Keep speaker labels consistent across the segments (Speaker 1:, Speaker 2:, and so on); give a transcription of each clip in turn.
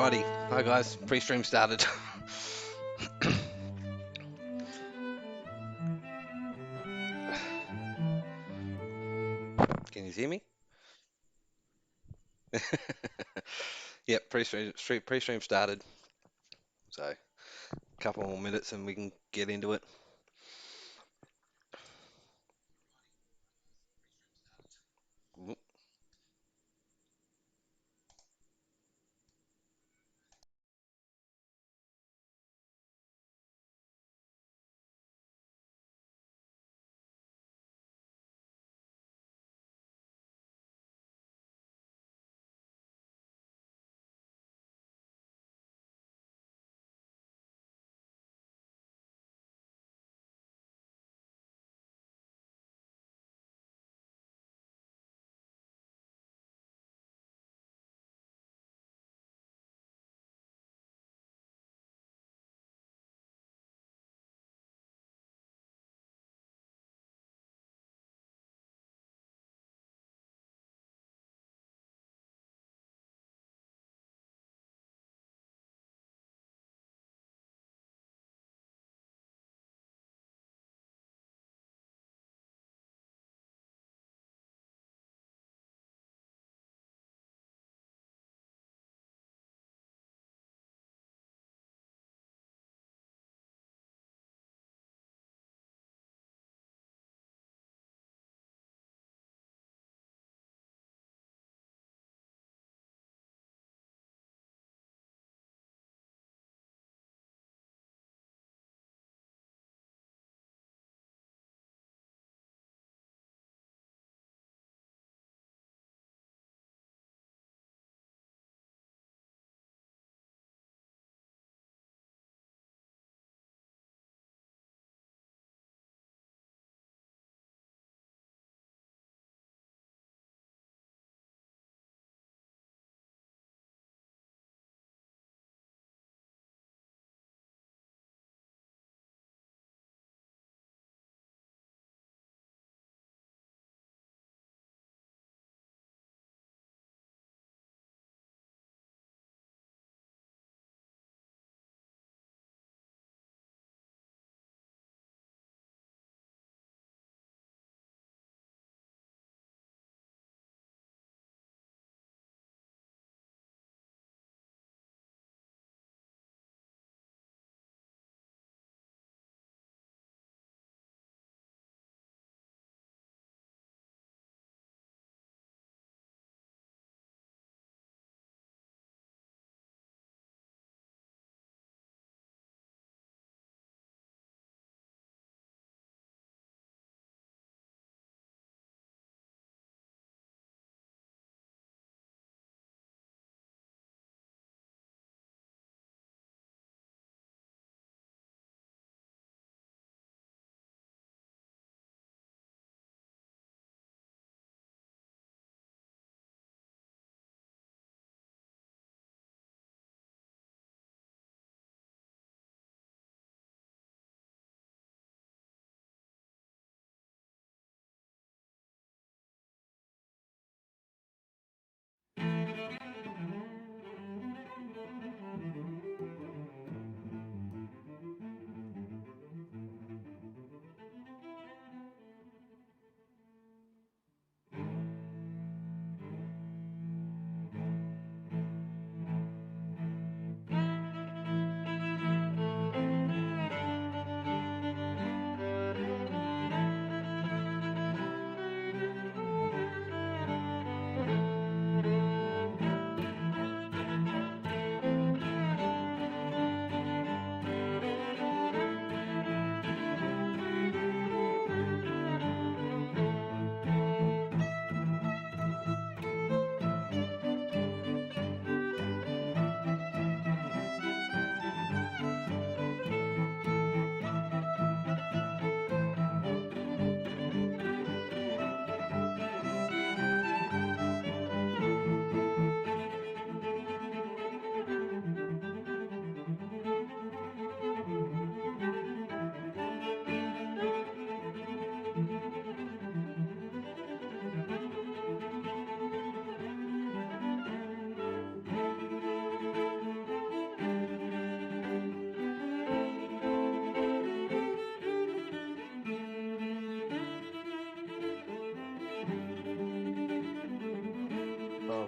Speaker 1: Alrighty, hi guys, pre-stream started. Can you hear me? Yep, pre-stream started. So a couple more minutes and we can get into it.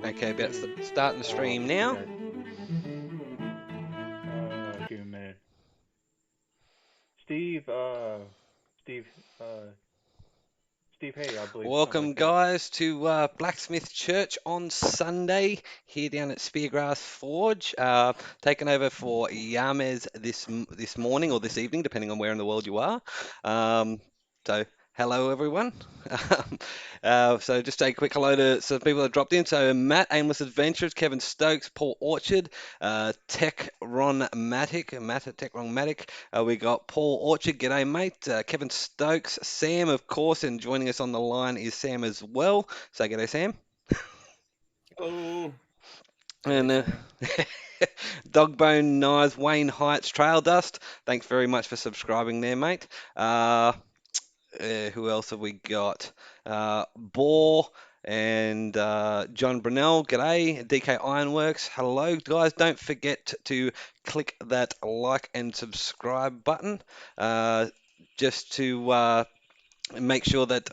Speaker 1: Okay, about starting the
Speaker 2: Oh,
Speaker 1: stream
Speaker 2: you
Speaker 1: now.
Speaker 2: guys. Give me a minute. Steve, Steve, uh, Steve Hay, I believe, something
Speaker 1: Welcome,
Speaker 2: like that.
Speaker 1: guys, to Blacksmith Church on Sunday here down at Speargrass Forge. Taking over for Yamez this morning or this evening, depending on where in the world you are. Um, so, hello, everyone. So, just a quick hello to some people that dropped in. So, Matt, Aimless Adventures, Kevin Stokes, Paul Orchard, Tech Ron Matic, Matt at Tech Ron Matic. We got Paul Orchard, g'day mate. Kevin Stokes, Sam, of course, and joining us on the line is Sam as well. Say g'day, Sam.
Speaker 3: Hello. G'day,
Speaker 1: And
Speaker 3: Sam.
Speaker 1: Dogbone Knives, Wayne Heights, Trail Dust. Thanks very much for subscribing there, mate. Who else have we got? Boar and John Brunel, g'day. DK Ironworks, hello, guys. Don't forget to click that like and subscribe button just to make sure that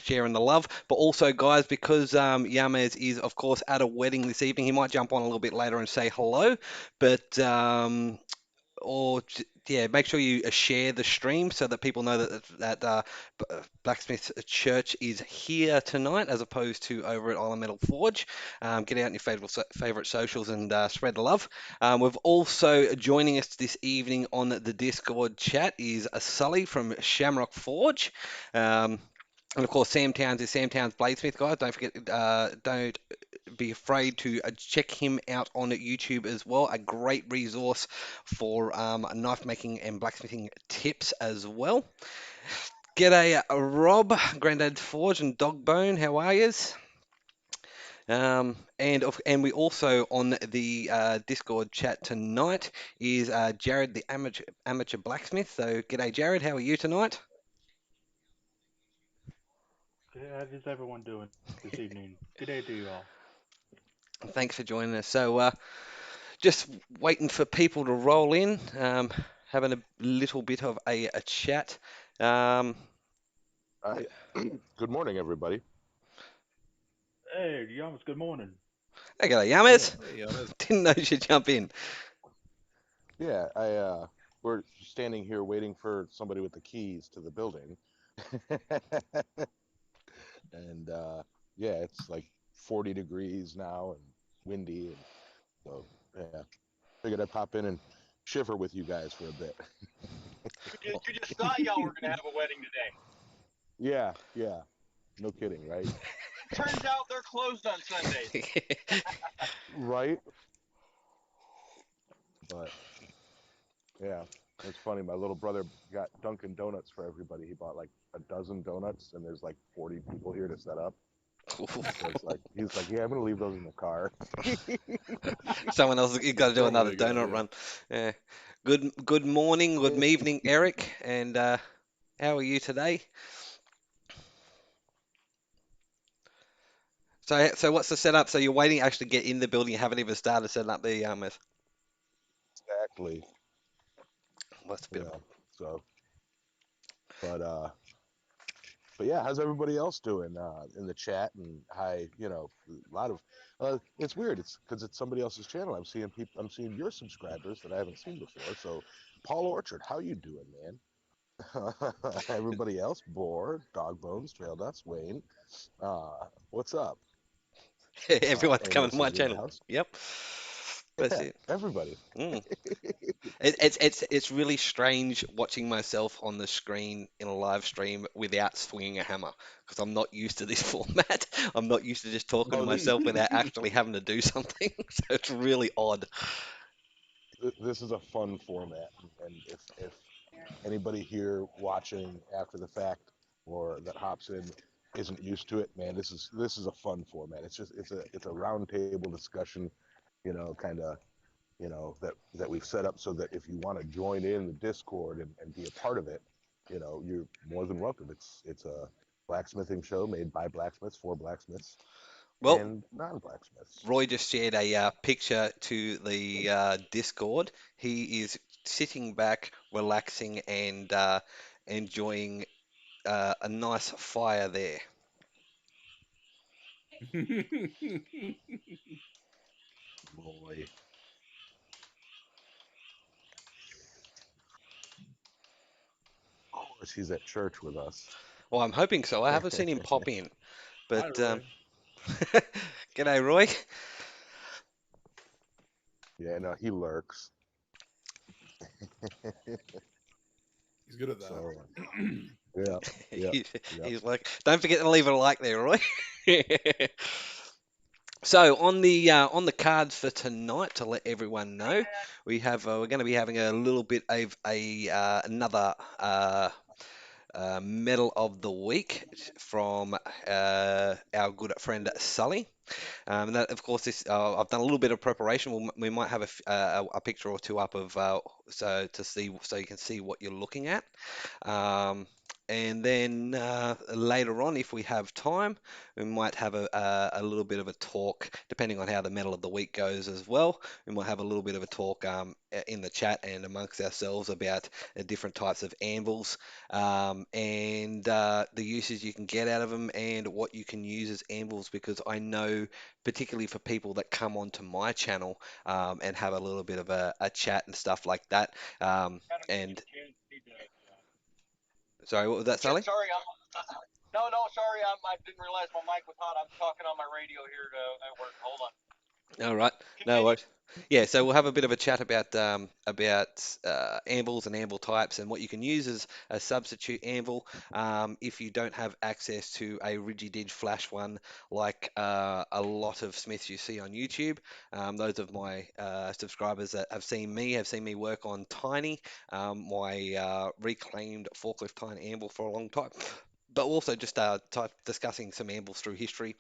Speaker 1: sharing the love, but also guys, because Yamez is of course at a wedding this evening, he might jump on a little bit later and say hello, but yeah, make sure you share the stream so that people know that Blacksmith Church is here tonight as opposed to over at Island Metal Forge. Get out in your favorite socials and spread the love. We've also joining us this evening on the Discord chat is Sully from Shamrock Forge. Um, and of course, Sam Towns is Sam Towns Bladesmith, guys. Don't forget, don't be afraid to check him out on YouTube as well. A great resource for knife making and blacksmithing tips as well. G'day, Rob, Grandad Forge and Dogbone. How are yous? And we also on the Discord chat tonight is Jared, the amateur blacksmith. So, g'day, Jared. How are you tonight?
Speaker 2: How is everyone doing this evening? Good day to you all.
Speaker 1: Thanks for joining us. So, just waiting for people to roll in, having a little bit of a chat. Um,
Speaker 4: Hi. Good morning, everybody.
Speaker 2: Hey, Yams, good morning.
Speaker 1: okay,
Speaker 4: Yeah,
Speaker 1: Yamez.
Speaker 3: Hey, Yamez.
Speaker 1: Didn't know you should jump in.
Speaker 4: yeah. We're standing here waiting for somebody with the keys to the building, and yeah, it's like 40 degrees now and windy, and so yeah, figured I'd pop in and shiver with you guys for a bit.
Speaker 5: You just thought y'all were gonna have a wedding today.
Speaker 4: Yeah, yeah, no kidding, right?
Speaker 5: Turns out they're closed on Sundays.
Speaker 4: Right, but yeah, it's funny. My little brother got Dunkin' Donuts for everybody. He bought like a dozen donuts, and there's like 40 people here to set up. So it's like he's like, yeah, I'm gonna leave those in the car.
Speaker 1: Someone else, you got to do
Speaker 3: Probably
Speaker 1: another
Speaker 3: a good
Speaker 1: donut
Speaker 3: idea.
Speaker 1: run. Yeah. Good morning, good evening, Eric. And how are you today? So what's the setup? So you're waiting to actually get in the building. You haven't even started setting up the
Speaker 4: Exactly.
Speaker 1: what's a bit of
Speaker 4: Yeah. So, but but yeah, how's everybody else doing in the chat? And hi, a lot of it's weird. It's because it's somebody else's channel. I'm seeing people. I'm seeing your subscribers that I haven't seen before. So, Paul Orchard, how you doing, man? Everybody else, Boar, Dog Bones, Trail Dust, Wayne. What's up?
Speaker 1: everyone's coming to
Speaker 4: Aimless
Speaker 1: my
Speaker 4: is in the
Speaker 1: channel.
Speaker 4: house.
Speaker 1: Yep, that's
Speaker 4: Yeah,
Speaker 1: it.
Speaker 4: everybody.
Speaker 1: Mm. It's really strange watching myself on the screen in a live stream without swinging a hammer because I'm not used to this format. I'm not used to just talking to
Speaker 4: Oh,
Speaker 1: myself without actually having to do something. So it's really odd.
Speaker 4: this is a fun format, and if anybody here watching after the fact or that hops in isn't used to it, man, this is a fun format. It's a round table discussion, kind of, that we've set up so that if you want to join in the Discord and be a part of it, you're more than welcome. It's a blacksmithing show made by blacksmiths for blacksmiths
Speaker 1: Well,
Speaker 4: and non-blacksmiths.
Speaker 1: Roy just shared a picture to the Discord. He is sitting back, relaxing, and enjoying a nice fire there.
Speaker 4: Boy. Of course, he's at church with us.
Speaker 1: Well, I'm hoping so. I haven't seen him pop in,
Speaker 3: Hi,
Speaker 1: but
Speaker 3: Roy.
Speaker 1: g'day, Roy.
Speaker 4: Yeah, no, he lurks.
Speaker 3: He's good at that.
Speaker 4: So, yeah, yeah,
Speaker 1: He-
Speaker 4: yeah.
Speaker 1: He's like, don't forget to leave a like there, Roy. So on the cards for tonight, to let everyone know, we're going to be having a little bit of another medal of the week from our good friend Sully. And that, of course, I've done a little bit of preparation. We might have a picture or two up of so you can see what you're looking at. Um, and then later on, if we have time, we might have a little bit of a talk, depending on how the medal of the week goes as well. We might have a little bit of a talk in the chat and amongst ourselves about different types of anvils and the uses you can get out of them and what you can use as anvils, because I know particularly for people that come onto my channel and have a little bit of a chat and stuff like that. And sorry, what was that, Sally?
Speaker 5: Sorry, no, sorry, I didn't realize my mic was hot. I'm talking on my radio here at work. Hold on.
Speaker 1: All right, no
Speaker 5: Continue.
Speaker 1: worries. Yeah, so we'll have a bit of a chat about anvils and anvil types and what you can use as a substitute anvil if you don't have access to a Rigididge flash one like a lot of smiths you see on YouTube. Those of my subscribers that have seen me work on Tiny, my reclaimed forklift tiny anvil for a long time, but also just discussing some anvils through history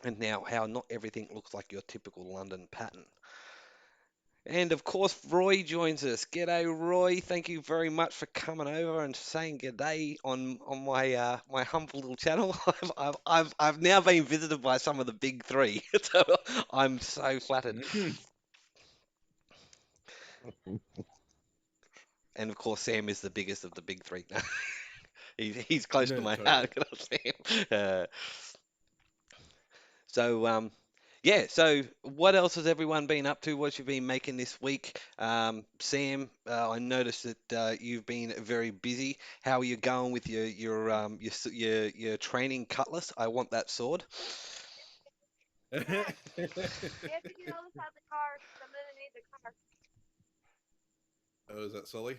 Speaker 1: and now how not everything looks like your typical London pattern. And of course, Roy joins us. G'day, Roy. Thank you very much for coming over and saying g'day on my my humble little channel. I've now been visited by some of the big three, so I'm so flattered. And of course, Sam is the biggest of the big three. He's close to
Speaker 3: No,
Speaker 1: my
Speaker 3: totally.
Speaker 1: heart. Good old Sam. So yeah, so what else has everyone been up to? What you've been making this week? Sam, I noticed that you've been very busy. How are you going with your training cutlass? I want that sword.
Speaker 3: Oh, is that Sully?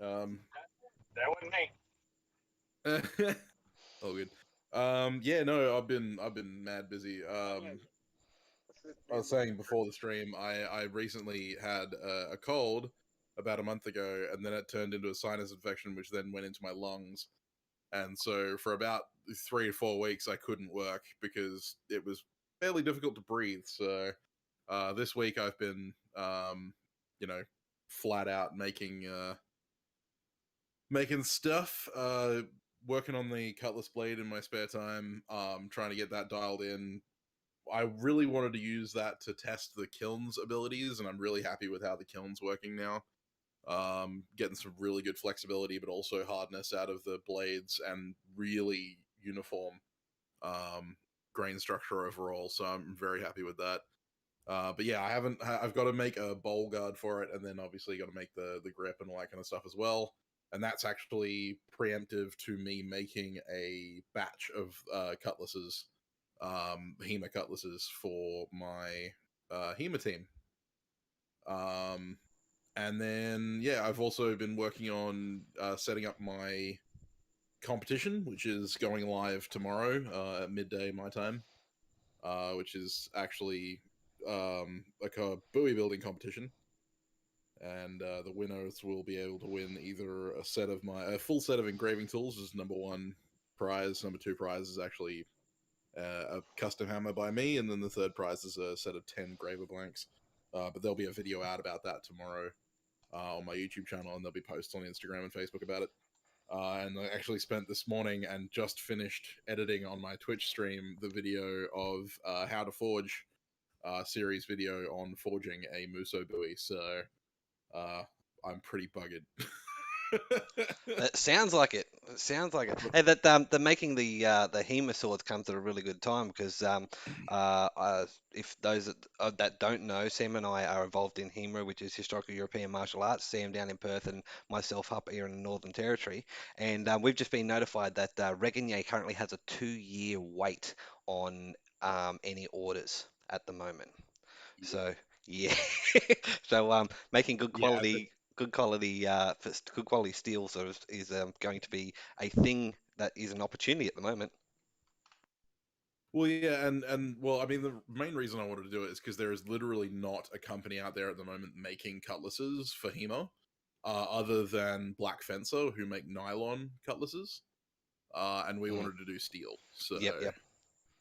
Speaker 5: That wasn't me.
Speaker 3: Oh, good. Yeah, no, I've been mad busy. I was saying before the stream, I recently had a cold about a month ago, and then it turned into a sinus infection, which then went into my lungs. And so for about 3 or 4 weeks, I couldn't work because it was fairly difficult to breathe. So this week I've been, you know, flat out making stuff, working on the cutlass blade in my spare time, trying to get that dialed in. I really wanted to use that to test the kiln's abilities, and I'm really happy with how the kiln's working now. Getting some really good flexibility, but also hardness out of the blades, and really uniform grain structure overall. So I'm very happy with that. But yeah, I've got to make a bowl guard for it, and then obviously got to make the grip and all that kind of stuff as well. And that's actually preemptive to me making a batch of cutlasses, HEMA cutlasses for my HEMA team. And then yeah, I've also been working on setting up my competition, which is going live tomorrow at midday my time, which is actually like a buoy building competition, and the winners will be able to win either a full set of engraving tools is number one prize. Number two prize is actually a custom hammer by me, and then the third prize is a set of 10 graver blanks. But there'll be a video out about that tomorrow on my YouTube channel, and there'll be posts on Instagram and Facebook about it. And I actually spent this morning and just finished editing on my Twitch stream the video of how to forge series video on forging a Muso buoy. So I'm pretty buggered.
Speaker 1: It sounds like it. It sounds like it. Hey, that the making the HEMA swords comes at a really good time because if those that don't know, Sam and I are involved in HEMA, which is Historical European Martial Arts. Sam down in Perth and myself up here in the Northern Territory, and we've just been notified that Reginier currently has a 2-year wait on any orders at the moment. So yeah, so making
Speaker 3: Yeah,
Speaker 1: good quality good quality steel sort of is going to be a thing that is an opportunity at the moment.
Speaker 3: well, yeah, and well, I mean, the main reason I wanted to do it is because there is literally not a company out there at the moment making cutlasses for HEMA, other than Black Fencer, who make nylon cutlasses, and we
Speaker 1: Mm.
Speaker 3: wanted to do steel. So,
Speaker 1: Yep, yep.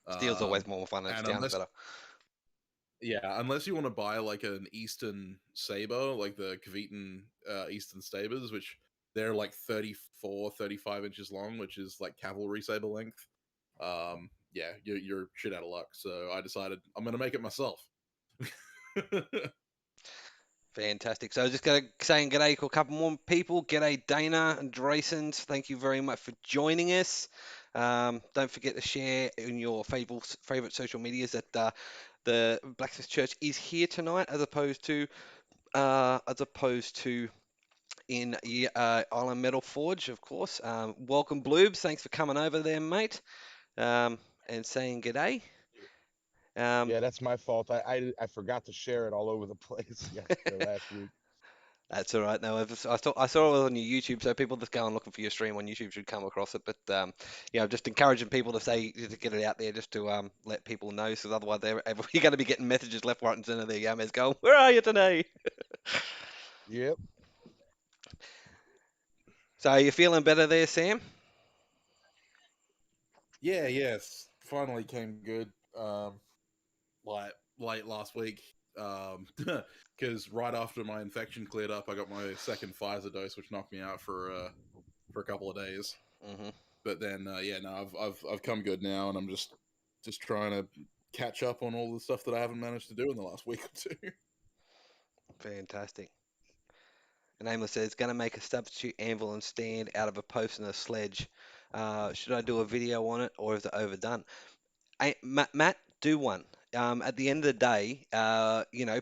Speaker 1: Steel's always
Speaker 3: um,
Speaker 1: more fun and it
Speaker 3: and
Speaker 1: sounds
Speaker 3: unless
Speaker 1: better.
Speaker 3: yeah, unless you want to buy like an Eastern saber, like the Kveton Eastern sabers, which they're like 34, 35 inches long, which is like cavalry saber length. Yeah, you're shit out of luck. So I decided I'm gonna make it myself.
Speaker 1: Fantastic. So just going to saying g'day to a couple more people. G'day Dana and Draysons. Thank you very much for joining us. Don't forget to share in your favorite social medias that the Blacksmith Church is here tonight, as opposed to in Island Metal Forge, of course. Welcome, Bloobs. Thanks for coming over there, mate, and saying g'day.
Speaker 4: Yeah, that's my fault. I forgot to share it all over the place last week.
Speaker 1: That's all right. No, I saw it on your YouTube, so people just go and looking for your stream on YouTube should come across it. But yeah, just encouraging people to get it out there, just to let people know, because otherwise you're going to be getting messages left, right, and centre there. Yamez going, "Where are you today?"
Speaker 4: Yep.
Speaker 1: So are you feeling better there, Sam?
Speaker 3: Yeah, yes, finally came good. Like late last week. Because right after my infection cleared up, I got my second Pfizer dose, which knocked me out for a couple of days.
Speaker 1: Hmm.
Speaker 3: But then, yeah, no, I've come good now, and I'm just trying to catch up on all the stuff that I haven't managed to do in the last week or two.
Speaker 1: Fantastic. And Aimless says, going to make a substitute anvil and stand out of a post and a sledge. Should I do a video on it, or is it overdone? Matt, do one. At the end of the day,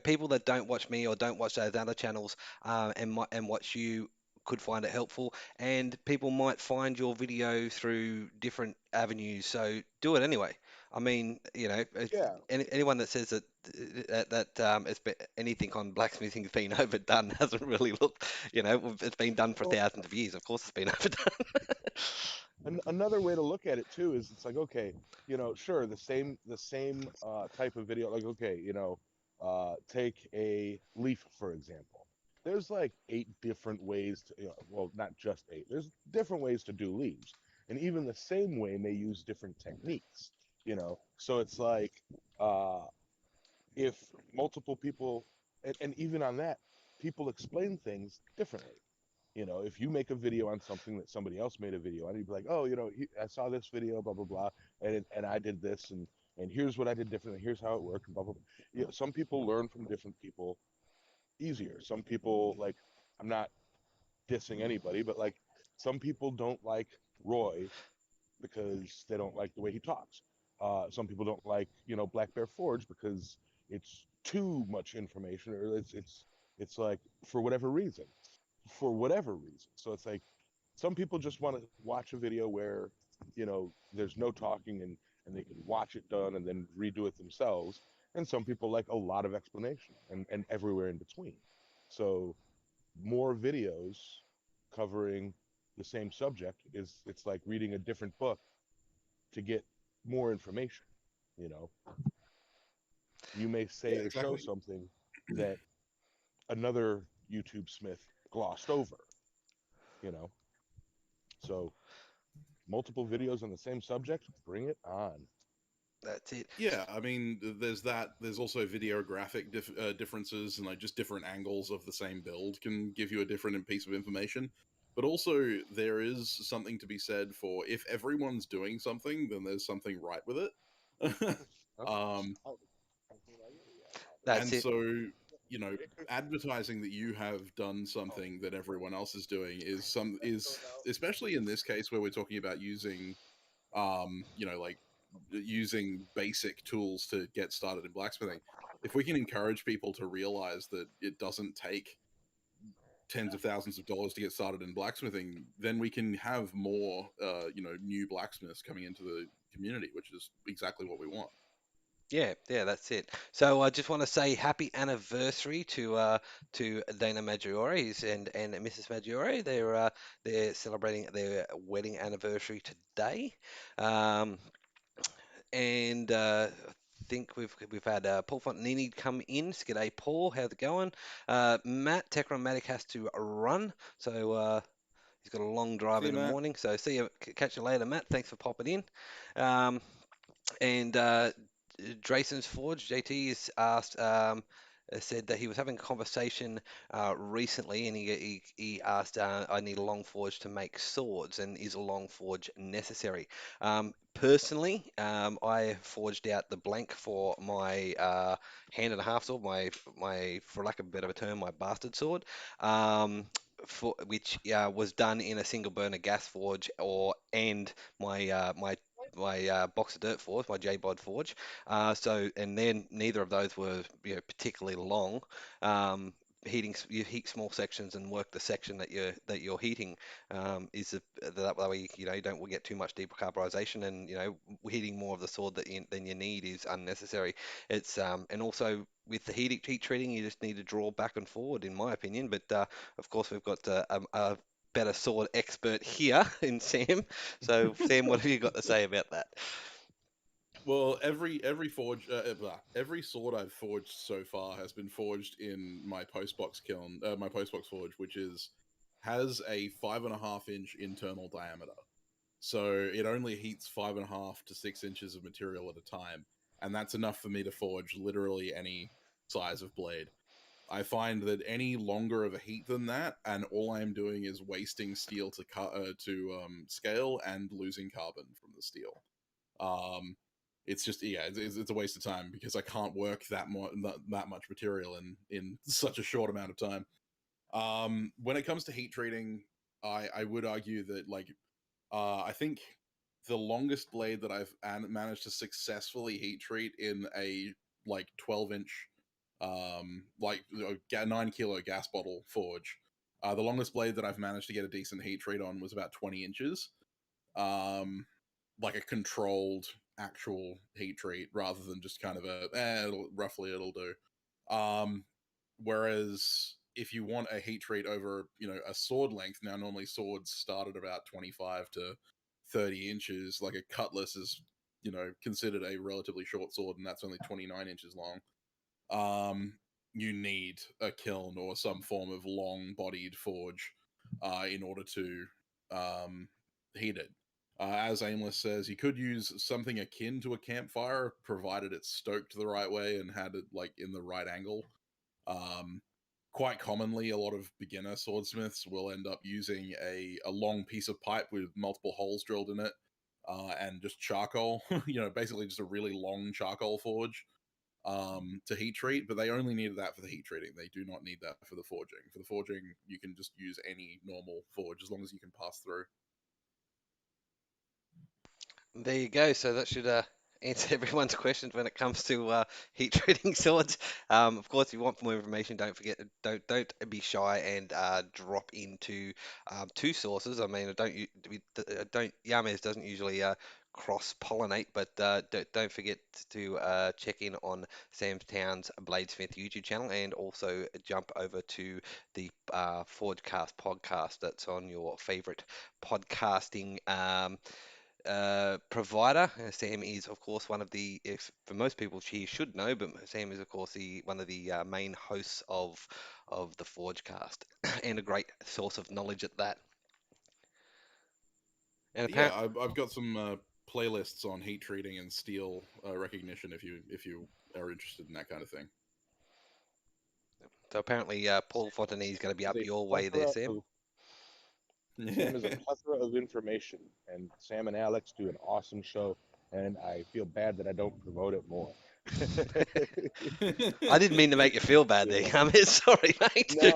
Speaker 1: people that don't watch me or don't watch those other channels, and watch you could find it helpful, and people might find your video through different avenues. So do it anyway. I mean,
Speaker 4: Yeah.
Speaker 1: anyone that says that anything on blacksmithing has been overdone hasn't really looked. It's been done for
Speaker 4: Well,
Speaker 1: thousands of years. Of course, it's been overdone.
Speaker 4: another way to look at it too is it's like, okay, sure, the same type of video, like, okay, take a leaf for example. There's like 8 different ways to, well, not just 8. There's different ways to do leaves, and even the same way may use different techniques. So it's like, uh, if multiple people, and even on that, people explain things differently. If you make a video on something that somebody else made a video on, you'd be like, oh, I saw this video, blah blah blah, and I did this, and here's what I did differently, here's how it worked, and blah blah blah. Some people learn from different people easier. Some people, like, I'm not dissing anybody, but like, some people don't like Roy because they don't like the way he talks. Some people don't like, Black Bear Forge because it's too much information, or it's like, for whatever reason, So it's like, some people just want to watch a video where, there's no talking, and they can watch it done and then redo it themselves. And some people like a lot of explanation, and everywhere in between. So more videos covering the same subject it's like reading a different book to get more information. You know, you may
Speaker 3: Yeah,
Speaker 4: say or show
Speaker 3: exactly.
Speaker 4: something that another YouTube Smith glossed over, you know. So multiple videos on the same subject, bring it on.
Speaker 1: That's it.
Speaker 3: Yeah, I mean, there's that. There's also videographic differences, and like just different angles of the same build can give you a different piece of information. But also, there is something to be said for if everyone's doing something, then there's something right with it.
Speaker 4: Huh?
Speaker 3: um,
Speaker 1: That's
Speaker 3: and
Speaker 1: it.
Speaker 3: so, you know, advertising that you have done something that everyone else is doing is especially in this case where we're talking about using you know, like using basic tools to get started in blacksmithing. If we can encourage people to realize that it doesn't take tens of thousands of dollars to get started in blacksmithing, then we can have more you know, new blacksmiths coming into the community, which is exactly what we want.
Speaker 1: Yeah, that's it. So I just want to say happy anniversary to Dana Maggiore and Mrs. Maggiore. They're celebrating their wedding anniversary today. Um, and I think we've had Paul Fontanini come in. G'day, Paul. How's it going? Matt Techromatic has to run, so he's got a long drive
Speaker 3: See you,
Speaker 1: in the
Speaker 3: Matt.
Speaker 1: morning. So see you, catch you later, Matt. Thanks for popping in. Um, and Drayson's Forge, JT has asked, said that he was having a conversation recently, and he asked, "I need a long forge to make swords, and is a long forge necessary?" Personally, I forged out the blank for my hand and a half sword, my for lack of a better term, my bastard sword. For which was done in a single burner gas forge, and my box of dirt forge, my J-Bod forge. And then neither of those were particularly long. You heat small sections and work the section that you're heating. That way you don't get too much decarburization, and heating more of the sword than you need is unnecessary. It's and also with the heat treating, you just need to draw back and forward, in my opinion. But of course, we've got a better sword expert here in Sam. So, Sam, what have you got to say about that?
Speaker 3: Well, every sword I've forged so far has been forged in my postbox kiln, my postbox forge, which has a 5.5 inch internal diameter. So it only heats 5.5 to 6 inches of material at a time, and that's enough for me to forge literally any size of blade. I find that any longer of a heat than that, and all I'm doing is wasting steel to scale and losing carbon from the steel. Um, it's just it's a waste of time because I can't work that much material in such a short amount of time. When it comes to heat treating, I would argue that I think the longest blade that I've managed to successfully heat treat in a 12-inch 9 kilo gas bottle forge. The longest blade that I've managed to get a decent heat treat on was about 20 inches. Like a controlled actual heat treat rather than just kind of roughly it'll do. Whereas if you want a heat treat over, a sword length, now normally swords start at about 25 to 30 inches. Like a cutlass is, considered a relatively short sword, and that's only 29 inches long. You need a kiln or some form of long-bodied forge in order to heat it. As Aimless says, you could use something akin to a campfire, provided it's stoked the right way and had it in the right angle. Quite commonly, a lot of beginner swordsmiths will end up using a long piece of pipe with multiple holes drilled in it, and just charcoal. Basically just a really long charcoal forge to heat treat, but they only needed that for the heat treating. They do not need that for the forging. For the forging, you can just use any normal forge as long as you can pass through.
Speaker 1: There you go. So that should answer everyone's questions when it comes to heat treating swords. Of course, if you want more information, don't be shy and drop into two sources. I mean, don't Yamez doesn't usually cross pollinate, but don't forget to check in on Sam Towns Bladesmith YouTube channel, and also jump over to the Forgecast podcast that's on your favorite podcasting provider. Sam is, of course, one of the, if for most people she should know, but Sam is, of course, the one of the main hosts of the Forgecast, and a great source of knowledge at that. And
Speaker 3: Yeah,
Speaker 1: apparently,
Speaker 3: I've got some playlists on heat treating and steel recognition if you are interested in that kind of thing.
Speaker 1: so apparently, Paul Fontanini is going to be
Speaker 4: There's
Speaker 1: up
Speaker 4: a
Speaker 1: your way there,
Speaker 4: plethora
Speaker 1: Sam.
Speaker 4: Sam is a plethora of information, and Sam and Alex do an awesome show, and I feel bad that I don't promote it more.
Speaker 1: I didn't mean to make you feel bad there, Yamez. Sorry, mate.
Speaker 4: No,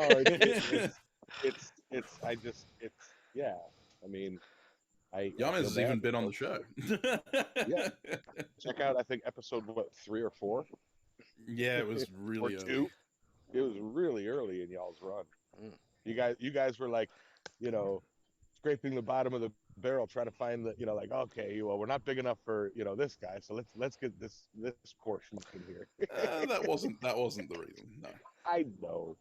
Speaker 4: yeah. I mean, I
Speaker 3: Yamez
Speaker 4: feel
Speaker 3: has
Speaker 4: bad
Speaker 3: even
Speaker 4: that
Speaker 3: been on the
Speaker 4: folks
Speaker 3: show.
Speaker 4: Yeah. check out, I think, episode, what, 3 or 4?
Speaker 3: Yeah, it was
Speaker 4: Or
Speaker 3: really
Speaker 4: 2?
Speaker 3: early.
Speaker 4: It was really early in y'all's run.
Speaker 1: Mm.
Speaker 4: You guys were like, scraping the bottom of the barrel, trying to find the, like, okay, well, we're not big enough for, this guy, so let's get this portion in here.
Speaker 3: That wasn't the reason. No.
Speaker 4: I know.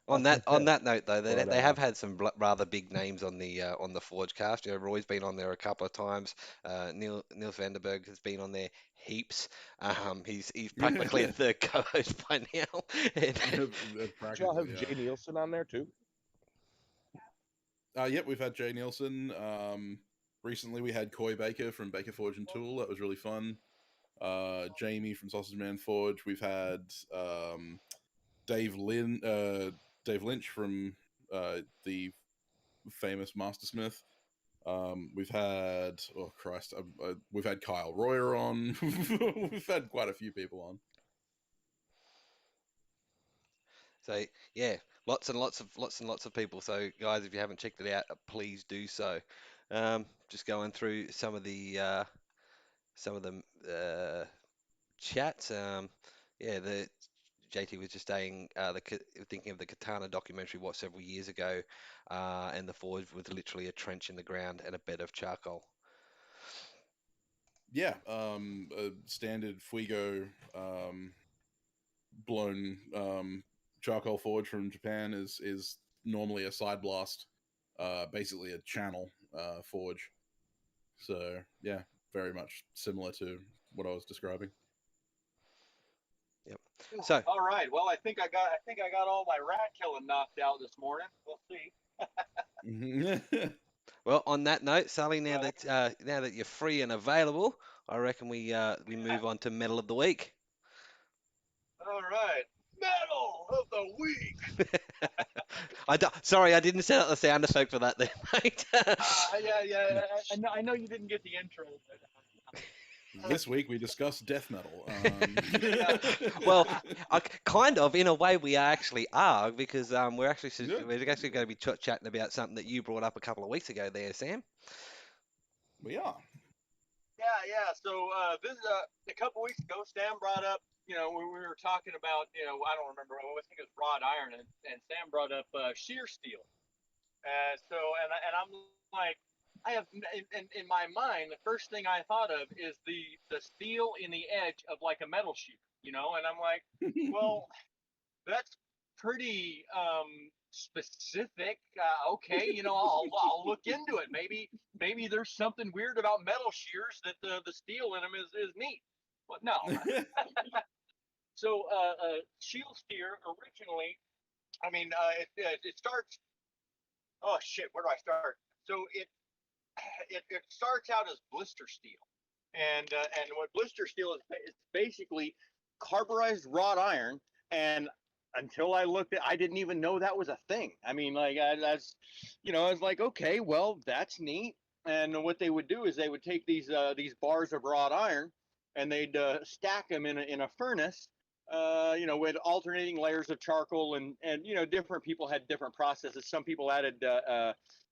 Speaker 1: On that note, though,
Speaker 4: But
Speaker 1: they have had some rather big names on the Forge cast. Roy's been on there a couple of times. Niels Vanderberg has been on there heaps. He's practically a third co-host by now.
Speaker 4: did y'all have Jay Nielsen on there too?
Speaker 3: Yep, we've had Jay Nielsen. Recently we had Coy Baker from Baker Forge and Tool. That was really fun. Jamie from Sausage Man Forge. We've had Dave Lynch from the famous Mastersmith. We've had we've had Kyle Royer on. We've had quite a few people on.
Speaker 1: So yeah, lots and lots of people. So guys, if you haven't checked it out, please do so. Just going through some of the chats. Yeah, the JT was just saying thinking of the Katana documentary watched several years ago, and the forge was literally a trench in the ground and a bed of charcoal.
Speaker 3: Yeah, a standard Fuigo blown charcoal forge from Japan is normally a side blast, basically a channel forge. So yeah, very much similar to what I was describing.
Speaker 1: Yep. So
Speaker 5: all right. Well, I think I got all my rat killing knocked out this morning. We'll see.
Speaker 1: well, on that note, Sully, now that you're free and available, I reckon we move on to Medal of the Week.
Speaker 5: All right. Medal of the Week.
Speaker 1: Sorry, I didn't set up the sound effect for that there, mate.
Speaker 5: Yeah. I know you didn't get the intro. But,
Speaker 3: This week we discussed death metal.
Speaker 1: Well, kind of in a way we actually are because we're actually going to be chatting about something that you brought up a couple of weeks ago there, Sam.
Speaker 3: We are.
Speaker 5: Yeah. So this a couple weeks ago, Sam brought up, when we were talking about, I don't remember, I think it was wrought iron, and Sam brought up shear steel. And I'm like, I have in my mind, the first thing I thought of is the steel in the edge of like a metal shear, and I'm like, well, that's pretty specific. Okay, I'll look into it. Maybe there's something weird about metal shears that the steel in them is neat. But no. So shield steer originally, I mean, it starts. Oh shit, where do I start? So it starts out as blister steel, and what blister steel is, it's basically carburized wrought iron. And until I looked at, I didn't even know that was a thing. I mean, like that's, I was like, okay, well, that's neat. And what they would do is they would take these bars of wrought iron, and they'd stack them in a furnace. With alternating layers of charcoal, and different people had different processes. Some people added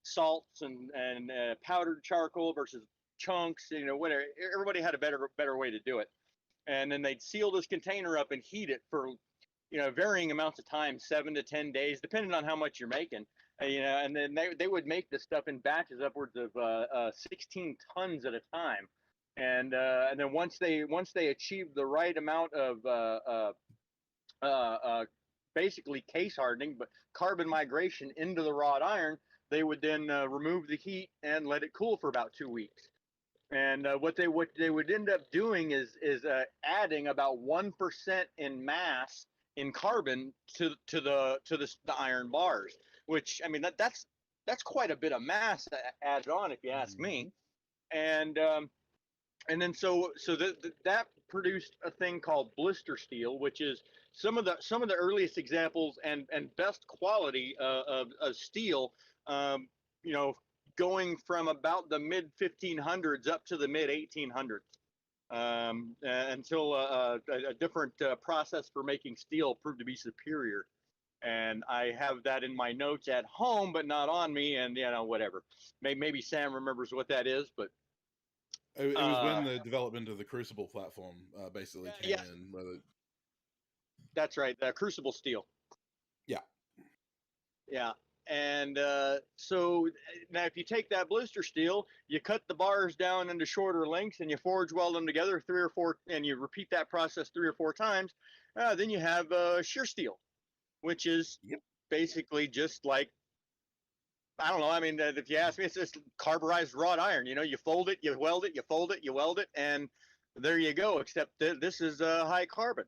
Speaker 5: salts and powdered charcoal versus chunks. Whatever. Everybody had a better way to do it. And then they'd seal this container up and heat it for varying amounts of time, 7 to 10 days, depending on how much you're making. And then they would make this stuff in batches upwards of 16 tons at a time. And then once they achieved the right amount of basically case hardening, but carbon migration into the wrought iron, they would then remove the heat and let it cool for about 2 weeks. And what they would end up doing is adding about 1% in mass in carbon to the iron bars, which, I mean, that's quite a bit of mass added on, if you ask me. And then so that produced a thing called blister steel, which is some of the earliest examples and best quality of steel, going from about the mid 1500s up to the mid 1800s. until a different process for making steel proved to be superior. And I have that in my notes at home, but not on me. And whatever. Maybe Sam remembers what that is, but
Speaker 3: it was when the development of the Crucible platform basically came
Speaker 5: yeah,
Speaker 3: in. Whether...
Speaker 5: That's right, the Crucible steel.
Speaker 3: Yeah.
Speaker 5: Yeah. And so now if you take that blister steel, you cut the bars down into shorter lengths and you forge weld them together 3 or 4, and you repeat that process 3 or 4 times, then you have shear steel, which is basically just like, I don't know. I mean, if you ask me, it's just carburized wrought iron. You fold it, you weld it, you fold it, you weld it, and there you go. Except this is high carbon.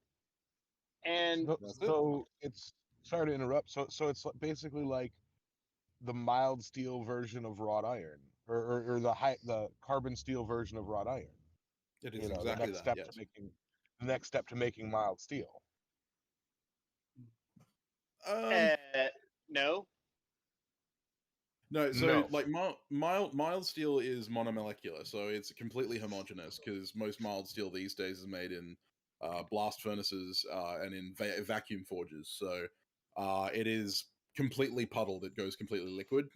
Speaker 5: And
Speaker 4: so it's, sorry to interrupt. So it's basically like the mild steel version of wrought iron, or the carbon steel version of wrought iron.
Speaker 3: It is
Speaker 4: the
Speaker 3: exactly
Speaker 4: next
Speaker 3: that.
Speaker 4: step
Speaker 3: Yes.
Speaker 4: to making the next step to making mild steel.
Speaker 5: No.
Speaker 3: No, so
Speaker 4: No.
Speaker 3: like mild steel is monomolecular, so it's completely homogeneous because most mild steel these days is made in blast furnaces and in vacuum forges. So it is completely puddled; it goes completely liquid.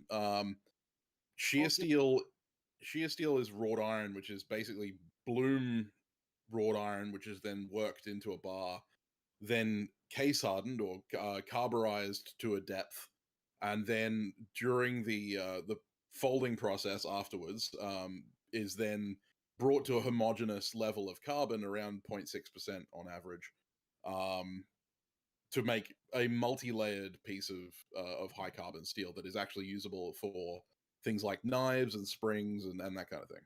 Speaker 3: Shear steel is wrought iron, which is basically bloom wrought iron, which is then worked into a bar, then case hardened or carburized to a depth, and then during the folding process afterwards is then brought to a homogeneous level of carbon around 0.6% on average, to make a multi-layered piece of high carbon steel that is actually usable for things like knives and springs and that kind of thing.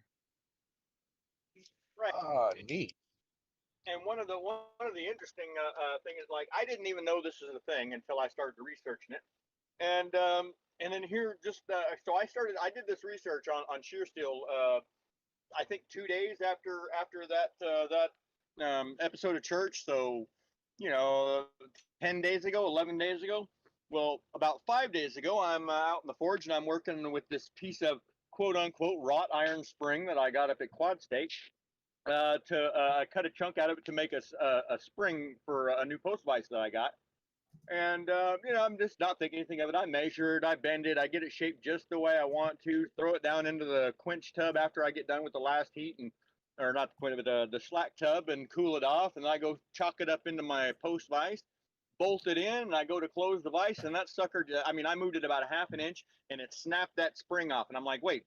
Speaker 5: Right.
Speaker 4: Neat.
Speaker 5: And one of the interesting things is, like, I didn't even know this was a thing until I started researching it. And then here, just so I did this research on shear steel. I think 2 days after that episode of church. So 10 days ago, 11 days ago. Well, about 5 days ago, I'm out in the forge and I'm working with this piece of quote unquote wrought iron spring that I got up at Quad State. To cut a chunk out of it to make a spring for a new post vise that I got. And, I'm just not thinking anything of it. I measure it, I bend it, I get it shaped just the way I want to, throw it down into the quench tub after I get done with the last heat, or not the quench, but the slack tub, and cool it off. And I go chalk it up into my post vise, bolt it in, and I go to close the vise. And that sucker, I moved it about a half an inch and it snapped that spring off. And I'm like, wait,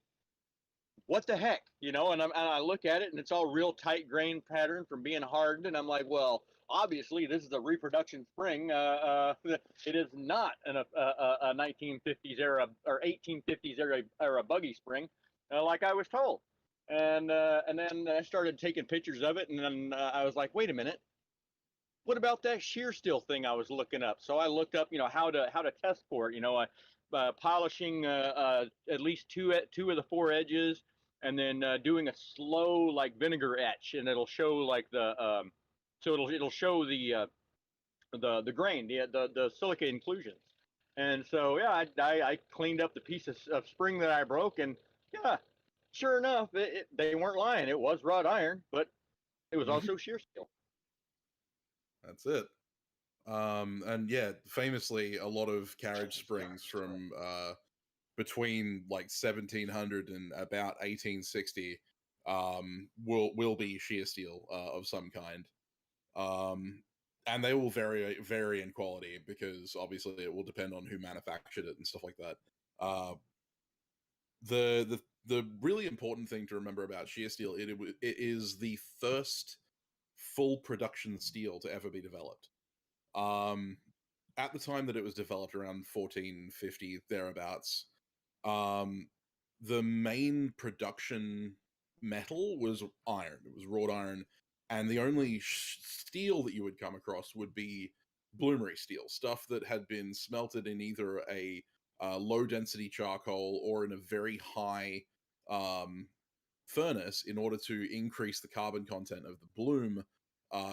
Speaker 5: what the heck, and I look at it and it's all real tight grain pattern from being hardened, and I'm like, well, obviously this is a reproduction spring. It is not a 1950s era or 1850s era buggy spring, like I was told. And then I started taking pictures of it, and then I was like, wait a minute, what about that shear steel thing I was looking up? So I looked up, how to test for it. Polishing at least two of the 4 edges, and then doing a slow like vinegar etch, and it'll show like so it'll show the grain, the silica inclusions. And so yeah, I cleaned up the piece of spring that I broke, and yeah, sure enough, they weren't lying. It was wrought iron, but it was also shear steel.
Speaker 3: That's it. And yeah, famously, a lot of carriage springs from between like 1700 and about 1860 will be shear steel of some kind. And they will vary in quality because obviously it will depend on who manufactured it and stuff like that. The really important thing to remember about shear steel, it is the first full production steel to ever be developed. At the time that it was developed, around 1450 thereabouts, the main production metal was iron. It was wrought iron, and the only steel that you would come across would be bloomery steel, stuff that had been smelted in either a low density charcoal or in a very high furnace in order to increase the carbon content of the bloom,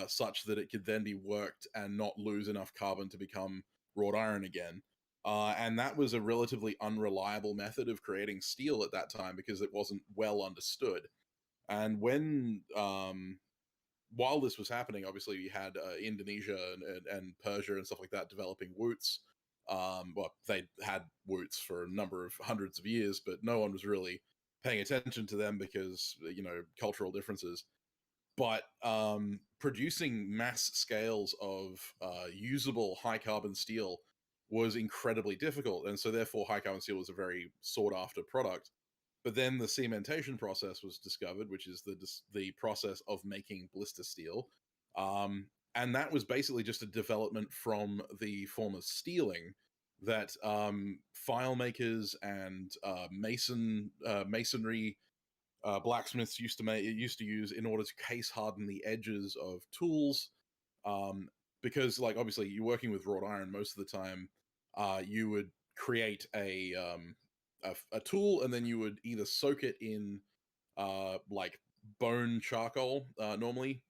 Speaker 3: such that it could then be worked and not lose enough carbon to become wrought iron again. And that was a relatively unreliable method of creating steel at that time because it wasn't well understood. And when while this was happening, obviously you had Indonesia and Persia and stuff like that developing woots. Well, they had woots for a number of hundreds of years, but no one was really paying attention to them because, you know, cultural differences. But producing mass scales of usable high carbon steel was incredibly difficult, and so therefore high carbon steel was a very sought after product. But then the cementation process was discovered, which is the process of making blister steel, and that was basically just a development from the form of steeling that file makers and masonry blacksmiths used to use in order to case harden the edges of tools. Because, like, obviously you're working with wrought iron most of the time, you would create a tool, and then you would either soak it in like bone charcoal, normally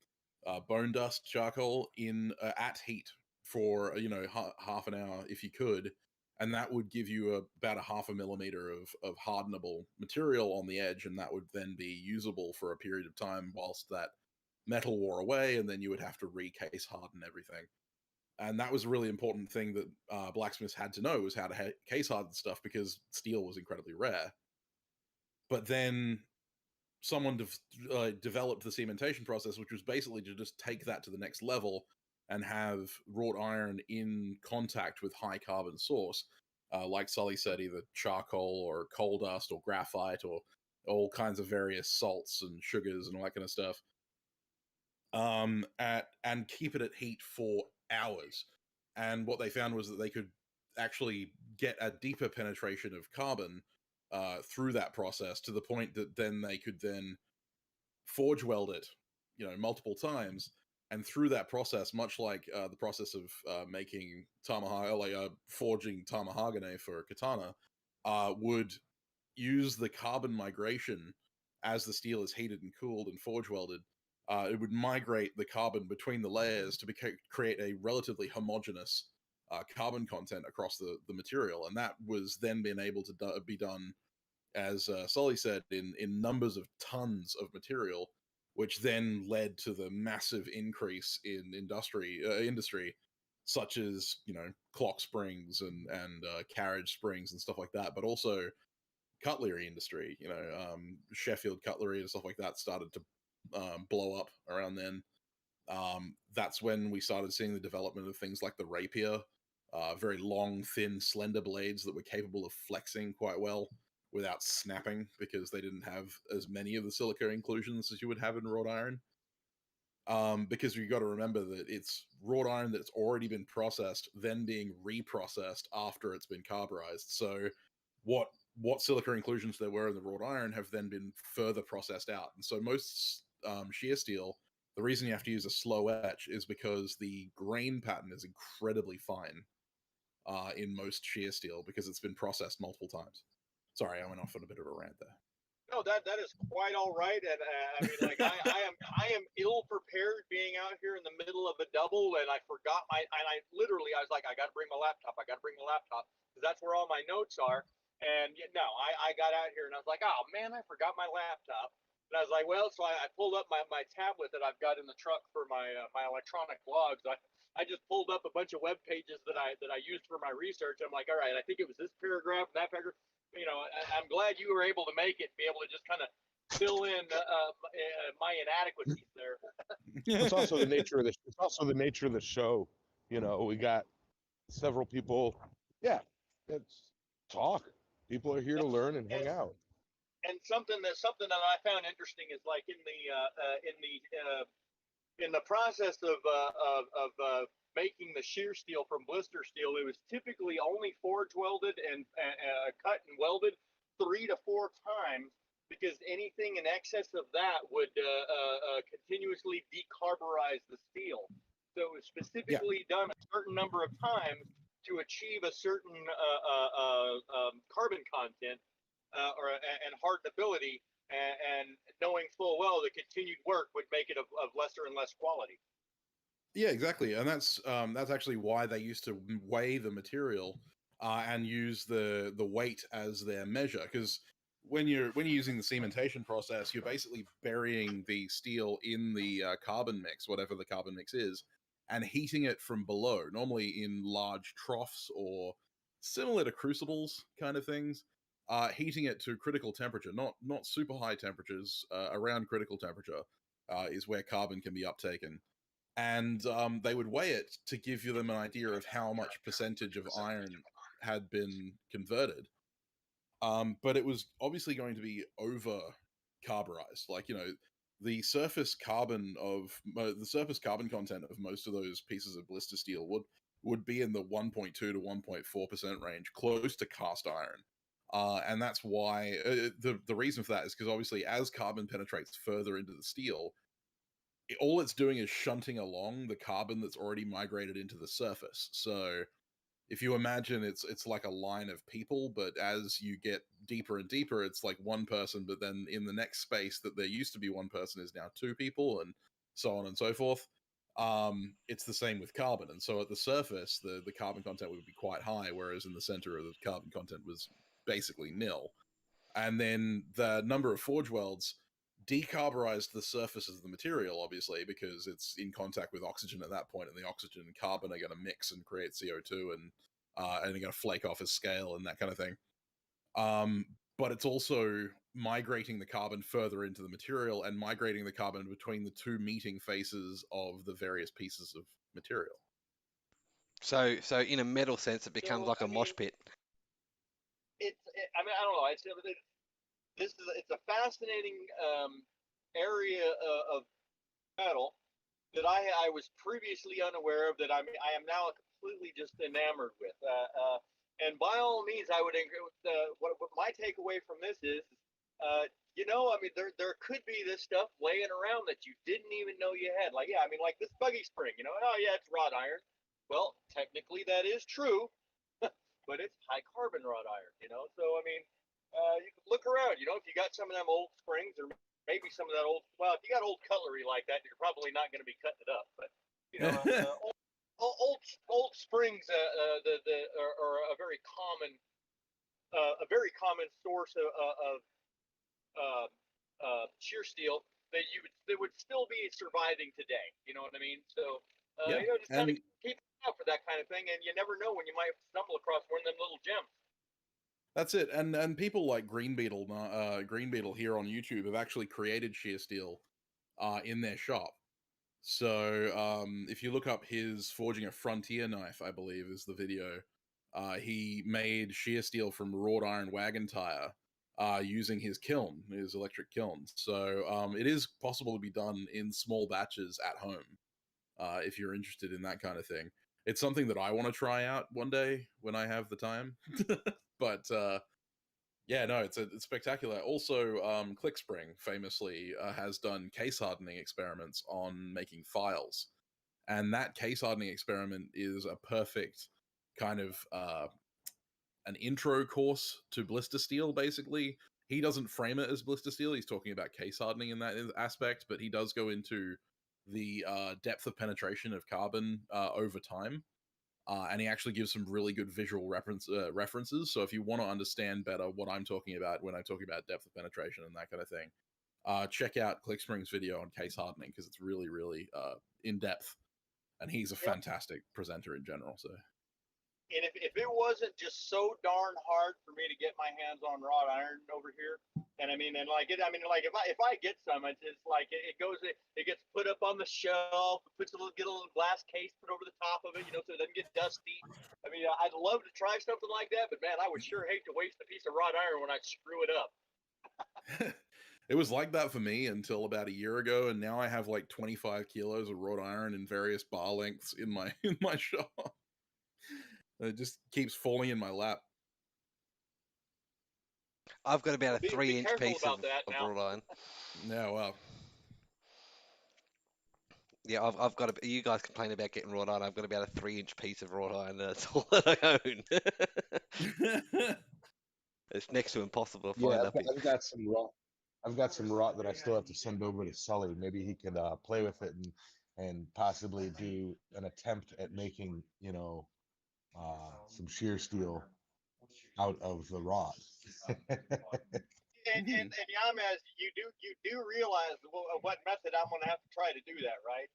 Speaker 3: bone dust charcoal, in at heat for, you know, half an hour if you could, and that would give you about a half a millimeter of hardenable material on the edge, and that would then be usable for a period of time whilst that metal wore away, and then you would have to recase harden everything. And that was a really important thing that blacksmiths had to know, was how to case harden stuff, because steel was incredibly rare. But then someone developed the cementation process, which was basically to just take that to the next level and have wrought iron in contact with high carbon source, like Sully said, either charcoal or coal dust or graphite or all kinds of various salts and sugars and all that kind of stuff, and keep it at heat for hours. And what they found was that they could actually get a deeper penetration of carbon through that process, to the point that then they could then forge weld it, you know, multiple times. And through that process, much like the process of making forging tamahagane for katana, would use the carbon migration as the steel is heated and cooled and forge welded. It would migrate the carbon between the layers to create a relatively homogeneous carbon content across the material. And that was then being able to be done, as Sully said, in numbers of tons of material, which then led to the massive increase in industry, such as, you know, clock springs and carriage springs and stuff like that, but also cutlery industry. You know, Sheffield cutlery and stuff like that started to blow up around then. That's when we started seeing the development of things like the rapier, very long, thin, slender blades that were capable of flexing quite well without snapping, because they didn't have as many of the silica inclusions as you would have in wrought iron. Because you got to remember that it's wrought iron that's already been processed, then being reprocessed after it's been carburized. So what silica inclusions there were in the wrought iron have then been further processed out. And so most shear steel, the reason you have to use a slow etch is because the grain pattern is incredibly fine in most shear steel, because it's been processed multiple times. Sorry, I went off on a bit of a rant there.
Speaker 5: No, that is quite all right, and I mean, like, I am ill prepared being out here in the middle of a double, and I forgot I was like, I got to bring my laptop, because that's where all my notes are. And no, I got out here and I was like, oh man, I forgot my laptop. And I was like, well, so I pulled up my tablet that I've got in the truck for my my electronic logs. I just pulled up a bunch of web pages that I used for my research. I'm like, all right, I think it was this paragraph, that paragraph. You know, I'm glad you were able to make it, be able to just kind of fill in my inadequacies there.
Speaker 4: It's also the nature of the. It's also the nature of the show. You know, we got several people. Yeah, it's talk. People are here to learn and hang out.
Speaker 5: And something that I found interesting is, like, in the process of making the shear steel from blister steel, it was typically only forge welded and cut and welded 3 to 4 times, because anything in excess of that would continuously decarburize the steel. So it was specifically done a certain number of times to achieve a certain carbon content and hardenability, and knowing full well the continued work would make it of lesser and less quality.
Speaker 3: Yeah, exactly, and that's actually why they used to weigh the material and use the weight as their measure, because when you're using the cementation process, you're basically burying the steel in the carbon mix, whatever the carbon mix is, and heating it from below, normally in large troughs or similar to crucibles kind of things. Heating it to critical temperature, not super high temperatures, around critical temperature, is where carbon can be uptaken. And they would weigh it to give you them an idea of how much percentage of iron had been converted. But it was obviously going to be over carburized. Like, the surface carbon content of most of those pieces of blister steel would be in the 1.2 to 1.4% range, close to cast iron. And that's why the reason for that is because obviously as carbon penetrates further into the steel, all it's doing is shunting along the carbon that's already migrated into the surface. So if you imagine it's like a line of people, but as you get deeper and deeper, it's like one person, but then in the next space that there used to be one person is now two people, and so on and so forth. It's the same with carbon, and so at the surface, the carbon content would be quite high, whereas in the center of the carbon content was basically nil. And then the number of forge welds decarburized the surface of the material, obviously, because it's in contact with oxygen at that point, and the oxygen and carbon are going to mix and create CO2, and they're going to flake off as scale and that kind of thing. But it's also migrating the carbon further into the material and migrating the carbon between the two meeting faces of the various pieces of material.
Speaker 1: So in a metal sense, it becomes
Speaker 5: So,
Speaker 1: like a mosh pit.
Speaker 5: I mean, I don't know. It's a fascinating area of metal that I was previously unaware of, that I am now completely just enamored with. And by all means, I would agree with what my takeaway from this is. I mean, there could be this stuff laying around that you didn't even know you had. Like, yeah, I mean, like this buggy spring. Oh yeah, it's wrought iron. Well, technically that is true, but it's high carbon wrought iron. So I mean, you can look around. If you got some of them old springs, or maybe some of that if you got old cutlery like that, you're probably not going to be cutting it up. But old springs, are a very common source of shear steel that would still be surviving today. You know what I mean? So
Speaker 3: Yeah,
Speaker 5: just kind of keep out for that kind of thing, and you never know when you might stumble across one of them little gems.
Speaker 3: that's it. And people like Green Beetle here on YouTube have actually created shear steel in their shop. So if you look up his forging a frontier knife, I believe is the video, he made shear steel from wrought iron wagon tire using his electric kiln. So it is possible to be done in small batches at home if you're interested in that kind of thing. It's something that I want to try out one day when I have the time. But yeah, no, it's spectacular. Also, ClickSpring famously has done case hardening experiments on making files, and that case hardening experiment is a perfect kind of an intro course to blister steel. Basically, he doesn't frame it as blister steel; he's talking about case hardening in that aspect, but he does go into the depth of penetration of carbon over time. And he actually gives some really good visual references. So if you want to understand better what I'm talking about when I'm talking about depth of penetration and that kind of thing, check out ClickSpring's video on case hardening, because it's really, really in depth. And he's a fantastic presenter in general. So,
Speaker 5: And if it wasn't just so darn hard for me to get my hands on wrought iron over here, and if I get some, it's like it gets put up on the shelf, get a little glass case put over the top of it, so it doesn't get dusty. I mean, I'd love to try something like that, but man, I would sure hate to waste a piece of wrought iron when I screw it up.
Speaker 3: it was like that for me until about a year ago, and now I have like 25 kilos of wrought iron in various bar lengths in my shop. It just keeps falling in my lap.
Speaker 1: I've got about a
Speaker 5: Be
Speaker 1: 3-inch
Speaker 5: careful
Speaker 1: piece
Speaker 5: about
Speaker 1: of
Speaker 5: that now.
Speaker 1: wrought iron.
Speaker 3: Yeah, well.
Speaker 1: Yeah, I've got you guys complain about getting wrought iron. I've got about a 3-inch piece of wrought iron. That's all that I own. It's next to impossible to find
Speaker 4: Yeah,
Speaker 1: up here.
Speaker 4: I've got some raw. I've got some rot that I still have to send over to Sully. Maybe he could play with it and possibly do an attempt at making some shear steel out of the rod.
Speaker 5: and Yamez, you do realize what method I'm going to have to try to do that, right?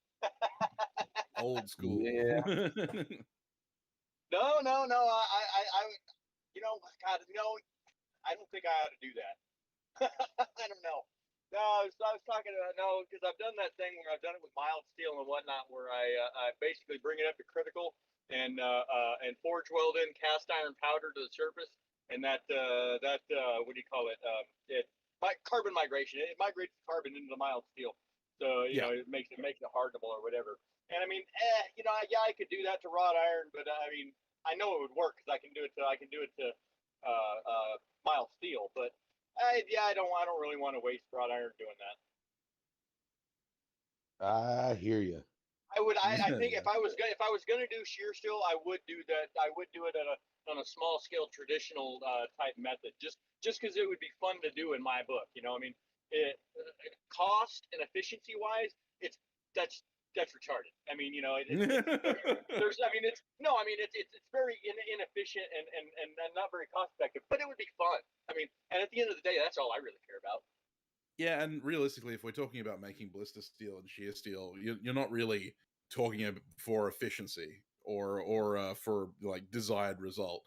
Speaker 3: Old school.
Speaker 4: Yeah.
Speaker 5: No. I God, no, I don't think I ought to do that. I don't know. No, I was talking about no, because I've done that thing where I've done it with mild steel and whatnot, where I basically bring it up to critical and forge weld in cast iron powder to the surface, and that what do you call it? Carbon migration. It migrates the carbon into the mild steel, so
Speaker 3: Yeah.
Speaker 5: it makes it hardenable or whatever. And I mean, I could do that to wrought iron, but I mean, I know it would work because I can do it to mild steel, but. I don't really want to waste wrought iron doing that.
Speaker 4: I hear you.
Speaker 5: I think if I was gonna do shear steel, I would do that. I would do it on a small scale traditional type method, just because it would be fun to do in my book. I mean, cost and efficiency wise, that's retarded. I mean, there's it's very inefficient and not very cost effective, but it would be fun. I mean, and at the end of the day, that's all I really care about.
Speaker 3: Yeah, and realistically, if we're talking about making blister steel and shear steel, you're not really talking for efficiency or for like desired result,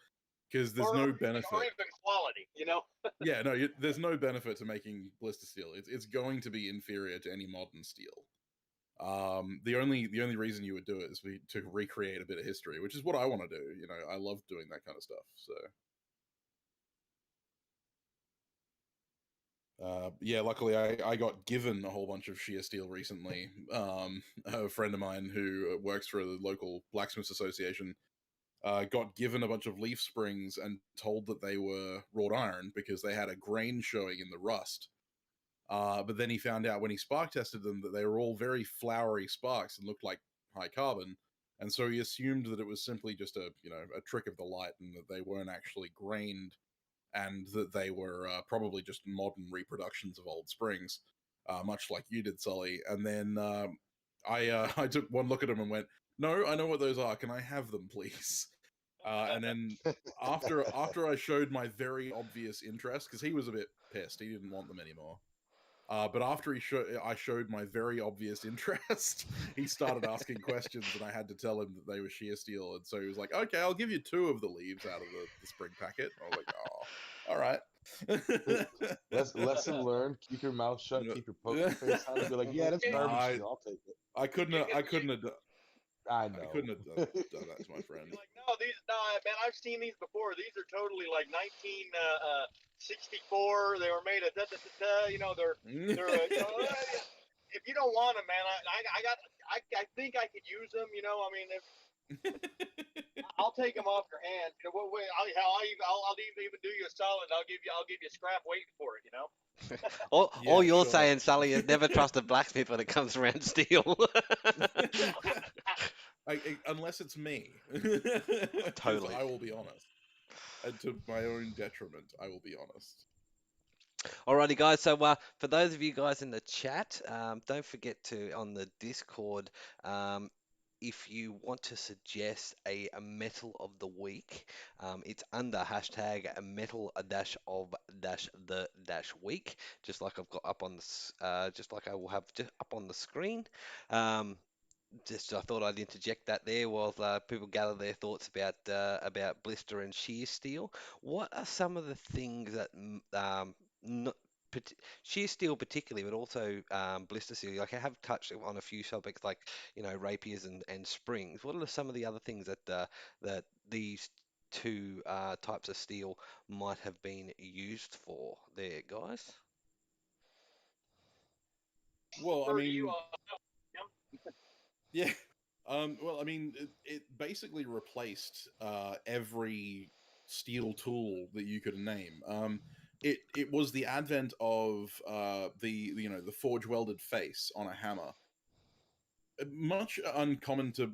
Speaker 3: because there's no benefit.
Speaker 5: Or even quality,
Speaker 3: Yeah, no, there's no benefit to making blister steel. It's going to be inferior to any modern steel. The only reason you would do it is to recreate a bit of history, which is what I want to do. I love doing that kind of stuff. So. Yeah, luckily I got given a whole bunch of shear steel recently. A friend of mine who works for the local Blacksmiths Association got given a bunch of leaf springs and told that they were wrought iron because they had a grain showing in the rust. But then he found out when he spark tested them that they were all very flowery sparks and looked like high carbon. And so he assumed that it was simply just a trick of the light and that they weren't actually grained, and that they were probably just modern reproductions of old springs, much like you did, Sully. And then I took one look at them and went, "No, I know what those are. Can I have them, please?" And then after I showed my very obvious interest, because he was a bit pissed, he didn't want them anymore. But after I showed my very obvious interest, he started asking questions, and I had to tell him that they were shear steel. And so he was like, "Okay, I'll give you 2 of the leaves out of the spring packet." I was like, "Oh, all right."
Speaker 4: Lesson learned: keep your mouth shut, keep your poker face on, and be like, "Yeah, that's garbage steel. I'll take it."
Speaker 3: I couldn't have.
Speaker 4: I know.
Speaker 3: I couldn't have done that to my friend.
Speaker 5: Like, man, I've seen these before. These are totally like 1964. They were made of they're if you don't want them, man, I think I could use them. I mean, I'll take them off your hand. I'll even do you a solid. I'll give you scrap waiting for it.
Speaker 1: All you're
Speaker 3: sure.
Speaker 1: saying, Sully, is never trust a blacksmith when it comes around steel.
Speaker 3: Unless it's me.
Speaker 1: Totally.
Speaker 3: I will be honest. And to my own detriment, I will be honest.
Speaker 1: Alrighty, guys. So for those of you guys in the chat, don't forget to on the Discord. If you want to suggest a metal of the week, it's under hashtag metal of the week, just like I've got up on the, just like I will have just up on the screen. Just I thought I'd interject that there while people gather their thoughts about blister and shear steel. What are some of the things that not, shear steel particularly, but also blister steel? Like I have touched on a few topics like rapiers and springs. What are some of the other things that these two types of steel might have been used for there, guys?
Speaker 3: Well, I mean,
Speaker 5: Tim?
Speaker 3: yeah. Well, I mean, it basically replaced every steel tool that you could name. It was the advent of the forge welded face on a hammer. Much uncommon to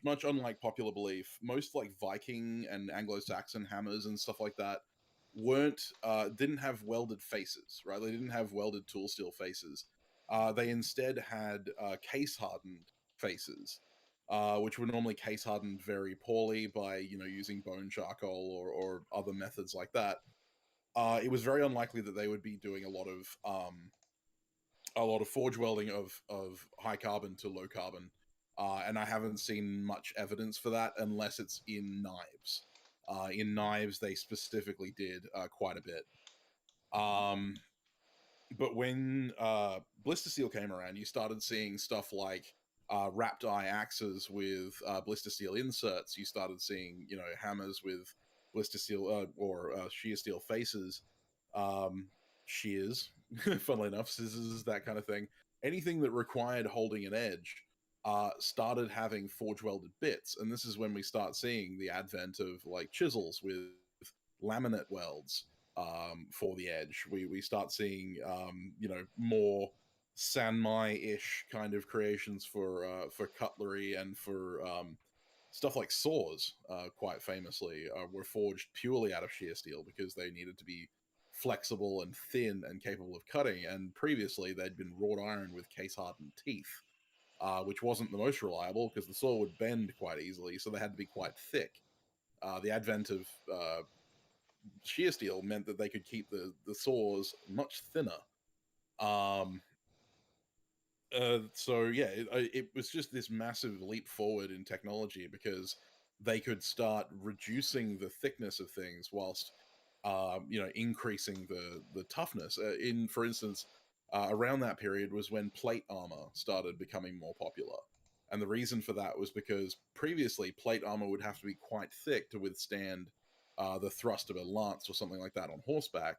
Speaker 3: much unlike popular belief. Most like Viking and Anglo-Saxon hammers and stuff like that didn't have welded faces, right? They didn't have welded tool steel faces. They instead had case hardened faces, which were normally case hardened very poorly by using bone charcoal or other methods like that. it was very unlikely that they would be doing a lot of forge welding of high carbon to low carbon, and I haven't seen much evidence for that unless it's in knives. In knives, they specifically did quite a bit. But when blister steel came around, you started seeing stuff like wrapped eye axes with blister steel inserts. You started seeing, hammers with blister steel or shear steel faces, shears, funnily enough, scissors, that kind of thing. Anything that required holding an edge started having forge welded bits, and this is when we start seeing the advent of like chisels with laminate welds for the edge. We start seeing more Sanmai-ish kind of creations for cutlery and for stuff like saws. Quite famously, were forged purely out of shear steel because they needed to be flexible and thin and capable of cutting. And previously, they'd been wrought iron with case-hardened teeth, which wasn't the most reliable because the saw would bend quite easily, so they had to be quite thick. The advent of shear steel meant that they could keep the saws much thinner. So yeah, it was just this massive leap forward in technology because they could start reducing the thickness of things whilst increasing the toughness. For instance, around that period was when plate armor started becoming more popular. And the reason for that was because previously plate armor would have to be quite thick to withstand the thrust of a lance or something like that on horseback,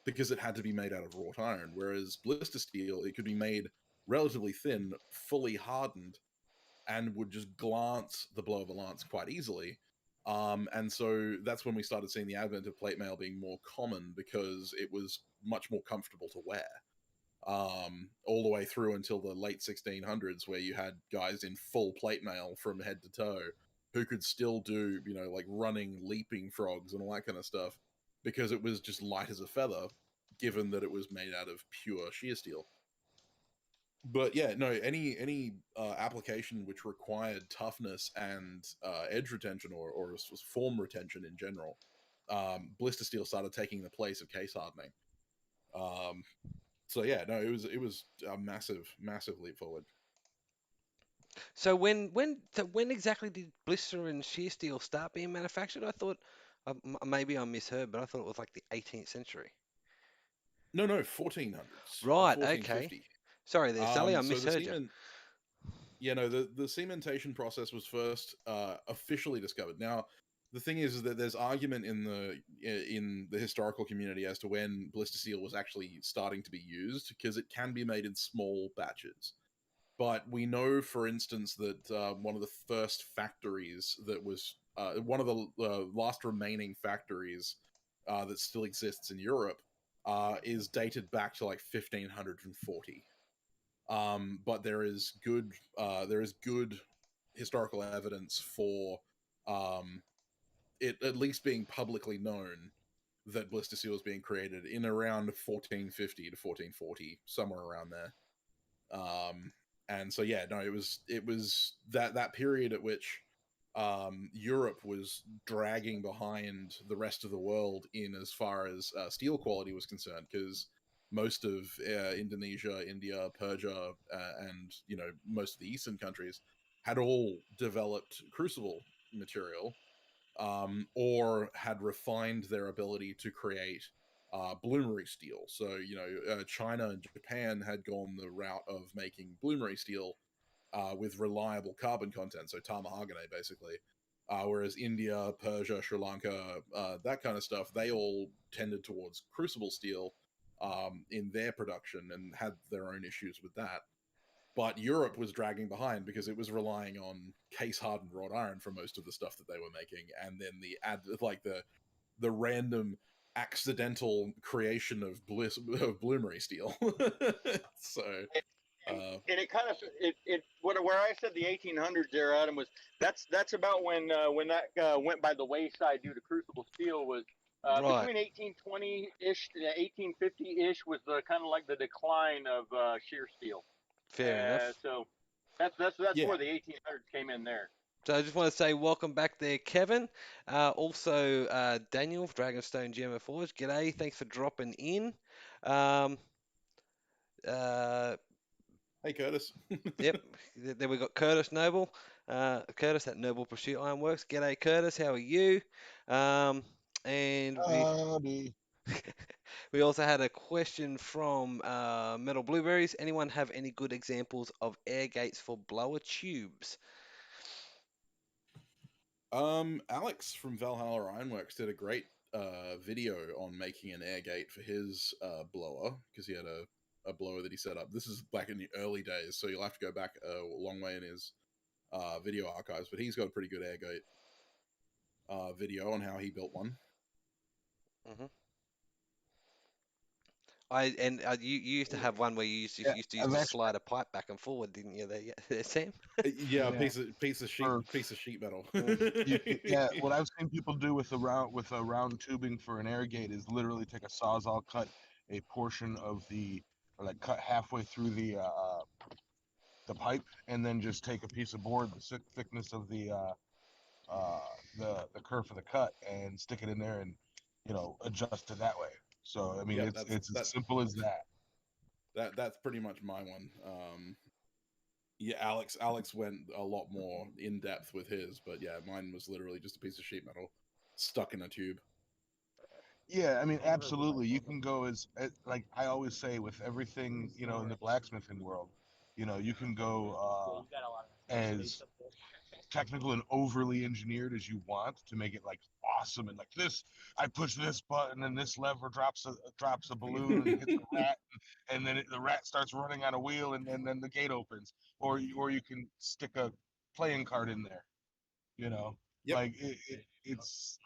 Speaker 3: because it had to be made out of wrought iron. Whereas blister steel, it could be made relatively thin, fully hardened, and would just glance the blow of a lance quite easily. And so that's when we started seeing the advent of plate mail being more common because it was much more comfortable to wear. All the way through until the late 1600s, where you had guys in full plate mail from head to toe who could still do, like running, leaping frogs and all that kind of stuff because it was just light as a feather, given that it was made out of pure shear steel. But yeah, no, any application which required toughness and edge retention or form retention in general, blister steel started taking the place of case hardening. So yeah, no, it was a massive leap forward.
Speaker 1: So when exactly did blister and shear steel start being manufactured? I thought maybe I misheard, but I thought it was like the 18th century.
Speaker 3: No, 1400s,
Speaker 1: Right. Okay.
Speaker 3: 1450.
Speaker 1: Sorry there, Sully. I
Speaker 3: So the
Speaker 1: misheard you.
Speaker 3: the cementation process was first officially discovered. Now, the thing is that there's argument in the historical community as to when blister steel was actually starting to be used, because it can be made in small batches. But we know, for instance, that one of the first factories that was one of the last remaining factories that still exists in Europe is dated back to like 1540. But there is good historical evidence for it at least being publicly known that blister steel was being created in around 1450 to 1440, somewhere around there. And so yeah, no, it was that period at which Europe was dragging behind the rest of the world in as far as steel quality was concerned, because most of Indonesia, India, Persia, and most of the eastern countries had all developed crucible material, or had refined their ability to create bloomery steel. So China and Japan had gone the route of making bloomery steel with reliable carbon content, so tar mahogany basically. Whereas India, Persia, Sri Lanka, that kind of stuff, they all tended towards crucible steel in their production and had their own issues with that. But Europe was dragging behind because it was relying on case-hardened wrought iron for most of the stuff that they were making, and then the random accidental creation of bloomery steel. So
Speaker 5: and it kind of where I said the 1800s there, Adam, was that's about when that went by the wayside due to crucible steel. Was
Speaker 1: Right.
Speaker 5: between 1820-ish to 1850-ish was the kind of like the decline of shear steel.
Speaker 1: Fair enough.
Speaker 5: So that's
Speaker 3: Yeah.
Speaker 5: where the 1800s came in there.
Speaker 1: So I just want to say welcome back there, Kevin. Also, Daniel, Dragonstone Gemma Forge. G'day, thanks for dropping in. Um, uh,
Speaker 3: Hey, Curtis.
Speaker 1: yep, then we got Curtis Noble. Curtis at Noble Pursuit Ironworks. G'day, Curtis. How are you? Um, and
Speaker 4: Howdy.
Speaker 1: we also had a question from Metal Blueberries. Anyone have any good examples of air gates for blower tubes?
Speaker 3: Alex from Valhalla Ironworks did a great video on making an air gate for his blower, because he had a blower that he set up. This is back in the early days, so you'll have to go back a long way in his video archives, but he's got a pretty good air gate video on how he built one.
Speaker 1: hmm you used to have one where you used
Speaker 4: Yeah,
Speaker 1: to
Speaker 4: I've actually,
Speaker 1: slide a pipe back and forward, didn't you? There, Sam?
Speaker 3: Yeah,
Speaker 4: yeah.
Speaker 3: piece of sheet metal.
Speaker 4: Yeah, what I've seen people do with a round tubing for an air gate is literally take a sawzall, cut a portion of or like cut halfway through the pipe, and then just take a piece of board the thickness of the curve of the cut and stick it in there and adjust it that way. So I mean,
Speaker 3: Yep,
Speaker 4: it's as simple as that.
Speaker 3: that's pretty much my one. Yeah, Alex went a lot more in depth with his, but yeah, mine was literally just a piece of sheet metal stuck in a tube.
Speaker 4: Yeah, I mean, absolutely. You can go like I always say with everything, in the blacksmithing world, you can go as technical and overly engineered as you want to make it like awesome and like this. I push this button and this lever drops a balloon and hits a rat, and then the rat starts running on a wheel, and then the gate opens. Or you can stick a playing card in there.
Speaker 3: Yep.
Speaker 4: Like it's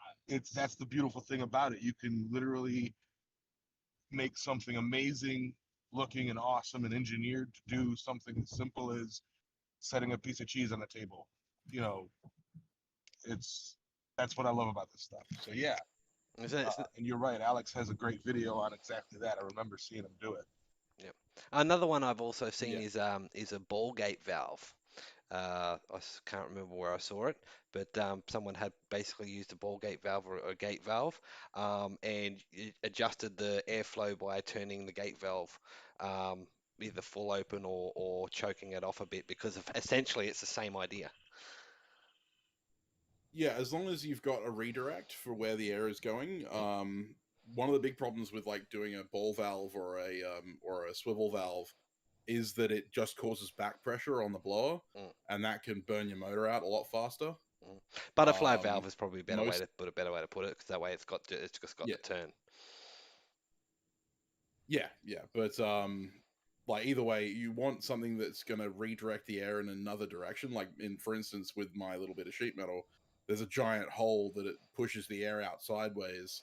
Speaker 4: that's the beautiful thing about it. You can literally make something amazing looking and awesome and engineered to do something as simple as setting a piece of cheese on the table. You know, that's what I love about this stuff. So yeah, and you're right. Alex has a great video on exactly that. I remember seeing him do it.
Speaker 1: Yep. Another one I've also seen
Speaker 3: Yeah.
Speaker 1: is a ball gate valve. Can't remember where I saw it, but someone had basically used a ball gate valve or a gate valve, and it adjusted the airflow by turning the gate valve either full open or choking it off a bit, because essentially it's the same idea.
Speaker 3: Yeah, as long as you've got a redirect for where the air is going. One of the big problems with like doing a ball valve or a swivel valve is that it just causes back pressure on the blower, and that can burn your motor out a lot faster.
Speaker 1: Butterfly valve is probably a better way
Speaker 3: most-
Speaker 1: to put it, because that way it's just got
Speaker 3: Yeah.
Speaker 1: the turn.
Speaker 3: Yeah, but like either way, you want something that's going to redirect the air in another direction. Like for instance, with my little bit of sheet metal, there's a giant hole that it pushes the air out sideways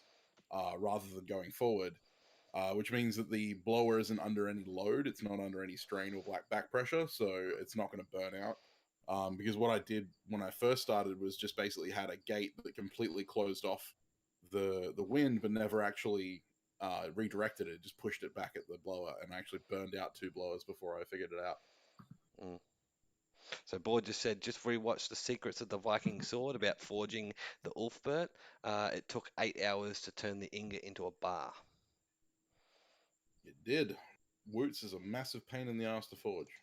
Speaker 3: rather than going forward, which means that the blower isn't under any load. It's not under any strain or back pressure, so it's not going to burn out. Because what I did when I first started was just basically had a gate that completely closed off the wind, but never actually redirected it. Just pushed it back at the blower, and I actually burned out 2 blowers before I figured it out.
Speaker 1: So Board just said, just rewatched The Secrets of the Viking Sword about forging the Ulfbert. It took 8 hours to turn the ingot into a bar.
Speaker 3: It did. Woots is a massive pain in the ass to forge.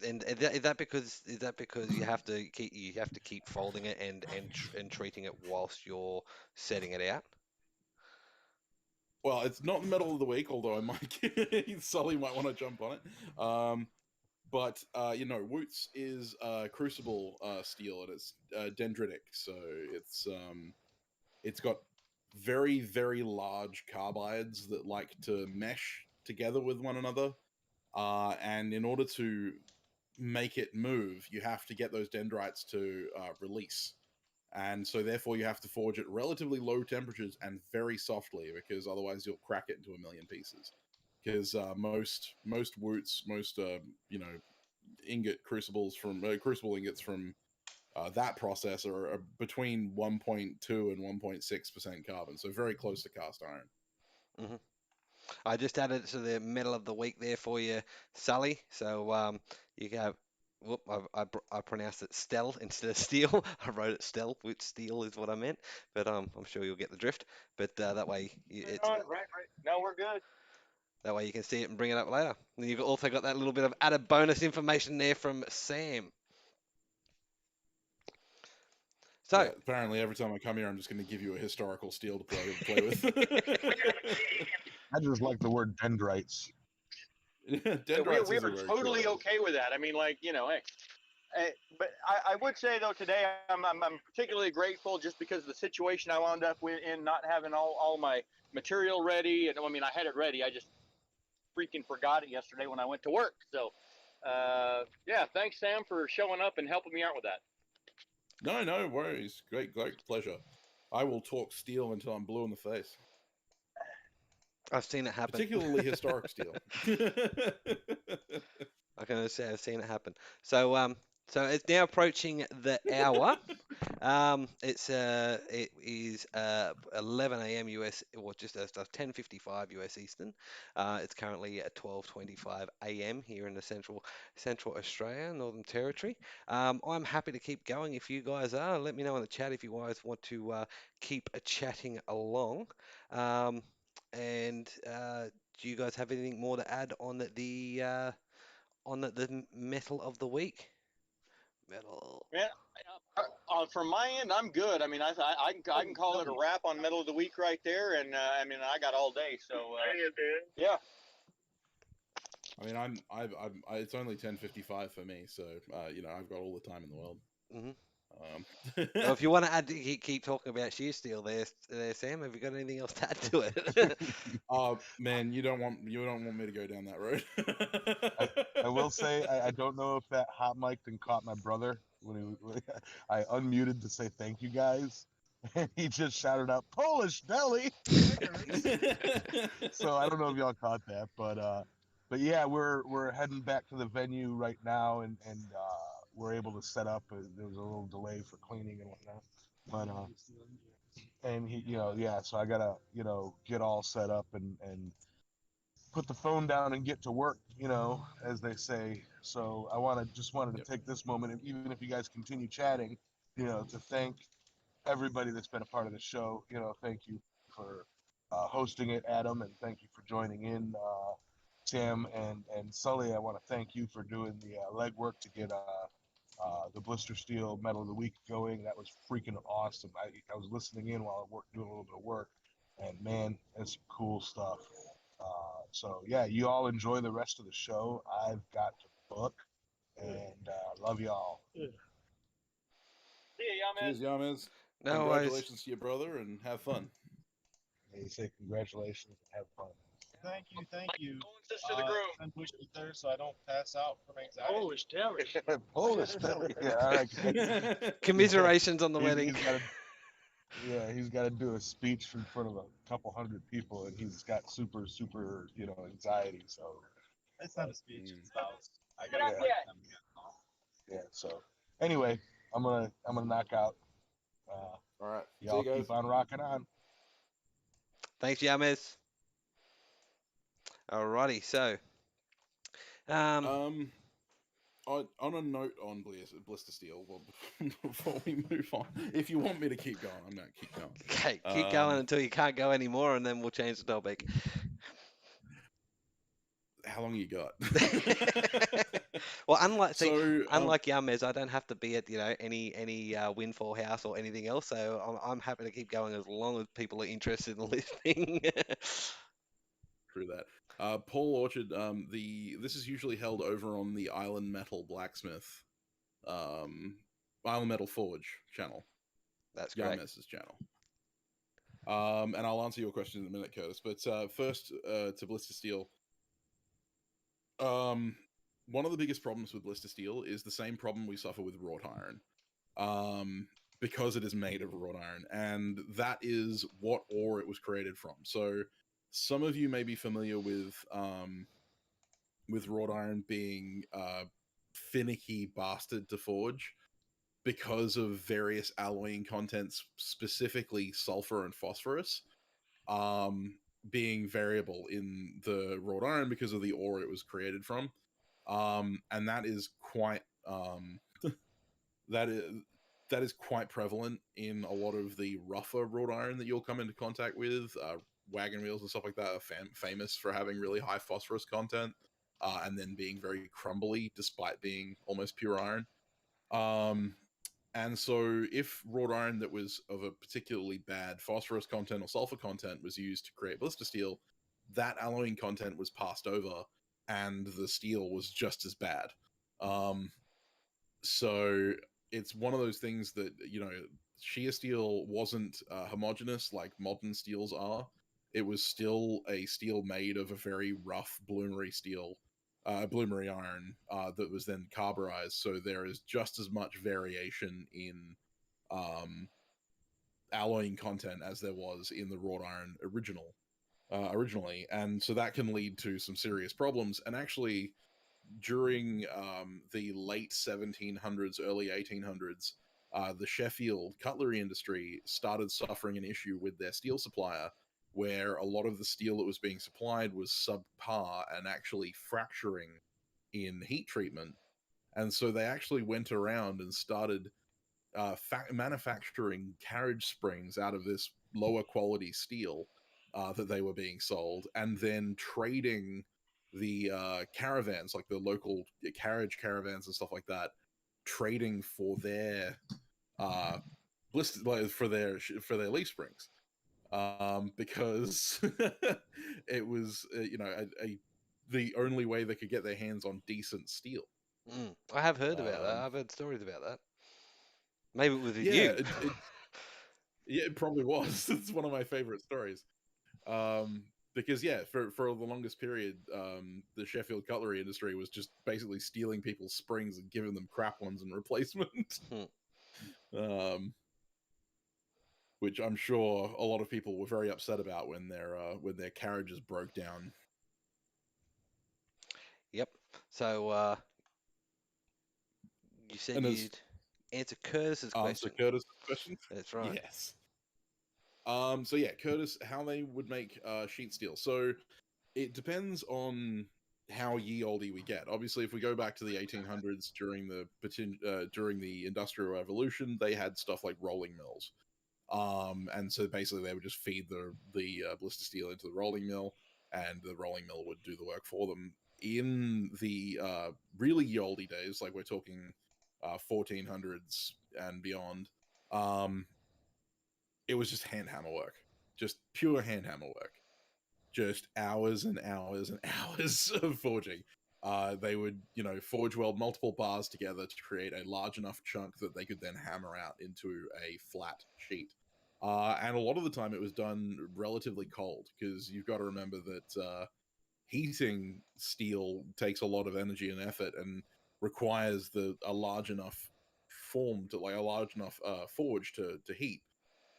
Speaker 1: And is that because you have to keep folding it and treating it whilst you're setting it out?
Speaker 3: Well, it's not the metal of the week, although I might Sully might want to jump on it. But Woots is crucible steel, and it's dendritic, so it's got very, very large carbides that like to mesh together with one another. And in order to make it move, you have to get those dendrites to release. And so therefore you have to forge at relatively low temperatures and very softly, because otherwise you'll crack it into a million pieces. Because most woots, most ingot crucibles from crucible ingots from that process are between 1.2 and 1.6% carbon, so very close to cast iron.
Speaker 1: Mm-hmm. I just added it to the metal of the week there for you, Sully. So you have Whoop, I pronounced it Stell instead of Steel. I wrote it Stell, which Steel is what I meant. But I'm sure you'll get the drift. But that way,
Speaker 5: Right. No, we're good.
Speaker 1: that way you can see it and bring it up later. And you've also got that little bit of added bonus information there from Sam. So,
Speaker 3: Yeah, apparently every time I come here, I'm just going to give you a historical steel to play with.
Speaker 4: I just like the word dendrites.
Speaker 3: Dendrites
Speaker 5: we
Speaker 3: is a
Speaker 5: were
Speaker 3: very
Speaker 5: totally
Speaker 3: cool.
Speaker 5: okay with that. I mean, like, hey, but I would say though today I'm particularly grateful just because of the situation I wound up in not having all my material ready. And I mean, I had it ready. I just freaking forgot it yesterday when I went to work. So, yeah, thanks Sam for showing up and helping me out with that.
Speaker 3: No worries. Great pleasure. I will talk steel until I'm blue in the face.
Speaker 1: I've seen it happen.
Speaker 3: Particularly historic steel.
Speaker 1: I can say I've seen it happen. So it's now approaching the hour. It is 11 a.m. US, or just 10:55 US Eastern. It's currently at 12:25 a.m. here in the Central Australia, Northern Territory. I'm happy to keep going if you guys are. Let me know in the chat if you guys want to keep chatting along. And do you guys have anything more to add on the metal of the week? Metal.
Speaker 5: Yeah, from my end, I'm good. I mean, I can call it a wrap on Metal of the Week right there, and I mean, I got all day, so yeah.
Speaker 3: I mean, it's only 10:55 for me, so I've got all the time in the world.
Speaker 1: Mm-hmm.
Speaker 3: Well,
Speaker 1: if you want to add, keep talking about Shear Steel there, Sam. Have you got anything else to add to it?
Speaker 3: Oh man, you don't want me to go down that road.
Speaker 4: I will say I don't know if that hot mic and caught my brother when I unmuted to say thank you guys, and he just shouted out Polish deli. So I don't know if y'all caught that, but yeah, we're heading back to the venue right now, and we're able to set up. There was a little delay for cleaning and whatnot, but and he, yeah. So I gotta, get all set up and put the phone down and get to work, as they say. So I wanted to take this moment, even if you guys continue chatting, to thank everybody that's been a part of the show. Thank you for hosting it, Adam, and thank you for joining in, Sam and Sully. I want to thank you for doing the legwork to get the Blister Steel Medal of the Week going. That was freaking awesome. I was listening in while I doing a little bit of work, and man, that's some cool stuff. So yeah, you all enjoy the rest of the show. I've got to book, and love y'all.
Speaker 5: See ya, Yamez.
Speaker 3: Cheers, Yamez.
Speaker 1: No
Speaker 3: Congratulations to your brother, and have fun.
Speaker 4: They say congratulations and have fun.
Speaker 6: Thank you.
Speaker 5: Condolences to the groom.
Speaker 6: Send push me there so I don't pass out from anxiety.
Speaker 5: Polish deli.
Speaker 4: Polish deli. Yeah, all right.
Speaker 1: Commiserations on the wedding.
Speaker 4: He's got to do a speech in front of a couple hundred people, and he's got super, anxiety. So
Speaker 6: It's not a speech. It's about I
Speaker 5: Get
Speaker 6: gotta
Speaker 5: up
Speaker 6: work
Speaker 5: yet.
Speaker 6: them again.
Speaker 4: yeah. So anyway, I'm gonna knock out.
Speaker 3: All right.
Speaker 4: Y'all
Speaker 3: See you guys.
Speaker 4: keep on rocking on.
Speaker 1: Thanks, Yamez. Alrighty, so
Speaker 3: On a note on Blister Steel, well, before we move on, if you want me to keep going, I'm going to keep going.
Speaker 1: okay, keep going until you can't go anymore, and then we'll change the topic.
Speaker 3: How long you got?
Speaker 1: Well, unlike
Speaker 3: unlike
Speaker 1: Yamez, I don't have to be at any windfall house or anything else, so I'm happy to keep going as long as people are interested in listening.
Speaker 3: True that. Paul Orchard, this is usually held over on the Island Metal Blacksmith, Island Metal Forge channel.
Speaker 1: That's correct.
Speaker 3: Yamez's channel. And I'll answer your question in a minute, Curtis. But first, to Blister Steel. One of the biggest problems with Blister Steel is the same problem we suffer with wrought iron. Because it is made of wrought iron, and that is what ore it was created from. So some of you may be familiar with wrought iron being finicky bastard to forge because of various alloying contents, specifically sulfur and phosphorus, being variable in the wrought iron because of the ore it was created from. And that is quite that is quite prevalent in a lot of the rougher wrought iron that you'll come into contact with. Wagon wheels and stuff like that are famous for having really high phosphorus content, and then being very crumbly despite being almost pure iron. And so if wrought iron that was of a particularly bad phosphorus content or sulfur content was used to create blister steel, that alloying content was passed over and the steel was just as bad. So it's one of those things that, shear steel wasn't homogeneous like modern steels are. It was still a steel made of a very rough bloomery steel, bloomery iron that was then carburized. So there is just as much variation in alloying content as there was in the wrought iron originally, and so that can lead to some serious problems. And actually, during the late 1700s, early 1800s, the Sheffield cutlery industry started suffering an issue with their steel supplier, where a lot of the steel that was being supplied was subpar and actually fracturing in heat treatment. And so they actually went around and started manufacturing carriage springs out of this lower quality steel that they were being sold, and then trading the caravans, like the local carriage caravans and stuff like that, trading for their for their leaf springs, because it was the only way they could get their hands on decent steel.
Speaker 1: I have heard about that. I've heard stories about that. Maybe it was with
Speaker 3: Yeah,
Speaker 1: you.
Speaker 3: yeah, it probably was. It's one of my favorite stories. Because for the longest period, the Sheffield cutlery industry was just basically stealing people's springs and giving them crap ones in replacement. Which I'm sure a lot of people were very upset about when their carriages broke down.
Speaker 1: Yep. So you said you'd answer Curtis's question.
Speaker 3: Answer Curtis's question?
Speaker 1: That's right.
Speaker 3: Yes. So yeah, Curtis, how they would make sheet steel. So it depends on how ye olde we get. Obviously, if we go back to the 1800s during the Industrial Revolution, they had stuff like rolling mills. And so basically they would just feed the blister steel into the rolling mill, and the rolling mill would do the work for them. In the really ye olde days, like we're talking 1400s and beyond, it was just hand hammer work, just pure hand hammer work, just hours and hours and hours of forging. They would, forge weld multiple bars together to create a large enough chunk that they could then hammer out into a flat sheet. And a lot of the time it was done relatively cold, because you've got to remember that heating steel takes a lot of energy and effort and requires a large enough forge to heat.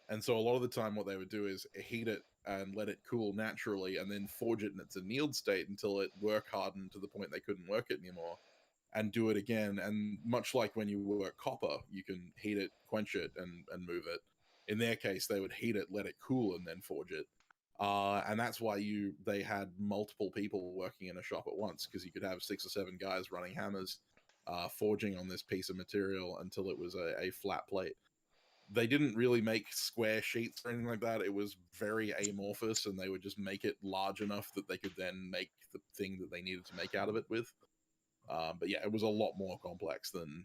Speaker 3: And so a lot of the time what they would do is heat it and let it cool naturally, and then forge it in its annealed state until it work hardened to the point they couldn't work it anymore, and do it again. And much like when you work copper, you can heat it, quench it, and move it. In their case, they would heat it, let it cool, and then forge it. And that's why they had multiple people working in a shop at once, because you could have 6 or 7 guys running hammers, forging on this piece of material until it was a flat plate. They didn't really make square sheets or anything like that. It was very amorphous, and they would just make it large enough that they could then make the thing that they needed to make out of it with. But yeah, it was a lot more complex than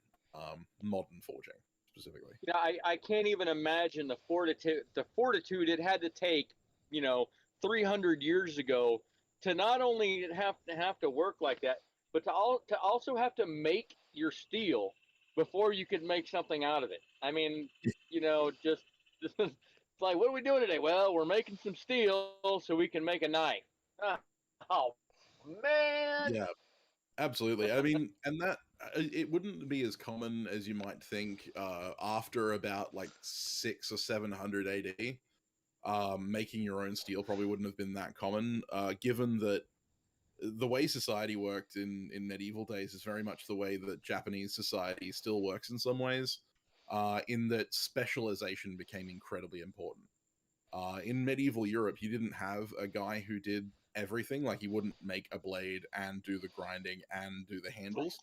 Speaker 3: modern forging, specifically.
Speaker 5: Yeah, I can't even imagine the fortitude it had to take, 300 years ago, to not only have to work like that, but to also have to make your steel before you could make something out of it. I mean, just it's like, what are we doing today? Well, we're making some steel so we can make a knife. Oh man.
Speaker 3: Yeah, absolutely. I mean, and that it wouldn't be as common as you might think after about like 600 or 700 AD. Making your own steel probably wouldn't have been that common, given that the way society worked in medieval days is very much the way that Japanese society still works in some ways, in that specialization became incredibly important. In medieval Europe, you didn't have a guy who did everything. Like, he wouldn't make a blade and do the grinding and do the handles.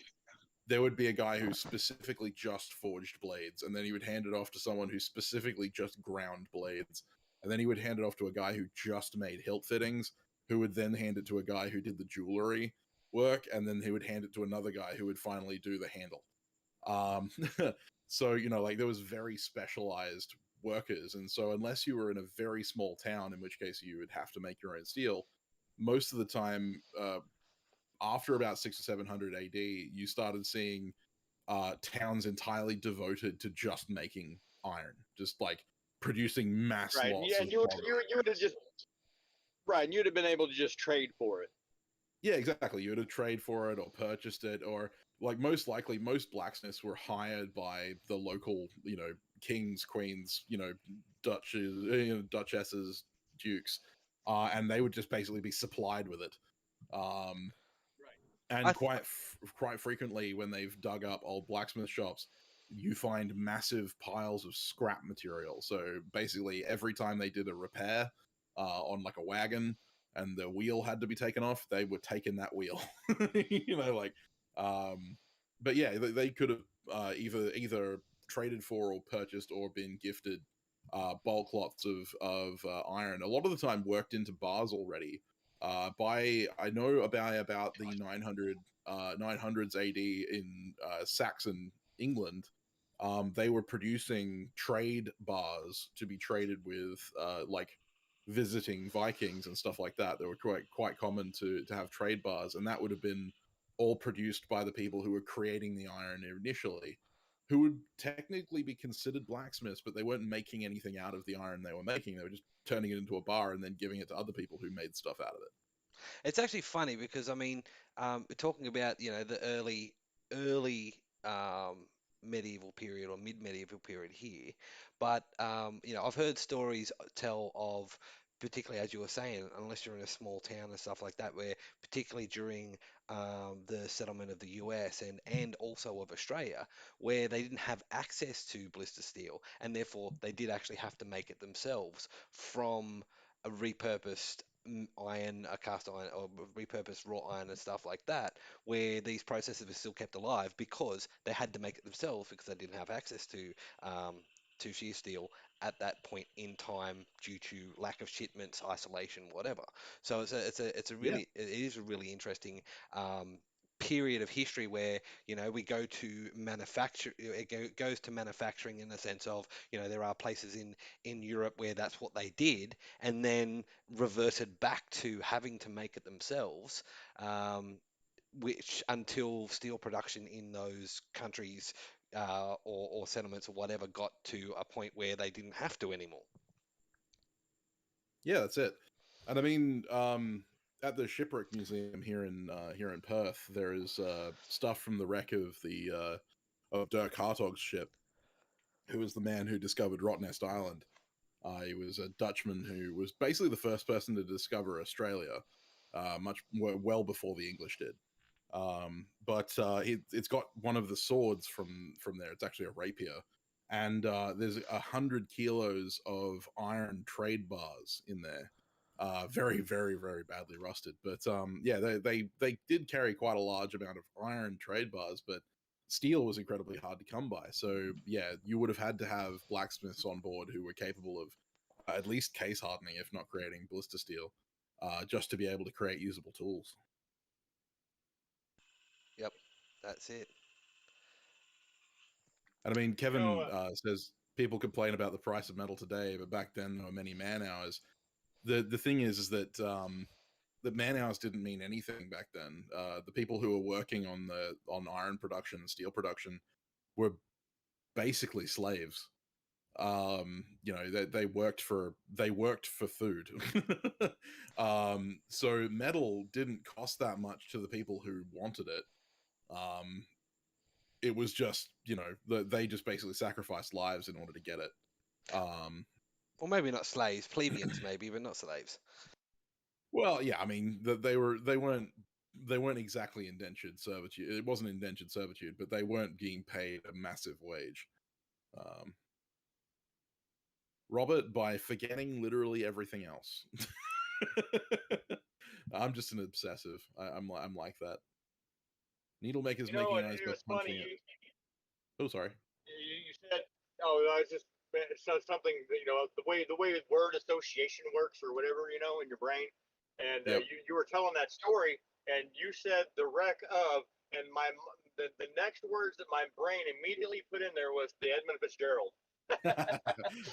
Speaker 3: there would be a guy who specifically just forged blades, and then he would hand it off to someone who specifically just ground blades, and then he would hand it off to a guy who just made hilt fittings, who would then hand it to a guy who did the jewelry work, and then he would hand it to another guy who would finally do the handle. So, you know, like there was very specialized workers, and so unless you were in a very small town, in which case you would have to make your own steel, most of the time, after about 600 or 700 AD, you started seeing towns entirely devoted to just making iron, just like producing mass
Speaker 5: Right.
Speaker 3: lots
Speaker 5: Yeah,
Speaker 3: of
Speaker 5: and you would
Speaker 3: product.
Speaker 5: have just right, and you'd have been able to just trade for it.
Speaker 3: Yeah, exactly. You would have traded for it or purchased it, or like most likely, most blacksmiths were hired by the local, you know, kings, queens, you know, duchesses, dukes, and they would just basically be supplied with it. Um,
Speaker 5: Right.
Speaker 3: and quite frequently, when they've dug up old blacksmith shops, you find massive piles of scrap material. So basically, every time they did a repair on like a wagon, and the wheel had to be taken off, they were taking that wheel. You know, like, but yeah, they could have either traded for or purchased or been gifted bulk lots of iron. A lot of the time, worked into bars already. I know about the 900s AD in Saxon England. They were producing trade bars to be traded with like visiting Vikings and stuff like that. They were quite common to have trade bars, and that would have been all produced by the people who were creating the iron initially, who would technically be considered blacksmiths, but they weren't making anything out of the iron they were making. They were just turning it into a bar and then giving it to other people who made stuff out of it.
Speaker 1: It's actually funny because I mean, we're talking about the early medieval period or mid-medieval period here, but I've heard stories tell of, particularly as you were saying, unless you're in a small town and stuff like that, where particularly during the settlement of the US and also of Australia, where they didn't have access to blister steel, and therefore they did actually have to make it themselves from a repurposed iron, a cast iron, or repurposed wrought iron and stuff like that, where these processes were still kept alive because they had to make it themselves because they didn't have access to shear steel at that point in time due to lack of shipments, isolation, whatever. So it is a really interesting period of history where we go to manufacture, goes to manufacturing in the sense of there are places in Europe where that's what they did, and then reverted back to having to make it themselves, which until steel production in those countries or settlements or whatever got to a point where they didn't have to anymore.
Speaker 3: Yeah, that's it. And I mean, at the Shipwreck Museum here in Perth, there is stuff from the wreck of the of Dirk Hartog's ship, who was the man who discovered Rottnest Island. He was a Dutchman who was basically the first person to discover Australia, well before the English did. But it's got one of the swords from there. It's actually a rapier, and there's 100 kilos of iron trade bars in there. Very, very, very badly rusted. But yeah, they did carry quite a large amount of iron trade bars, but steel was incredibly hard to come by. So yeah, you would have had to have blacksmiths on board who were capable of at least case hardening, if not creating blister steel, just to be able to create usable tools.
Speaker 1: Yep, that's it.
Speaker 3: And I mean,
Speaker 2: You know,
Speaker 3: Kevin says people complain about the price of metal today, but back then there were many man hours. The thing is that that man hours didn't mean anything back then. The people who were working on iron production and steel production were basically slaves. They worked for food. So metal didn't cost that much to the people who wanted it. It was just, they just basically sacrificed lives in order to get it.
Speaker 1: Or maybe not slaves, plebeians maybe, but not slaves.
Speaker 3: Well, yeah, I mean, they weren't exactly indentured servitude. It wasn't indentured servitude, but they weren't being paid a massive wage. Robert, by forgetting literally everything else. I'm just an obsessive. I'm like that. Needlemakers
Speaker 5: You know,
Speaker 3: making
Speaker 5: and
Speaker 3: eyes
Speaker 5: it
Speaker 3: by
Speaker 5: was funny.
Speaker 3: punching it. Oh, sorry.
Speaker 5: You said, oh, I was just something, the way word association works or whatever, in your brain. And
Speaker 3: Yep.
Speaker 5: you were telling that story, and you said the wreck of, and the next words that my brain immediately put in there was the Edmund Fitzgerald.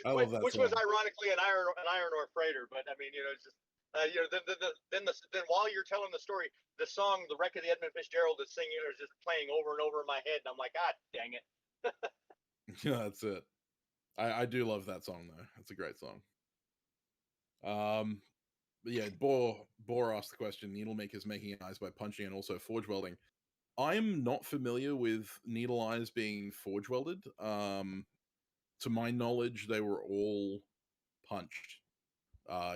Speaker 3: I love that
Speaker 5: which
Speaker 3: song.
Speaker 5: was ironically an iron ore freighter, but I mean, it's just then while you're telling the story, the song "The Wreck of the Edmund Fitzgerald" is singing is just playing over and over in my head, and I'm like, God dang it!
Speaker 3: Yeah, that's it. I do love that song though. It's a great song. But yeah, Boar asked the question: needlemakers making eyes by punching and also forge welding. I'm not familiar with needle eyes being forge welded. To my knowledge, they were all punched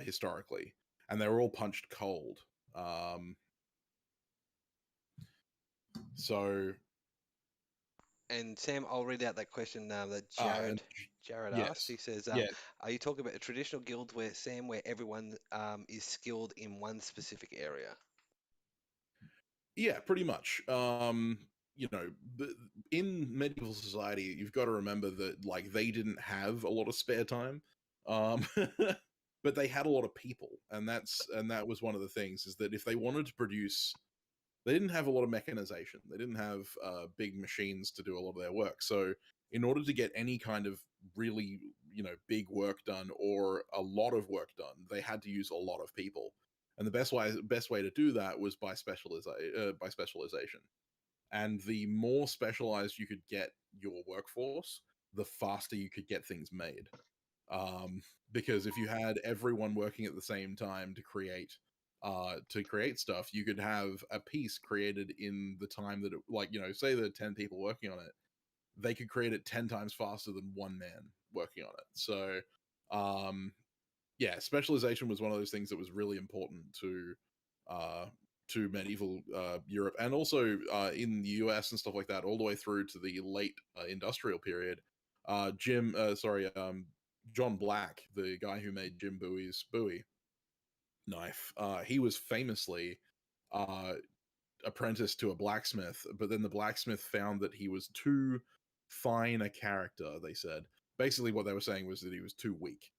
Speaker 3: historically, and they were all punched cold. So,
Speaker 1: And Sam, I'll read out that question that
Speaker 3: and
Speaker 1: Jared asked.
Speaker 3: yes,
Speaker 1: He says,
Speaker 3: yeah,
Speaker 1: "Are you talking about a traditional guild where everyone is skilled in one specific area?"
Speaker 3: yeah, pretty much. You know, in medieval society, you've got to remember that like they didn't have a lot of spare time, but they had a lot of people, and that was one of the things is that if they wanted to produce, they didn't have a lot of mechanization. They didn't have big machines to do a lot of their work. So in order to get any kind of really big work done or a lot of work done, they had to use a lot of people. And the best way to do that was by specialization. And the more specialized you could get your workforce, the faster you could get things made. Because if you had everyone working at the same time to create stuff, you could have a piece created in the time that it, say there are 10 people working on it, they could create it 10 times faster than one man working on it. So yeah, specialization was one of those things that was really important to medieval Europe, and also in the US and stuff like that, all the way through to the late industrial period. John Black, the guy who made Jim Bowie's Bowie knife, he was famously apprenticed to a blacksmith, but then the blacksmith found that he was too fine a character, they said. Basically, what they were saying was that he was too weak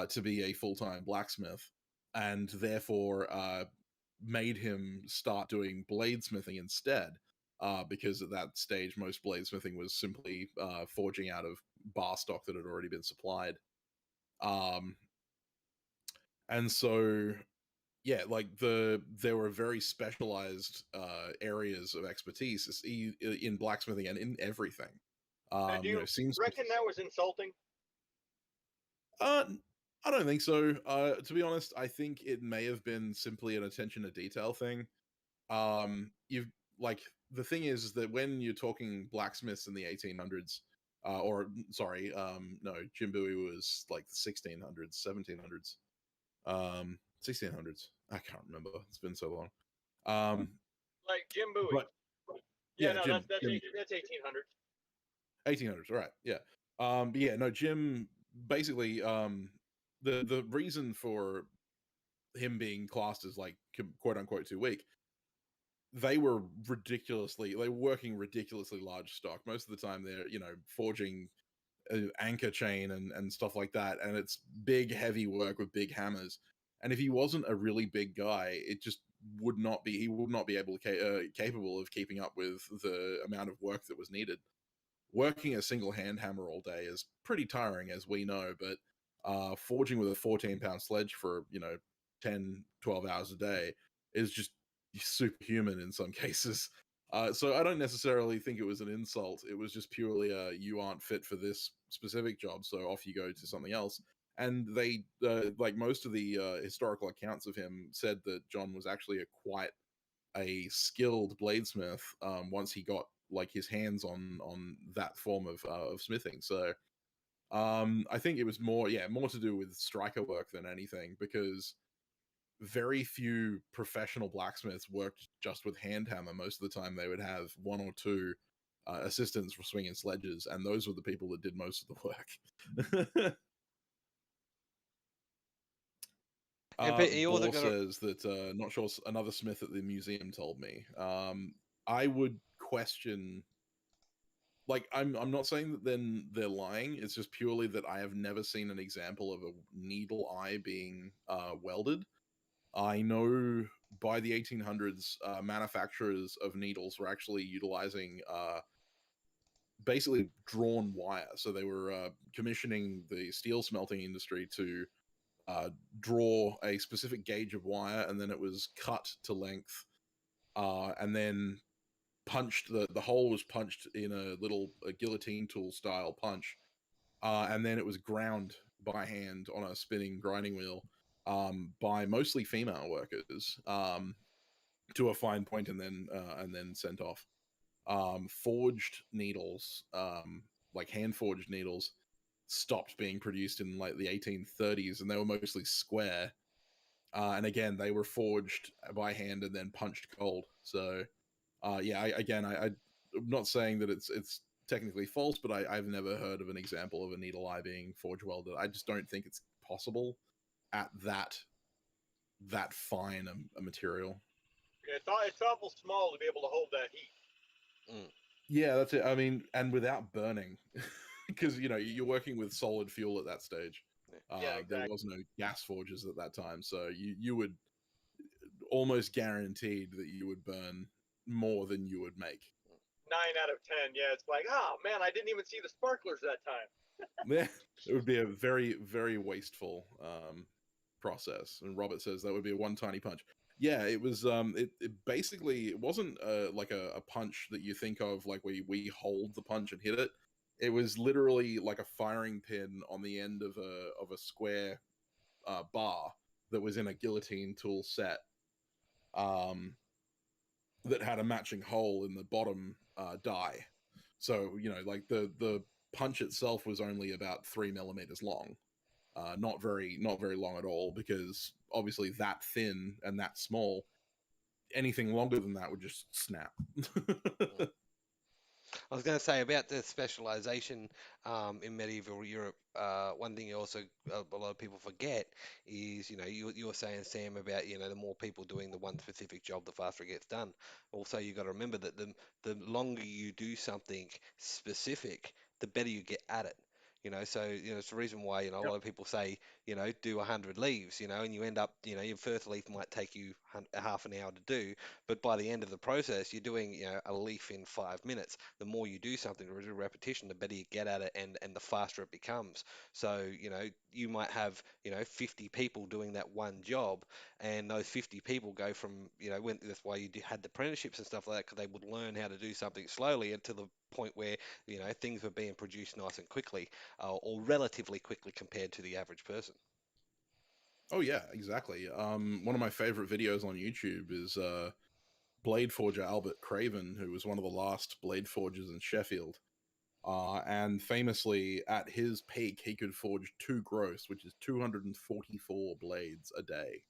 Speaker 3: to be a full-time blacksmith, and therefore made him start doing bladesmithing instead. Because at that stage, most bladesmithing was simply forging out of bar stock that had already been supplied. And so yeah, like there were very specialized areas of expertise in blacksmithing and in everything.
Speaker 5: Do you reckon that was insulting?
Speaker 3: I don't think so. To be honest, I think it may have been simply an attention to detail thing. You've like the thing is that when you're talking blacksmiths in the 1800s, no, Jim Bowie was like the 1600s, 1700s, 1600s. I can't remember. It's been so long.
Speaker 5: Like Jim Bowie.
Speaker 3: But,
Speaker 5: yeah,
Speaker 3: no,
Speaker 5: Jim, that's
Speaker 3: Jim,
Speaker 5: 1800s.
Speaker 3: 1800s, right? Yeah. But yeah, no, Jim. Basically, the reason for him being classed as like quote unquote too weak, they were working ridiculously large stock. Most of the time, they're forging anchor chain and stuff like that, and it's big, heavy work with big hammers. And if he wasn't a really big guy, it just would not be. He would not be capable of keeping up with the amount of work that was needed. Working a single hand hammer all day is pretty tiring, as we know, but forging with a 14-pound sledge for 10, 12 hours a day is just superhuman in some cases. So I don't necessarily think it was an insult. It was just purely you aren't fit for this specific job, so off you go to something else. And they, like most of the historical accounts of him, said that John was actually quite a skilled bladesmith once he got like his hands on that form of smithing. So I think it was more to do with striker work than anything, because very few professional blacksmiths worked just with hand hammer. Most of the time they would have one or two assistants for swinging sledges, and those were the people that did most of the work. Says that not sure, another smith at the museum told me. I would question. Like, I'm not saying that then they're lying. It's just purely that I have never seen an example of a needle eye being welded. I know by the 1800s, manufacturers of needles were actually utilizing basically drawn wire. So they were commissioning the steel smelting industry to draw a specific gauge of wire, and then it was cut to length, and then punched. The hole was punched in a guillotine tool style punch, and then it was ground by hand on a spinning grinding wheel by mostly female workers to a fine point, and then sent off. Forged needles, like hand forged needles, stopped being produced in like the 1830s, and they were mostly square. And again, they were forged by hand and then punched cold. So, yeah, I'm not saying that it's technically false, but I've never heard of an example of a needle eye being forge welded. I just don't think it's possible at that fine a material.
Speaker 5: Yeah, it's awful small to be able to hold that heat.
Speaker 3: Yeah, that's it. I mean, and without burning, because you're working with solid fuel at that stage.
Speaker 5: Yeah, exactly.
Speaker 3: There was no gas forges at that time, so you would almost guaranteed that you would burn more than you would make.
Speaker 5: 9 out of 10. Yeah, it's like, oh man, I didn't even see the sparklers that time.
Speaker 3: Yeah, it would be a very, very wasteful process. And Robert says that would be a one tiny punch. Yeah, it was. It basically, it wasn't like a punch that you think of, like we hold the punch and hit it. It was literally like a firing pin on the end of a square bar that was in a guillotine tool set, that had a matching hole in the bottom die. So like the punch itself was only about 3 millimeters long. Not very long at all, because obviously that thin and that small, anything longer than that would just snap.
Speaker 1: I was going to say about the specialization in medieval Europe. One thing you also a lot of people forget is, you were saying, Sam, about the more people doing the one specific job, the faster it gets done. Also, you got to remember that the longer you do something specific, the better you get at it. So it's the reason why a lot of people say do 100 leaves, and you end up your first leaf might take you a half an hour to do, but by the end of the process you're doing a leaf in 5 minutes. The more you do something, the repetition, the better you get at it, and the faster it becomes. So you might have 50 people doing that one job, and those 50 people go from that's why you had the apprenticeships and stuff like that, because they would learn how to do something slowly until the point where things were being produced nice and quickly, or relatively quickly compared to the average person.
Speaker 3: Oh yeah, exactly. One of my favorite videos on YouTube is blade forger Albert Craven, who was one of the last blade forgers in Sheffield. And famously, at his peak, he could forge 2 gross, which is 244 blades a day.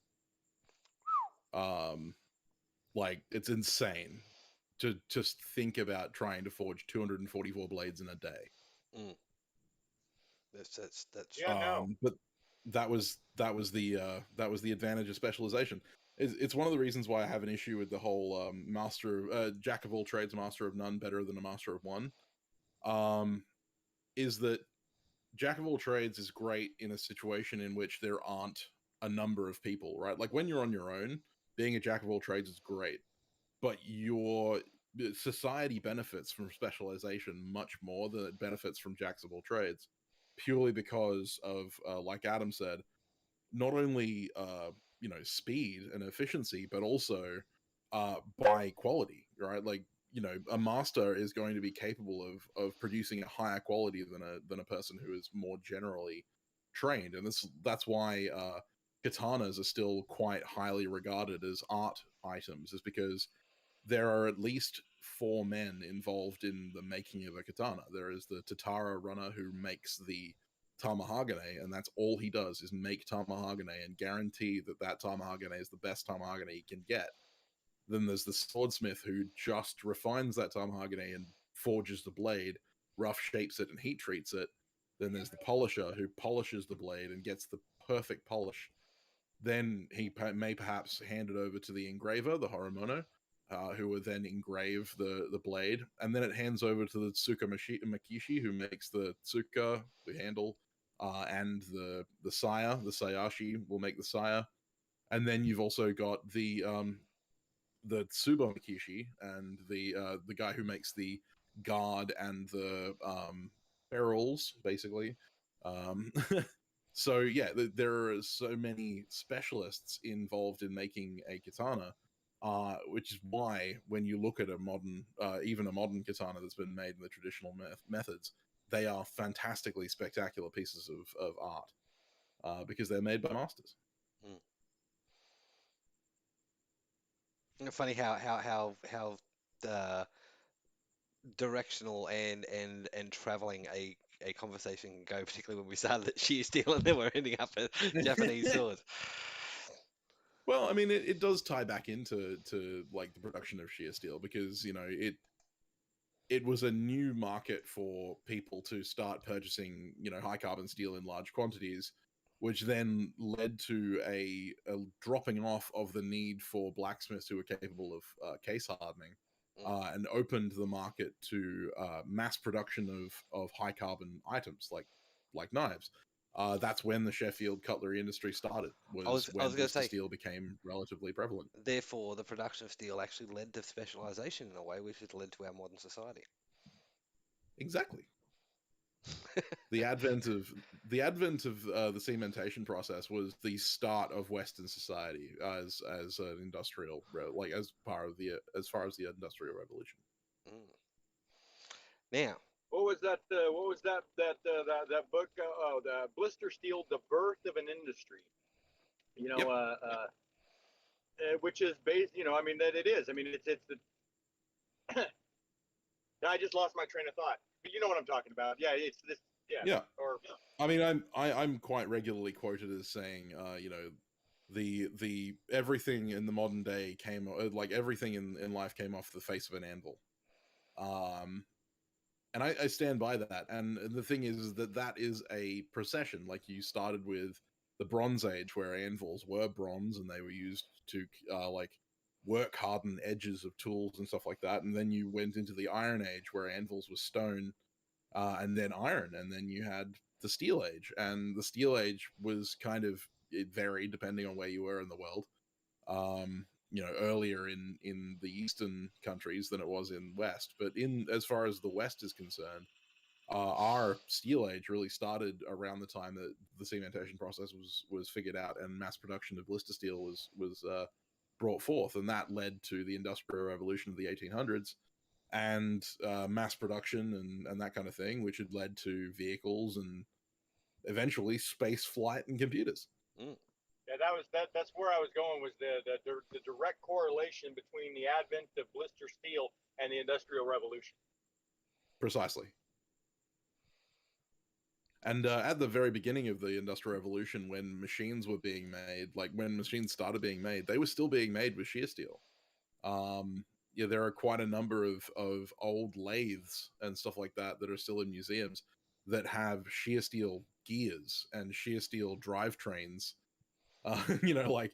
Speaker 3: Like, it's insane to just think about trying to forge 244 blades in a day.
Speaker 1: That's
Speaker 5: Yeah, no.
Speaker 3: But that was the advantage of specialization. It's one of the reasons why I have an issue with the whole jack of all trades, master of none, better than a master of one. Is that jack of all trades is great in a situation in which there aren't a number of people, right? Like when you're on your own, being a jack of all trades is great, but your society benefits from specialization much more than it benefits from jacks of all trades, purely because of, like Adam said, not only speed and efficiency, but also by quality, right? Like a master is going to be capable of producing a higher quality than a person who is more generally trained, and that's why katanas are still quite highly regarded as art items, is because there are at least 4 men involved in the making of a katana. There is the Tatara runner who makes the tamahagane, and that's all he does is make tamahagane and guarantee that tamahagane is the best tamahagane he can get. Then there's the swordsmith who just refines that tamahagane and forges the blade, rough shapes it and heat treats it. Then there's the polisher who polishes the blade and gets the perfect polish. Then he may perhaps hand it over to the engraver, the horomono, who would then engrave the blade, and then it hands over to the Tsuka Makishi, who makes the tsuka, the handle, and the saya. The sayashi will make the saya, and then you've also got the Tsuba Makishi and the guy who makes the guard and the barrels, basically. So yeah, there are so many specialists involved in making a katana, which is why when you look at a modern, even a modern katana that's been made in the traditional methods, they are fantastically spectacular pieces of art, because they're made by masters.
Speaker 1: Funny how directional and traveling a conversation can go, particularly when we started at shear steel and then we're ending up at Japanese swords.
Speaker 3: Well, I mean, it does tie back into like the production of shear steel, because it was a new market for people to start purchasing high carbon steel in large quantities, which then led to a dropping off of the need for blacksmiths who were capable of case hardening, and opened the market to mass production of high carbon items like knives. That's when the Sheffield cutlery industry started.
Speaker 1: I was
Speaker 3: When
Speaker 1: going to
Speaker 3: blister
Speaker 1: say,
Speaker 3: steel became relatively prevalent.
Speaker 1: therefore, the production of steel actually led to specialization in a way, which has led to our modern society.
Speaker 3: Exactly. The advent of the cementation process was the start of Western society as an industrial, like as far as the industrial revolution.
Speaker 1: Now,
Speaker 5: What was that? That book? The Blister Steel: The Birth of an Industry.
Speaker 3: Yep.
Speaker 5: Which is based. I mean that it is. I mean it's the. I just lost my train of thought. But you know what I'm talking about. Yeah, it's this. Yeah.
Speaker 3: Yeah.
Speaker 5: Or
Speaker 3: I mean, I'm quite regularly quoted as saying, the everything in the modern day came, like everything in life came off the face of an anvil. And I stand by that. And the thing is that is a procession. Like, you started with the Bronze Age, where anvils were bronze and they were used to like work harden edges of tools and stuff like that. And then you went into the Iron Age, where anvils were stone, and then iron, and then you had the Steel Age. And the Steel Age was it varied depending on where you were in the world. Earlier in the Eastern countries than it was in West. But as far as the West is concerned, our Steel Age really started around the time that the cementation process was figured out, and mass production of blister steel was brought forth, and that led to the Industrial Revolution of the 1800s, and mass production and that kind of thing, which had led to vehicles and eventually space flight and computers.
Speaker 5: Yeah, that's where I was going, was the direct correlation between the advent of blister steel and the Industrial Revolution.
Speaker 3: Precisely. And at the very beginning of the Industrial Revolution, when machines were being made, like when machines started being made, they were still being made with shear steel. There are quite a number of old lathes and stuff like that are still in museums that have shear steel gears and shear steel drivetrains. Like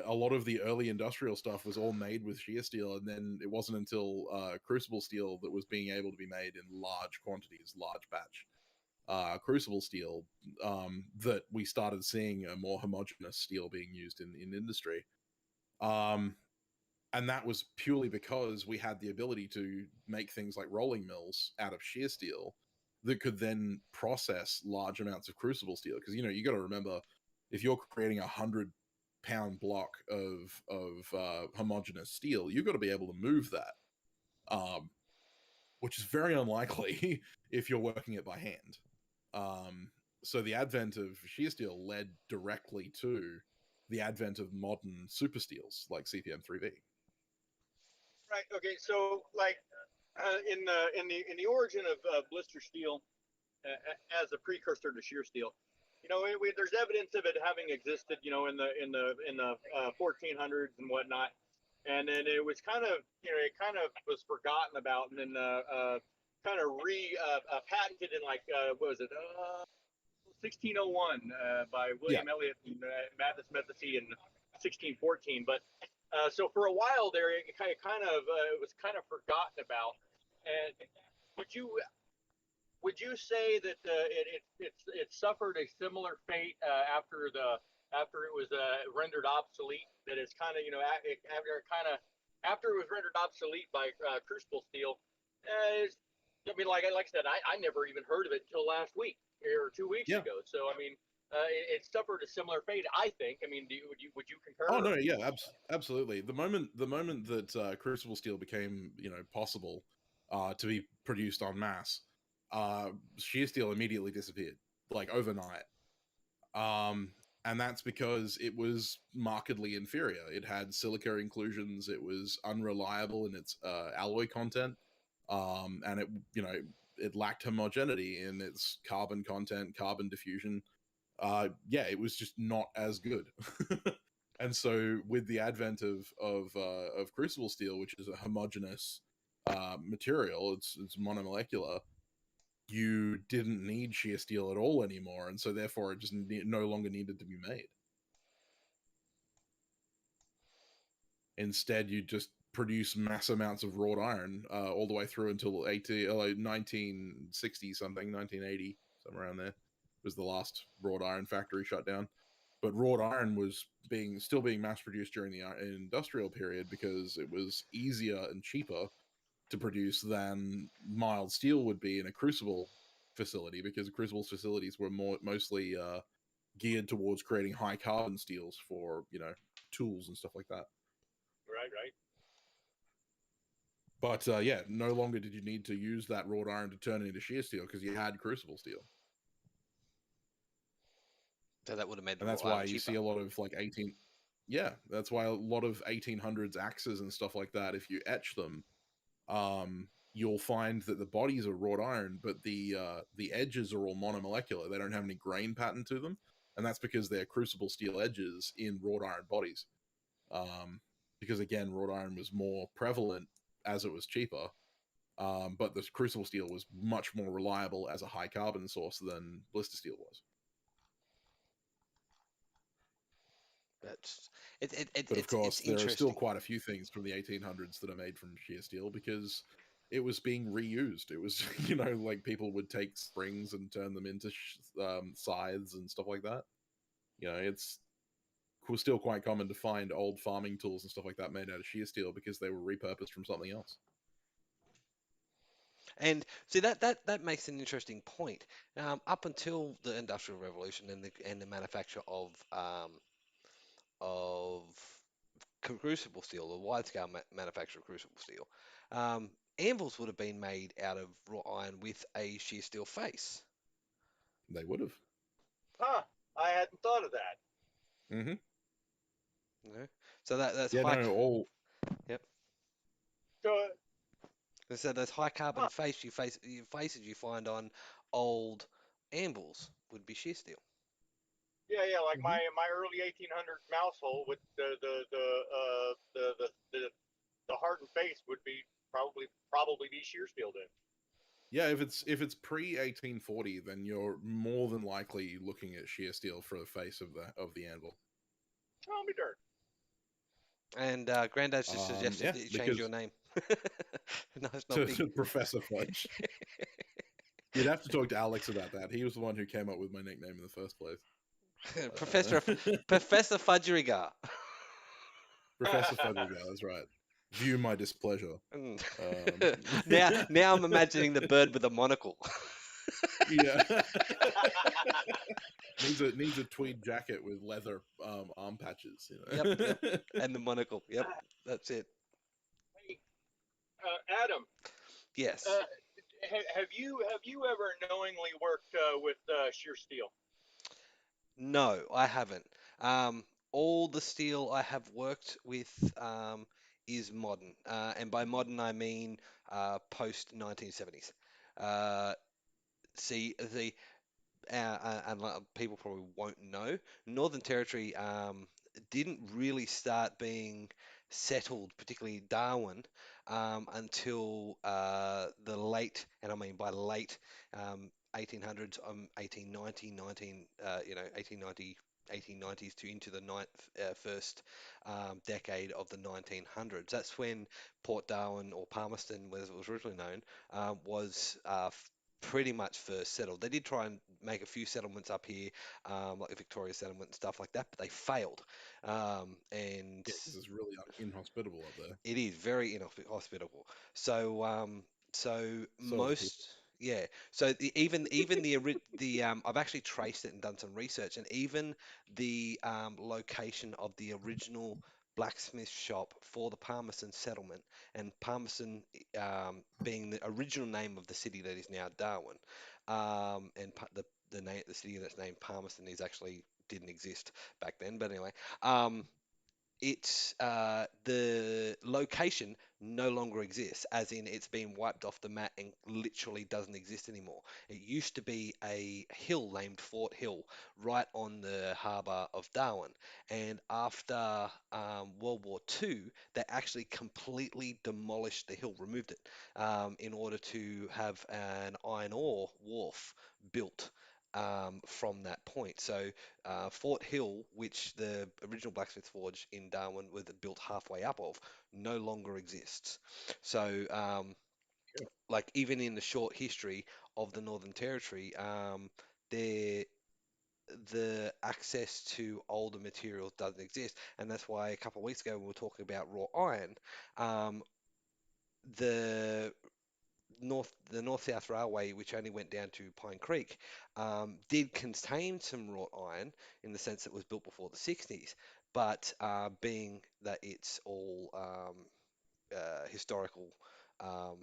Speaker 3: a lot of the early industrial stuff was all made with shear steel, and then it wasn't until crucible steel that was being able to be made in large quantities, large batch crucible steel, that we started seeing a more homogeneous steel being used in industry. And that was purely because we had the ability to make things like rolling mills out of shear steel that could then process large amounts of crucible steel. Because you got to remember, if you're creating 100-pound block of homogeneous steel, you've got to be able to move that, which is very unlikely if you're working it by hand. So the advent of shear steel led directly to the advent of modern super steels like CPM 3V.
Speaker 5: Right. Okay. So, like, in the origin of blister steel as a precursor to shear steel, there's evidence of it having existed, in the 1400s and whatnot, and then it was kind of was forgotten about, and then kind of patented in, like, what was it? 1601 by William Elliott and Mathis Metheny in 1614. But So for a while there, it was kind of forgotten about. And would you would you say that it suffered a similar fate after it was rendered obsolete? That it's kind of after it was rendered obsolete by Crucible Steel. I mean, like I said, I never even heard of it until last week or 2 weeks
Speaker 3: Yeah.
Speaker 5: ago. So I mean, it suffered a similar fate, I think. I mean, would you concur?
Speaker 3: Oh no, yeah, absolutely. The moment that Crucible Steel became possible to be produced en masse, Shear Steel immediately disappeared, like overnight. And that's because it was markedly inferior. It had silica inclusions. It was unreliable in its alloy content, and it lacked homogeneity in its carbon content, carbon diffusion. Yeah, it was just not as good. And so, with the advent of Crucible Steel, which is a homogeneous material, it's monomolecular. You didn't need shear steel at all anymore, and so therefore it just no longer needed to be made. Instead, you just produce mass amounts of wrought iron all the way through until 1960 something, 1980, somewhere around there was the last wrought iron factory shut down. But wrought iron was still being mass produced during the industrial period because it was easier and cheaper to produce than mild steel would be in a crucible facility, because crucible facilities were mostly geared towards creating high carbon steels for tools and stuff like that.
Speaker 5: Right.
Speaker 3: But yeah, no longer did you need to use that wrought iron to turn it into shear steel because you had crucible steel.
Speaker 1: So that would have made the
Speaker 3: And that's
Speaker 1: raw
Speaker 3: why
Speaker 1: iron
Speaker 3: you
Speaker 1: cheaper.
Speaker 3: see a lot of that's why a lot of 1800s axes and stuff like that, if you etch them, you'll find that the bodies are wrought iron, but the edges are all monomolecular. They don't have any grain pattern to them, and that's because they're crucible steel edges in wrought iron bodies. Because again, wrought iron was more prevalent as it was cheaper, but the crucible steel was much more reliable as a high carbon source than blister steel was.
Speaker 1: But
Speaker 3: But of
Speaker 1: it's
Speaker 3: course, there are still
Speaker 1: interesting.
Speaker 3: quite a few things from the 1800s that are made from shear steel because it was being reused. It was, like people would take springs and turn them into scythes and stuff like that. It's still quite common to find old farming tools and stuff like that made out of shear steel because they were repurposed from something else.
Speaker 1: And see that makes an interesting point. Up until the Industrial Revolution and the manufacture of crucible steel, the wide scale manufacture of crucible steel, anvils would have been made out of wrought iron with a shear steel face.
Speaker 3: They would have.
Speaker 5: Huh. I hadn't thought of that.
Speaker 3: Mm-hmm.
Speaker 1: You know? So that's
Speaker 3: Yeah,
Speaker 1: high.
Speaker 3: no, all.
Speaker 5: So,
Speaker 1: So those high carbon
Speaker 5: huh.
Speaker 1: faces you find on old anvils would be shear steel.
Speaker 5: Yeah, like
Speaker 3: Mhm.
Speaker 5: my early 1800s mouse hole with the hardened face would be probably be shear steel then.
Speaker 3: Yeah, if it's pre 1840, then you're more than likely looking at shear steel for the face of the anvil.
Speaker 5: I'll be darned.
Speaker 1: And Granddad's just suggested
Speaker 3: Yeah,
Speaker 1: that you change
Speaker 3: because
Speaker 1: your name. No, it's
Speaker 3: to,
Speaker 1: not big.
Speaker 3: to Professor Fudge. You'd have to talk to Alex about that. He was the one who came up with my nickname in the first place.
Speaker 1: Professor Fudgerigar.
Speaker 3: Professor Fudgerigar, that's right. View my displeasure.
Speaker 1: Now I'm imagining the bird with a monocle.
Speaker 3: Yeah. needs a tweed jacket with leather arm patches.
Speaker 1: Yep. And the monocle. Yep, that's it.
Speaker 5: Hey, Adam.
Speaker 1: Yes.
Speaker 5: Have you ever knowingly worked with shear steel?
Speaker 1: No, I haven't. All the steel I have worked with is modern, and by modern I mean post 1970s. See the and people probably won't know, Northern Territory didn't really start being settled, particularly Darwin, until the late, and I mean by late 1800s, 1890, 1890 1890s to into the first decade of the 1900s. That's when Port Darwin, or Palmerston, as it was originally known, was pretty much first settled. They did try and make a few settlements up here, like the Victoria settlement and stuff like that, but they failed. And
Speaker 3: Yeah, because it's really inhospitable up there.
Speaker 1: it is very inhospitable. So, so
Speaker 3: So the people.
Speaker 1: most, yeah. So even the I've actually traced it and done some research, and even the location of the original blacksmith shop for the Palmerston settlement, and Palmerston being the original name of the city that is now Darwin, the city that's named Palmerston is actually didn't exist back then, but anyway. It's the location no longer exists, as in it's been wiped off the map and literally doesn't exist anymore. It used to be a hill named Fort Hill right on the harbour of Darwin, and after World War II, they actually completely demolished the hill, removed it, in order to have an iron ore wharf built. From that point. So Fort Hill, which the original blacksmith forge in Darwin was built halfway up of, no longer exists. So,
Speaker 3: Yeah.
Speaker 1: like even in the short history of the Northern Territory, there the access to older materials doesn't exist, and that's why a couple of weeks ago when we were talking about raw iron, um, the the North-South Railway, which only went down to Pine Creek, did contain some wrought iron in the sense that it was built before the 60s, but being that it's all historical, um,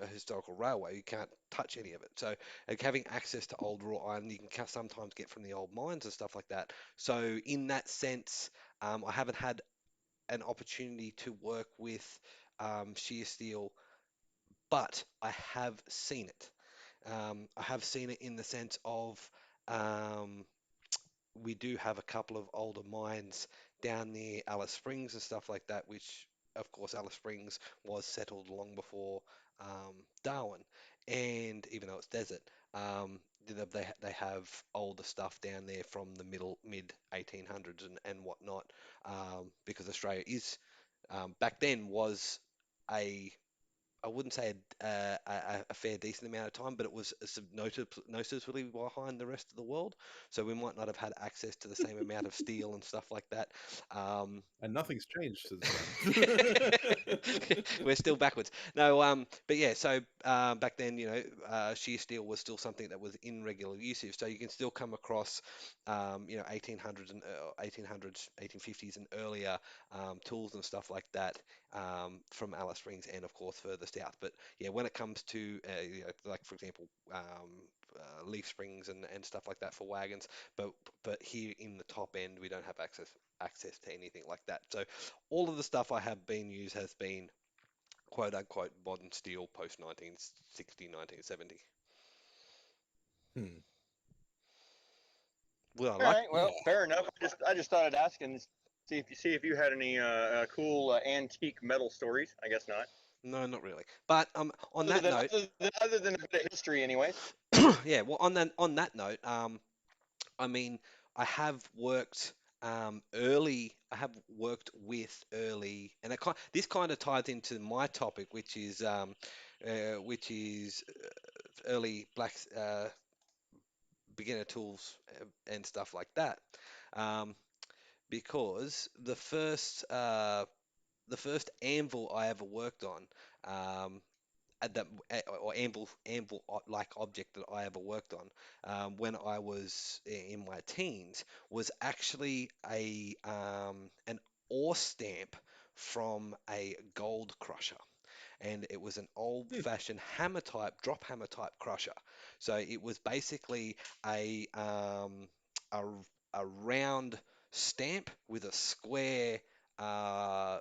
Speaker 1: a historical railway, you can't touch any of it. So having access to old wrought iron, you can sometimes get from the old mines and stuff like that. So in that sense, I haven't had an opportunity to work with shear steel, but I have seen it. I have seen it in the sense of um, we do have a couple of older mines down near Alice Springs and stuff like that, which, of course, Alice Springs was settled long before Darwin. And even though it's desert, they have older stuff down there from the mid 1800s and whatnot, because Australia is back then was a I wouldn't say a fair decent amount of time, but it was noticeably behind the rest of the world. So we might not have had access to the same amount of steel and stuff like that. Um,
Speaker 3: And nothing's changed since then.
Speaker 1: we're still backwards. No, but yeah, so back then, shear steel was still something that was in regular usage. So you can still come across, 1800s and 1800s, 1850s and earlier tools and stuff like that from Alice Springs and, of course, further south. But yeah, when it comes to, like for example, leaf springs and stuff like that for wagons, but here in the top end, we don't have access to anything like that. So all of the stuff I have been used has been quote unquote modern steel post 1960, 1970.
Speaker 3: Hmm.
Speaker 1: Well, I
Speaker 5: All
Speaker 1: like,
Speaker 5: right.
Speaker 3: Yeah.
Speaker 5: Well, fair enough. I just thought I'd ask and see if you had any cool antique metal stories. I guess not.
Speaker 1: no, not really. But on
Speaker 5: Other
Speaker 1: that
Speaker 5: than
Speaker 1: note,
Speaker 5: other than a bit of history, anyways.
Speaker 1: yeah, well, on that note, I mean, I have worked early. I have worked with early, and this kind of ties into my topic, which is early blacks beginner tools and stuff like that. Um, because the first anvil I ever worked on, at that or anvil like object that I ever worked on, when I was in my teens, was actually a an ore stamp from a gold crusher, and it was an old-fashioned hammer type, drop hammer type crusher. So it was basically a a round stamp with a square uh,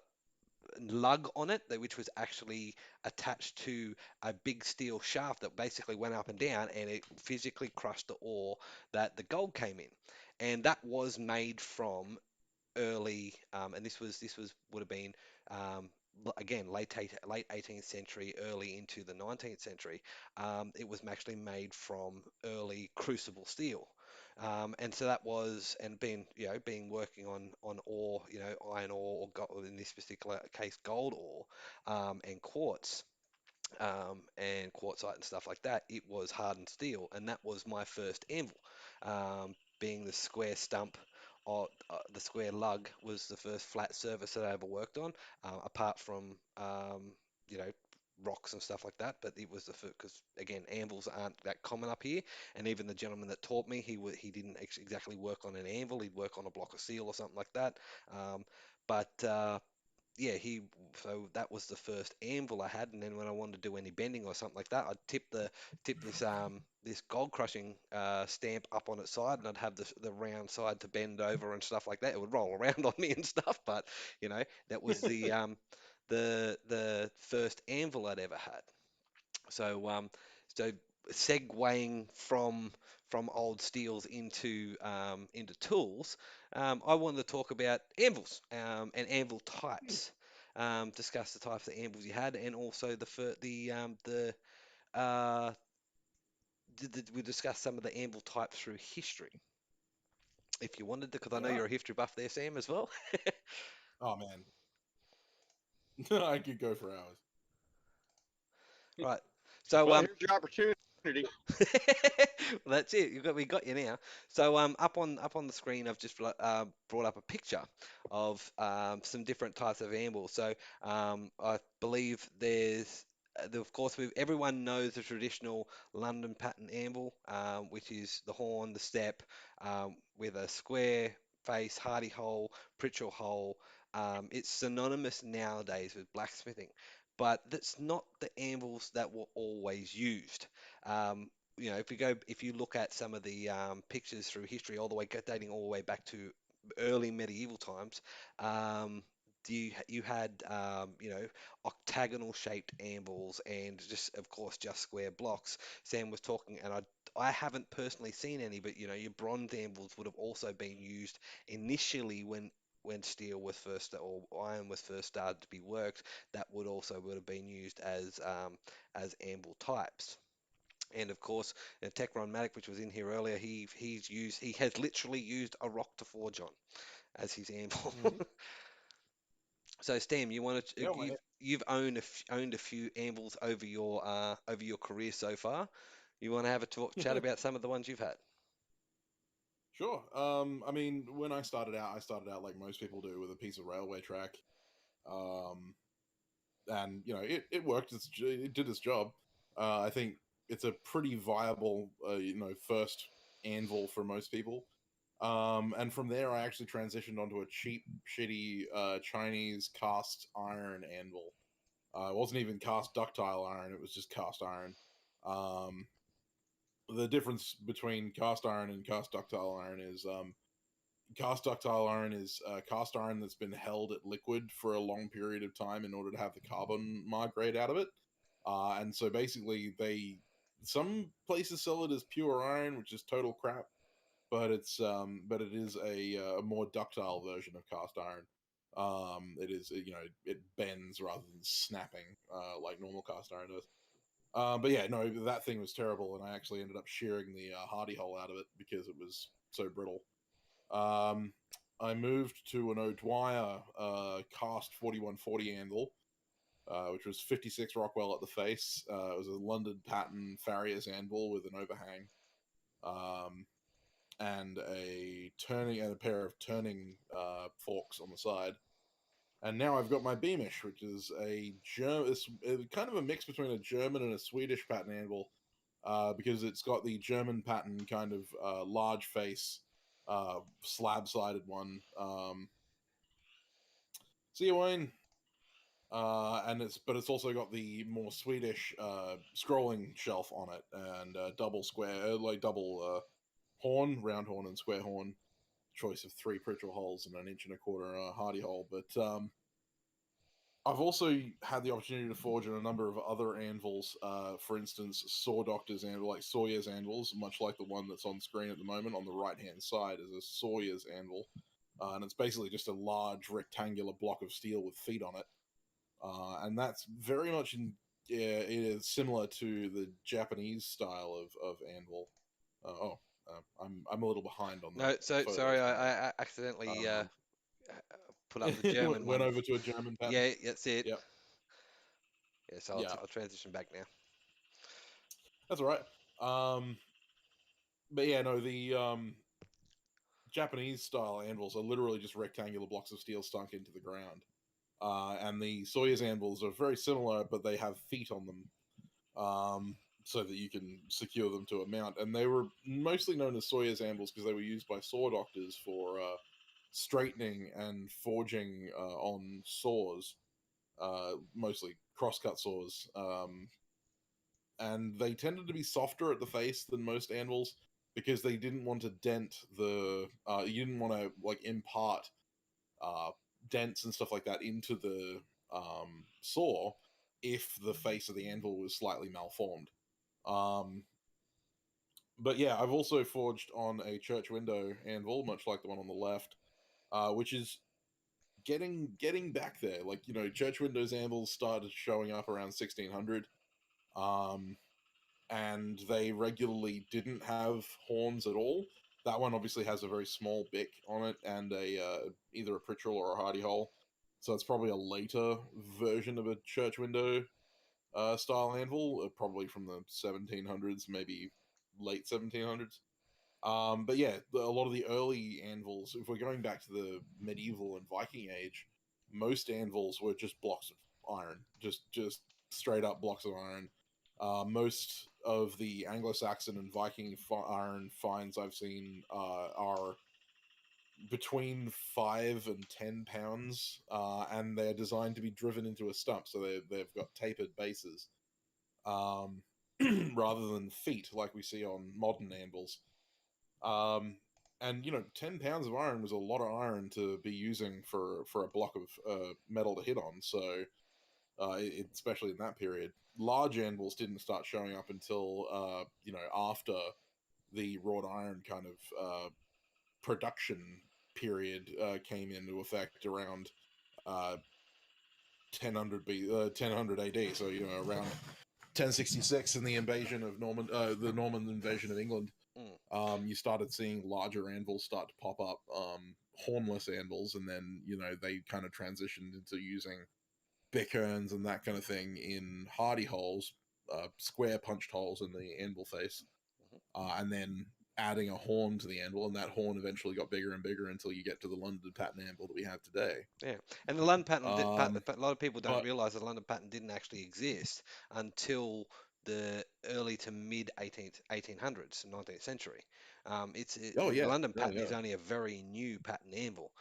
Speaker 1: lug on it, which was actually attached to a big steel shaft that basically went up and down, and it physically crushed the ore that the gold came in. And that was made from early, and this was would have been again late 18th century, early into the 19th century. It was actually made from early crucible steel. And so that was, and being working on ore, iron ore, or gold, in this particular case, gold ore, and quartz, and quartzite and stuff like that, it was hardened steel, and that was my first anvil. Being the square stump, or the square lug was the first flat surface that I ever worked on, apart from rocks and stuff like that. But it was the first, because again, anvils aren't that common up here, and even the gentleman that taught me, he didn't exactly work on an anvil. He'd work on a block of steel or something like that. But yeah, so that was the first anvil I had, and then when I wanted to do any bending or something like that, I'd tip this gold crushing stamp up on its side, and I'd have the round side to bend over and stuff like that. It would roll around on me and stuff, but that was the first anvil I'd ever had. So segueing from old steels into tools, I wanted to talk about anvils, and anvil types. Discuss the types of anvils you had, and also uh, we discussed some of the anvil types through history, if you wanted to, because I know
Speaker 3: Yeah.
Speaker 1: you're a history buff there, Sam, as well.
Speaker 3: Oh man, I could go for hours.
Speaker 1: Right. So
Speaker 5: Well, here's your opportunity.
Speaker 1: Well, that's it. We got you now. So up on the screen, I've just brought up a picture of some different types of anvils. So I believe of course, everyone knows the traditional London pattern anvil, which is the horn, the step, with a square face, hardy hole, Pritchell hole. It's synonymous nowadays with blacksmithing, but that's not the anvils that were always used. Um, if you look at some of the pictures through history, dating all the way back to early medieval times, you had octagonal shaped anvils, and just of course just square blocks. Sam was talking, and I haven't personally seen any, but your bronze anvils would have also been used initially when steel was first, or iron was first started to be worked. That would have been used as anvil types. And of course, Techron Matic, which was in here earlier, he has literally used a rock to forge on as his anvil.
Speaker 2: Mhm.
Speaker 1: So Stam,
Speaker 4: Yeah, well,
Speaker 1: you've owned a few anvils over your career so far. You want to have a chat about some of the ones you've had?
Speaker 3: Sure. I mean, when I started out like most people do, with a piece of railway track. Um, and it worked. It did its job. I think it's a pretty viable, first anvil for most people. And from there, I actually transitioned onto a cheap, shitty Chinese cast iron anvil. It wasn't even cast ductile iron; it was just cast iron. Um, the difference between cast iron and cast ductile iron is cast ductile iron is cast iron that's been held at liquid for a long period of time in order to have the carbon migrate out of it. And so basically, some places sell it as pure iron, which is total crap. But it is a more ductile version of cast iron. It bends rather than snapping like normal cast iron does. But yeah, no, that thing was terrible, and I actually ended up shearing the hardy hole out of it because it was so brittle. Um, I moved to an O'Dwyer cast 4140 anvil, which was 56 Rockwell at the face. It was a London pattern Farrier's anvil with an overhang, and a pair of turning forks on the side. And now I've got my Beamish, which is it's kind of a mix between a German and a Swedish pattern anvil, because it's got the German pattern kind of large face, slab-sided one. See you, Wayne. But it's also got the more Swedish scrolling shelf on it, and double square, double horn, round horn and square horn. Choice of 3 Pritchell holes and an 1.25 hardy hole. But I've also had the opportunity to forge on a number of other anvils. For instance, Saw Doctor's anvil, like Sawyer's anvils, much like the one that's on screen at the moment on the right-hand side is a Sawyer's anvil. And it's basically just a large rectangular block of steel with feet on it. And that's very much it is similar to the Japanese style of anvil. I'm a little behind on
Speaker 1: No,
Speaker 3: that.
Speaker 1: so
Speaker 3: photos,
Speaker 1: sorry,
Speaker 3: but,
Speaker 1: I accidentally
Speaker 3: um,
Speaker 1: put up the German
Speaker 3: went
Speaker 1: one.
Speaker 3: over to a German pattern.
Speaker 1: Yeah, that's it.
Speaker 3: Yep.
Speaker 1: Yeah, so
Speaker 3: Yeah.
Speaker 1: I'll transition back now.
Speaker 3: That's all right. But yeah, no, the Japanese style anvils are literally just rectangular blocks of steel sunk into the ground. And the Sawyer's anvils are very similar, but they have feet on them, so that you can secure them to a mount. And they were mostly known as Sawyer's anvils because they were used by saw doctors for straightening and forging on saws, mostly crosscut saws. And they tended to be softer at the face than most anvils because they didn't want to dent the. You didn't want to like impart dents and stuff like that into the saw if the face of the anvil was slightly malformed. But yeah, I've also forged on a church window anvil, much like the one on the left, which is getting back there. Like, you know, church windows anvils started showing up around 1600, and they regularly didn't have horns at all. That one obviously has a very small bick on it and a either a Pritchell or a Hardy hole, so it's probably a later version of a church window style anvil, probably from the 1700s, maybe late 1700s. But yeah, a lot of the early anvils, if we're going back to the medieval and Viking age, most anvils were just blocks of iron, just straight up blocks of iron. Most of the Anglo-Saxon and Viking iron finds I've seen are between 5 and 10 pounds, and they're designed to be driven into a stump, so they've got tapered bases, rather than feet like we see on modern anvils. And you know, 10 pounds of iron was a lot of iron to be using for a block of metal to hit on. So, especially in that period, large anvils didn't start showing up until you know, after the wrought iron kind of production period came into effect around 1000 AD. So, you know, around 1066 in the invasion of the Norman invasion of England. You started seeing larger anvils start to pop up, hornless anvils, and then, you know, they kind of transitioned into using bickerns and that kind of thing in hardy holes, square punched holes in the anvil face, and then adding a horn to the anvil, and that horn eventually got bigger and bigger until you get to the London pattern anvil that we have today.
Speaker 1: Yeah, and the London pattern,
Speaker 3: But
Speaker 1: a lot of people don't realise the London pattern didn't actually exist until the early to mid 1800s, 19th century. The London pattern is only a very new pattern anvil.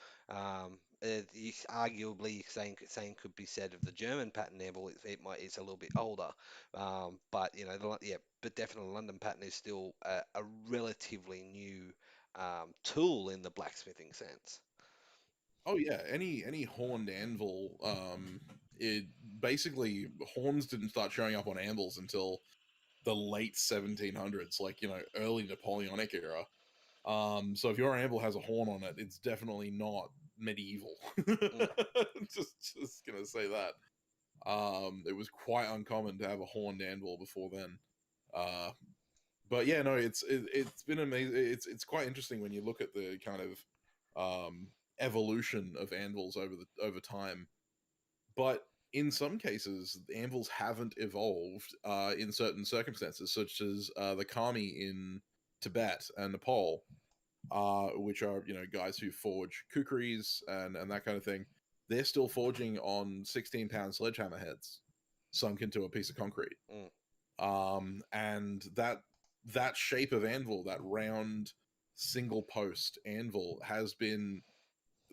Speaker 1: Arguably, same could be said of the German pattern anvil. It's a little bit older, but you know, but definitely the London pattern is still a relatively new tool in the blacksmithing sense.
Speaker 3: Oh yeah, any horned anvil, it basically, horns didn't start showing up on anvils until the late 1700s, like, you know, early Napoleonic era. So if your anvil has a horn on it, it's definitely not medieval. just gonna say that. It was quite uncommon to have a horned anvil before then. But yeah, no, it's been amazing. It's quite interesting when you look at the kind of evolution of anvils over time. But in some cases, anvils haven't evolved in certain circumstances, such as the kami in Tibet and Nepal, which are, you know, guys who forge kukris and that kind of thing. They're still forging on 16-pound sledgehammer heads sunk into a piece of concrete. And that shape of anvil, that round single post anvil, has been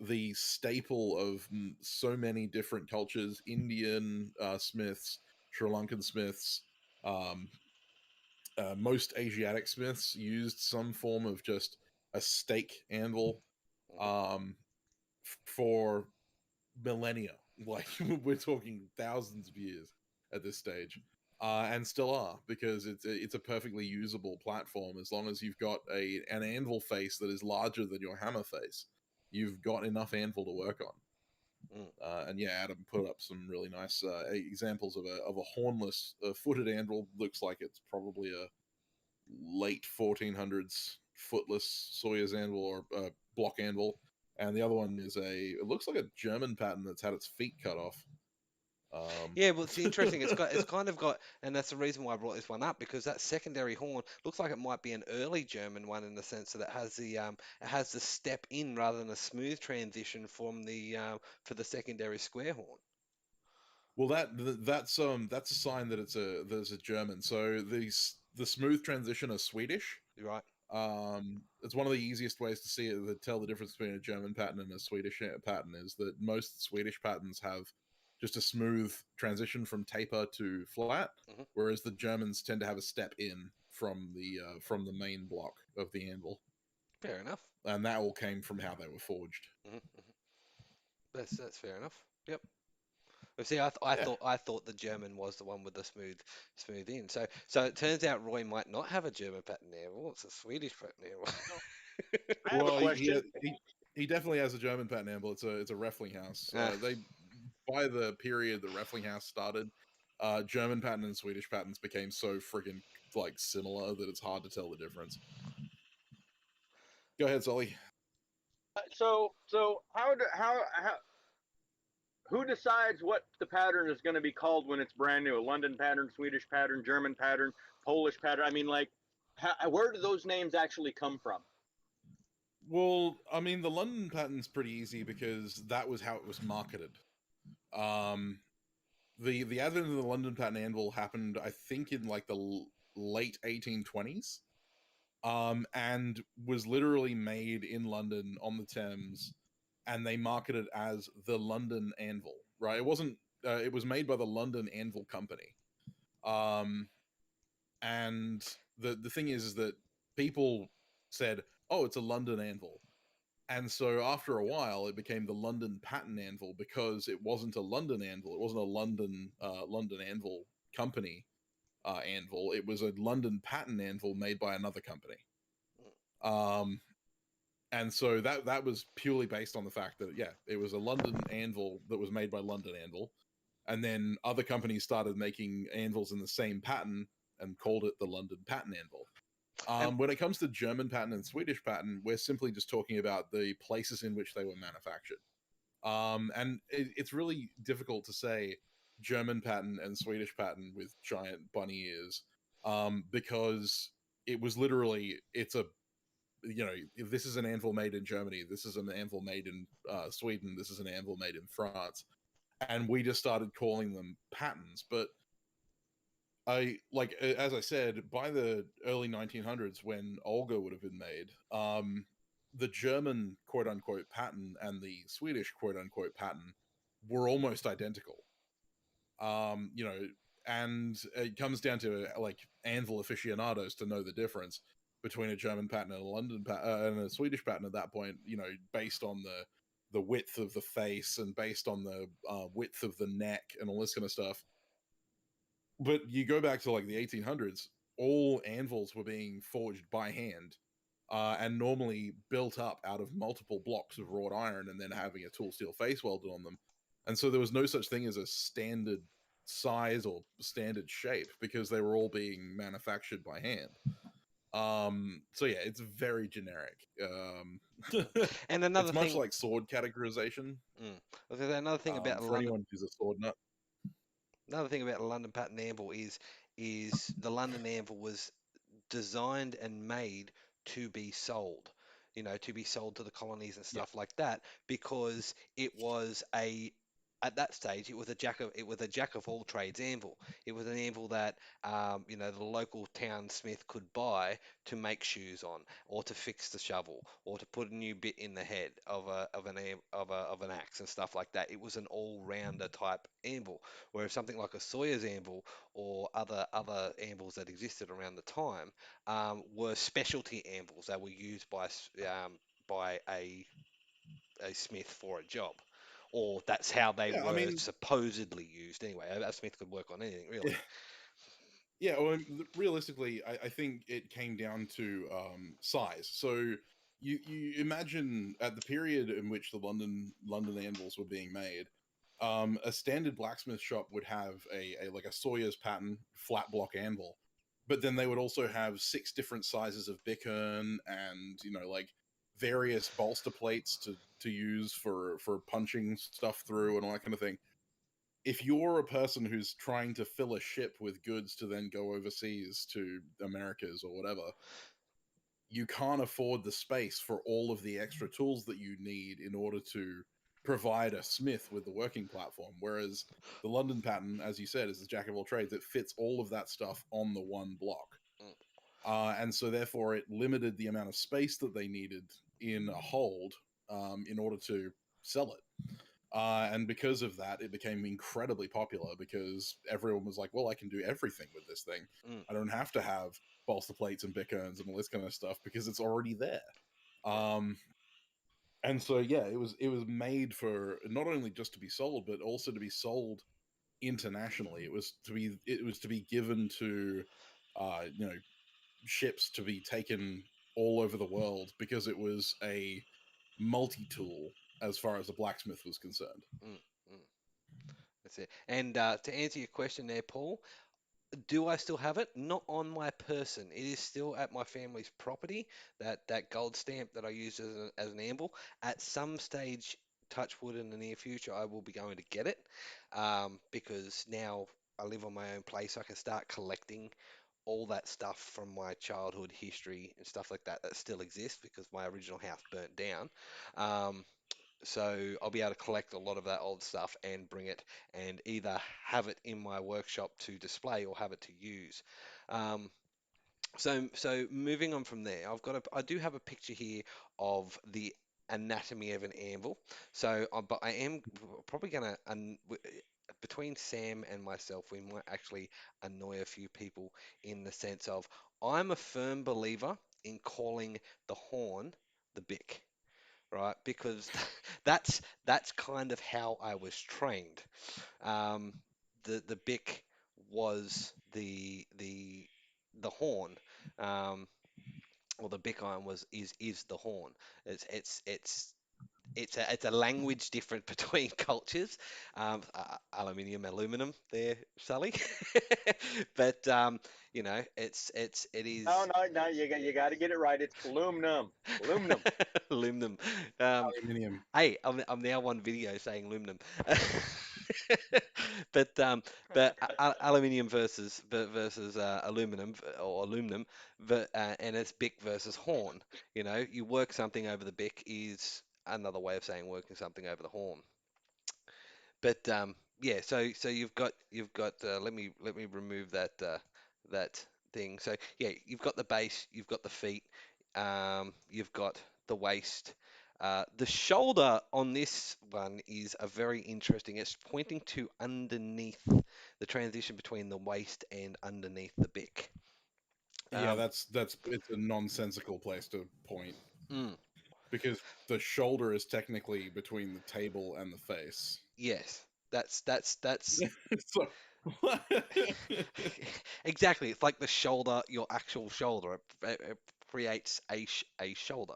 Speaker 3: the staple of so many different cultures. Indian smiths, Sri Lankan smiths, most Asiatic smiths used some form of just a stake anvil for millennia. Like, we're talking thousands of years at this stage, and still are, because it's a perfectly usable platform as long as you've got an anvil face that is larger than your hammer face. You've got enough anvil to work on. And yeah, Adam put up some really nice examples of a hornless footed anvil. Looks like it's probably a late 1400s footless Sawyer's anvil or block anvil, and the other one is it looks like a German pattern that's had its feet cut off.
Speaker 1: Yeah, well, it's interesting. It's kind of got, and that's the reason why I brought this one up, because that secondary horn looks like it might be an early German one in the sense that it has the step in rather than a smooth transition from the for the secondary square horn.
Speaker 3: Well, that's a sign that there's a German. So the smooth transition is Swedish.
Speaker 1: Right.
Speaker 3: It's one of the easiest ways to see it, to tell the difference between a German pattern and a Swedish pattern, is that most Swedish patterns have just a smooth transition from taper to flat, whereas the Germans tend to have a step in from the main block of the anvil.
Speaker 1: Fair enough.
Speaker 3: And that all came from how they were forged.
Speaker 1: That's fair enough. Yep. Well, see, I thought the German was the one with the smooth in. So it turns out Roy might not have a German pattern anvil. It's a Swedish pattern anvil.
Speaker 5: I have a question.
Speaker 3: He definitely has a German pattern anvil. It's a Reiflinghaus. They by the period the Reiflinghaus started, German pattern and Swedish patterns became so friggin' like similar that it's hard to tell the difference. Go ahead, Sully.
Speaker 5: So who decides what the pattern is going to be called when it's brand new? A London pattern, Swedish pattern, German pattern, Polish pattern? I mean, like, where do those names actually come from?
Speaker 3: Well, I mean, the London pattern's pretty easy because that was how it was marketed. The advent of the London pattern anvil happened, I think, in like the late 1820s, and was literally made in London on the Thames, and they marketed it as the London Anvil. Right? It wasn't. It was made by the London Anvil Company. And the thing is that people said, "Oh, it's a London anvil." And so after a while, it became the London Pattern Anvil because it wasn't a London anvil. It wasn't a London Anvil Company anvil. It was a London Pattern Anvil made by another company. And so that was purely based on the fact that, yeah, it was a London anvil that was made by London Anvil. And then other companies started making anvils in the same pattern and called it the London Pattern Anvil. When it comes to German pattern and Swedish pattern, we're simply just talking about the places in which they were manufactured. And it's really difficult to say German pattern and Swedish pattern with giant bunny ears, because it was literally, if this is an anvil made in Germany, this is an anvil made in Sweden, this is an anvil made in France, and we just started calling them patterns. But as I said, by the early 1900s, when Olga would have been made, the German quote unquote pattern and the Swedish quote unquote pattern were almost identical. And it comes down to like anvil aficionados to know the difference between a German pattern and a London and a Swedish pattern at that point, based on the width of the face and based on the width of the neck and all this kind of stuff. But you go back to like the 1800s, all anvils were being forged by hand, and normally built up out of multiple blocks of wrought iron and then having a tool steel face welded on them. And so there was no such thing as a standard size or standard shape because they were all being manufactured by hand. So yeah, it's very generic.
Speaker 1: And another
Speaker 3: it's
Speaker 1: thing,
Speaker 3: much like sword categorization.
Speaker 1: Another thing about
Speaker 3: for anyone who's a sword nut.
Speaker 1: Another thing about the London Pattern Anvil is the London Anvil was designed and made to be sold, to be sold to the colonies and stuff like that, because it was at that stage, it was a jack of all trades anvil. It was an anvil that the local town smith could buy to make shoes on, or to fix the shovel, or to put a new bit in the head of an axe and stuff like that. It was an all-rounder type anvil. Whereas something like a Sawyer's anvil or other anvils that existed around the time were specialty anvils that were used by a smith for a job. Or that's how they were supposedly used anyway. A smith could work on anything, really.
Speaker 3: Yeah, well, realistically, I think it came down to size. So you imagine at the period in which the London anvils were being made, a standard blacksmith shop would have a Sawyer's pattern flat block anvil, but then they would also have 6 different sizes of bickern and, you know, like various bolster plates to use for punching stuff through and all that kind of thing. If you're a person who's trying to fill a ship with goods to then go overseas to Americas or whatever, you can't afford the space for all of the extra tools that you need in order to provide a smith with the working platform. Whereas the London pattern, as you said, is the jack of all trades. It fits all of that stuff on the one block. And so therefore it limited the amount of space that they needed in a hold in order to sell it. And because of that, it became incredibly popular because everyone was like, well, I can do everything with this thing. I don't have to have bolster plates and bickerns and all this kind of stuff because it's already there. And so, yeah, it was made for not only just to be sold, but also to be sold internationally. It was to be given to, you know, ships to be taken all over the world because it was a multi-tool as far as the blacksmith was concerned.
Speaker 1: That's it. And to answer your question there, Paul, do I still have it? Not on my person. It is still at my family's property. That gold stamp that I use as an anvil. At some stage, touch wood, in the near future, I will be going to get it because now I live on my own place. I can start collecting all that stuff from my childhood history and stuff like that that still exists because my original house burnt down. So I'll be able to collect a lot of that old stuff and bring it and either have it in my workshop to display or have it to use. Um, so moving on from there, I do have a picture here of the anatomy of an anvil. So, but I am probably gonna between Sam and myself, we might actually annoy a few people in the sense of I'm a firm believer in calling the horn the bick, right? Because that's kind of how I was trained. Um, the bick was the horn, um, or the bick iron is the horn. It's a language difference between cultures. Aluminium, aluminum, there, Sully. But you know, it is
Speaker 5: No, you got to get it right. It's aluminum, aluminum.
Speaker 1: aluminum.
Speaker 3: Aluminium.
Speaker 1: Hey, I'm now on video saying aluminum. But aluminium versus aluminum or aluminum, and it's bick versus horn. You know, you work something over the bick is another way of saying working something over the horn. But yeah, so you've got let me remove that thing. So yeah, you've got the base, you've got the feet, you've got the waist. The shoulder on this one is a very interesting. It's pointing to underneath the transition between the waist and underneath the bick.
Speaker 3: Yeah,
Speaker 1: Um,
Speaker 3: it's a nonsensical place to point
Speaker 1: mm,
Speaker 3: because the shoulder is technically between the table and the face.
Speaker 1: yes, that's
Speaker 3: So
Speaker 1: exactly. It's like the shoulder, your actual shoulder. It creates a shoulder.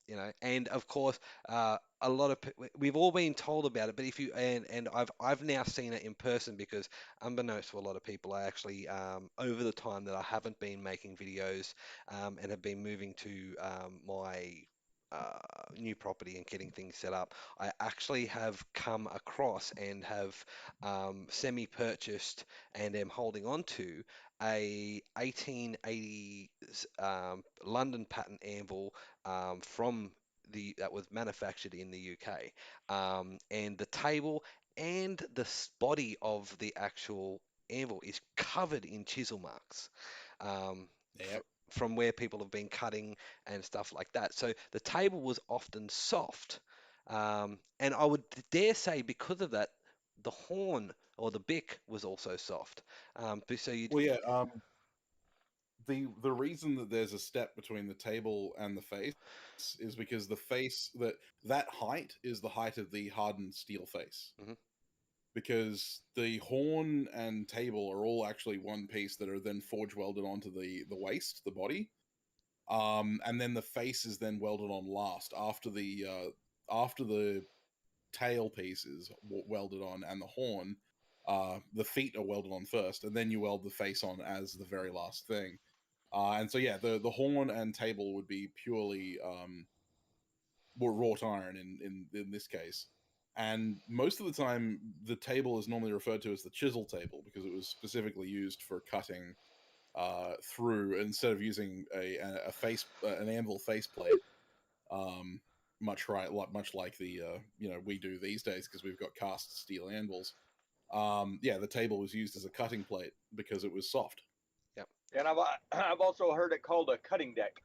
Speaker 1: You know, and of course, a lot of we've all been told about it, but if you and I've now seen it in person because unbeknownst to a lot of people, I actually over the time that I haven't been making videos and have been moving to my new property and getting things set up, I actually have come across and have semi-purchased and am holding on to a 1880s London pattern anvil from that was manufactured in the UK, and the table and the body of the actual anvil is covered in chisel marks.
Speaker 3: Yep.
Speaker 1: From where people have been cutting and stuff like that. So the table was often soft. And I would dare say because of that, the horn or the bick was also soft. So you'd,
Speaker 3: Well, yeah. The reason that there's a step between the table and the face is because the face that height is the height of the hardened steel face.
Speaker 1: Mhm.
Speaker 3: Because the horn and table are all actually one piece that are then forge welded onto the waist, the body. And then the face is then welded on last after the tail piece is welded on and the horn. the feet are welded on first, and then you weld the face on as the very last thing. And so yeah, the horn and table would be purely wrought iron in this case. And most of the time, the table is normally referred to as the chisel table because it was specifically used for cutting through instead of using an anvil faceplate. Much like the we do these days because we've got cast steel anvils. The table was used as a cutting plate because it was soft.
Speaker 1: Yep.
Speaker 5: And I've also heard it called a cutting deck.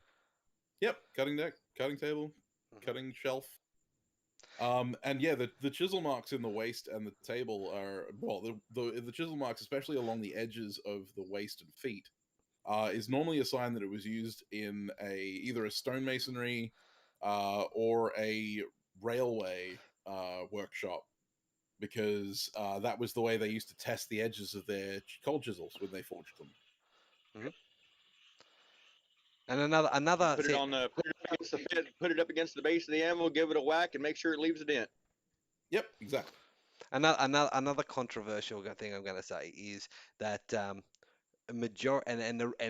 Speaker 3: Yep, cutting deck, cutting table, cutting shelf. And yeah, the chisel marks in the waist and the table are the chisel marks, especially along the edges of the waist and feet, is normally a sign that it was used in either a stonemasonry or a railway workshop, because that was the way they used to test the edges of their cold chisels when they forged them.
Speaker 1: Mm-hmm. And another
Speaker 5: Put it up against the base of the anvil, give it a whack, and make sure it leaves a dent.
Speaker 3: Yep, exactly.
Speaker 1: Another controversial thing I'm going to say is that and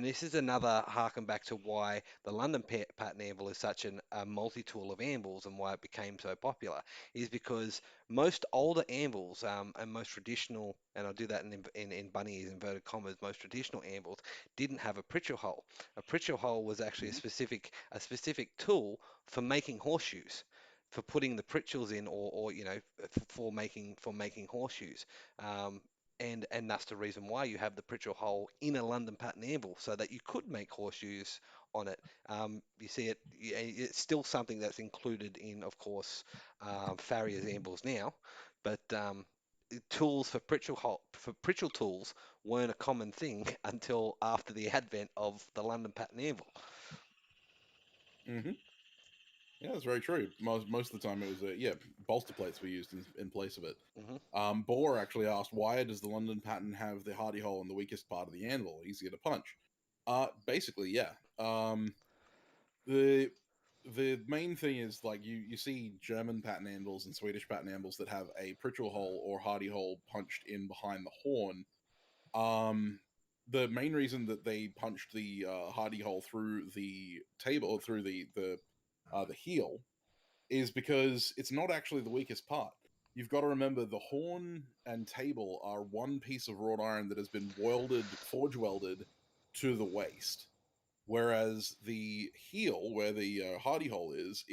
Speaker 1: this is another harken back to why the London pattern anvil is such a multi-tool of anvils and why it became so popular, is because most older anvils and most traditional, and I'll do that in bunny's inverted commas, most traditional anvils didn't have a Pritchell hole. A Pritchell hole was actually a specific tool for making horseshoes, for putting the Pritchells in, or for making horseshoes. And that's the reason why you have the Pritchell hole in a London pattern anvil, so that you could make horseshoes on it. You see it; it's still something that's included in, of course, farriers' anvils now. But tools for Pritchell tools weren't a common thing until after the advent of the London pattern anvil.
Speaker 3: Mm-hmm. Yeah, that's very true. Most of the time, it was bolster plates were used in place of it.
Speaker 1: Mm-hmm.
Speaker 3: Bohr actually asked, why does the London pattern have the hardy hole in the weakest part of the anvil, easier to punch? Basically, yeah. The main thing is, like, you see German pattern anvils and Swedish pattern anvils that have a Pritchell hole or hardy hole punched in behind the horn. The main reason that they punched the hardy hole through the table, or through the heel, is because it's not actually the weakest part. You've got to remember, the horn and table are one piece of wrought iron that has been forge welded to the waist, whereas the heel, where the hardy hole is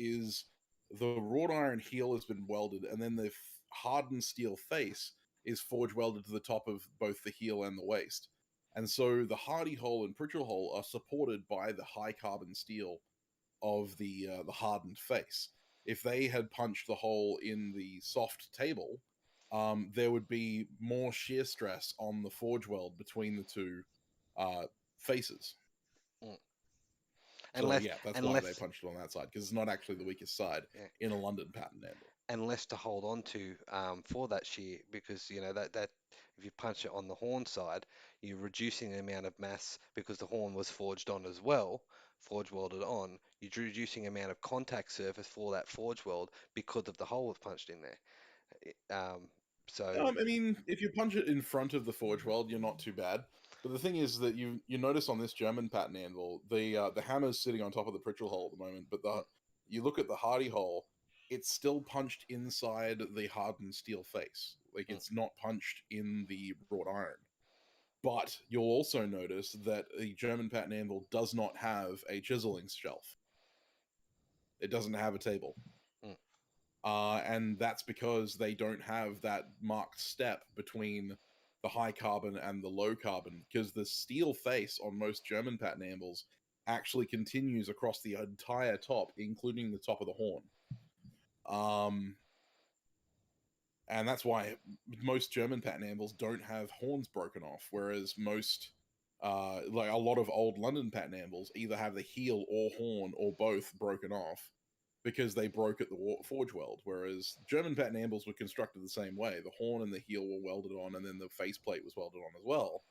Speaker 3: the wrought iron heel has been welded, and then the hardened steel face is forge welded to the top of both the heel and the waist. And so the hardy hole and Pritchell hole are supported by the high carbon steel of the hardened face. If they had punched the hole in the soft table, there would be more shear stress on the forge weld between the two faces.
Speaker 1: Mm.
Speaker 3: So yeah, that's why they
Speaker 1: Unless,
Speaker 3: punched it on that side, because it's not actually the weakest side in a London pattern anvil.
Speaker 1: and less to hold on to for that shear, because that if you punch it on the horn side, you're reducing the amount of mass, because the horn was forged on as well, forge welded on. You're reducing the amount of contact surface for that forge weld because of the hole was punched in there.
Speaker 3: I mean, if you punch it in front of the forge weld, you're not too bad. But the thing is that you notice on this German pattern anvil, the hammer's sitting on top of the Pritchell hole at the moment, but you look at the hardy hole, it's still punched inside the hardened steel face. Like, it's not punched in the wrought iron. But you'll also notice that the German pattern anvil does not have a chiseling shelf. It doesn't have a table. And that's because they don't have that marked step between the high carbon and the low carbon, because the steel face on most German pattern anvils actually continues across the entire top, including the top of the horn. And that's why most German pattern anvils don't have horns broken off, whereas most, like a lot of old London pattern anvils, either have the heel or horn or both broken off, because they broke at the forge weld, whereas German pattern anvils were constructed the same way. The horn and the heel were welded on, and then the faceplate was welded on as well.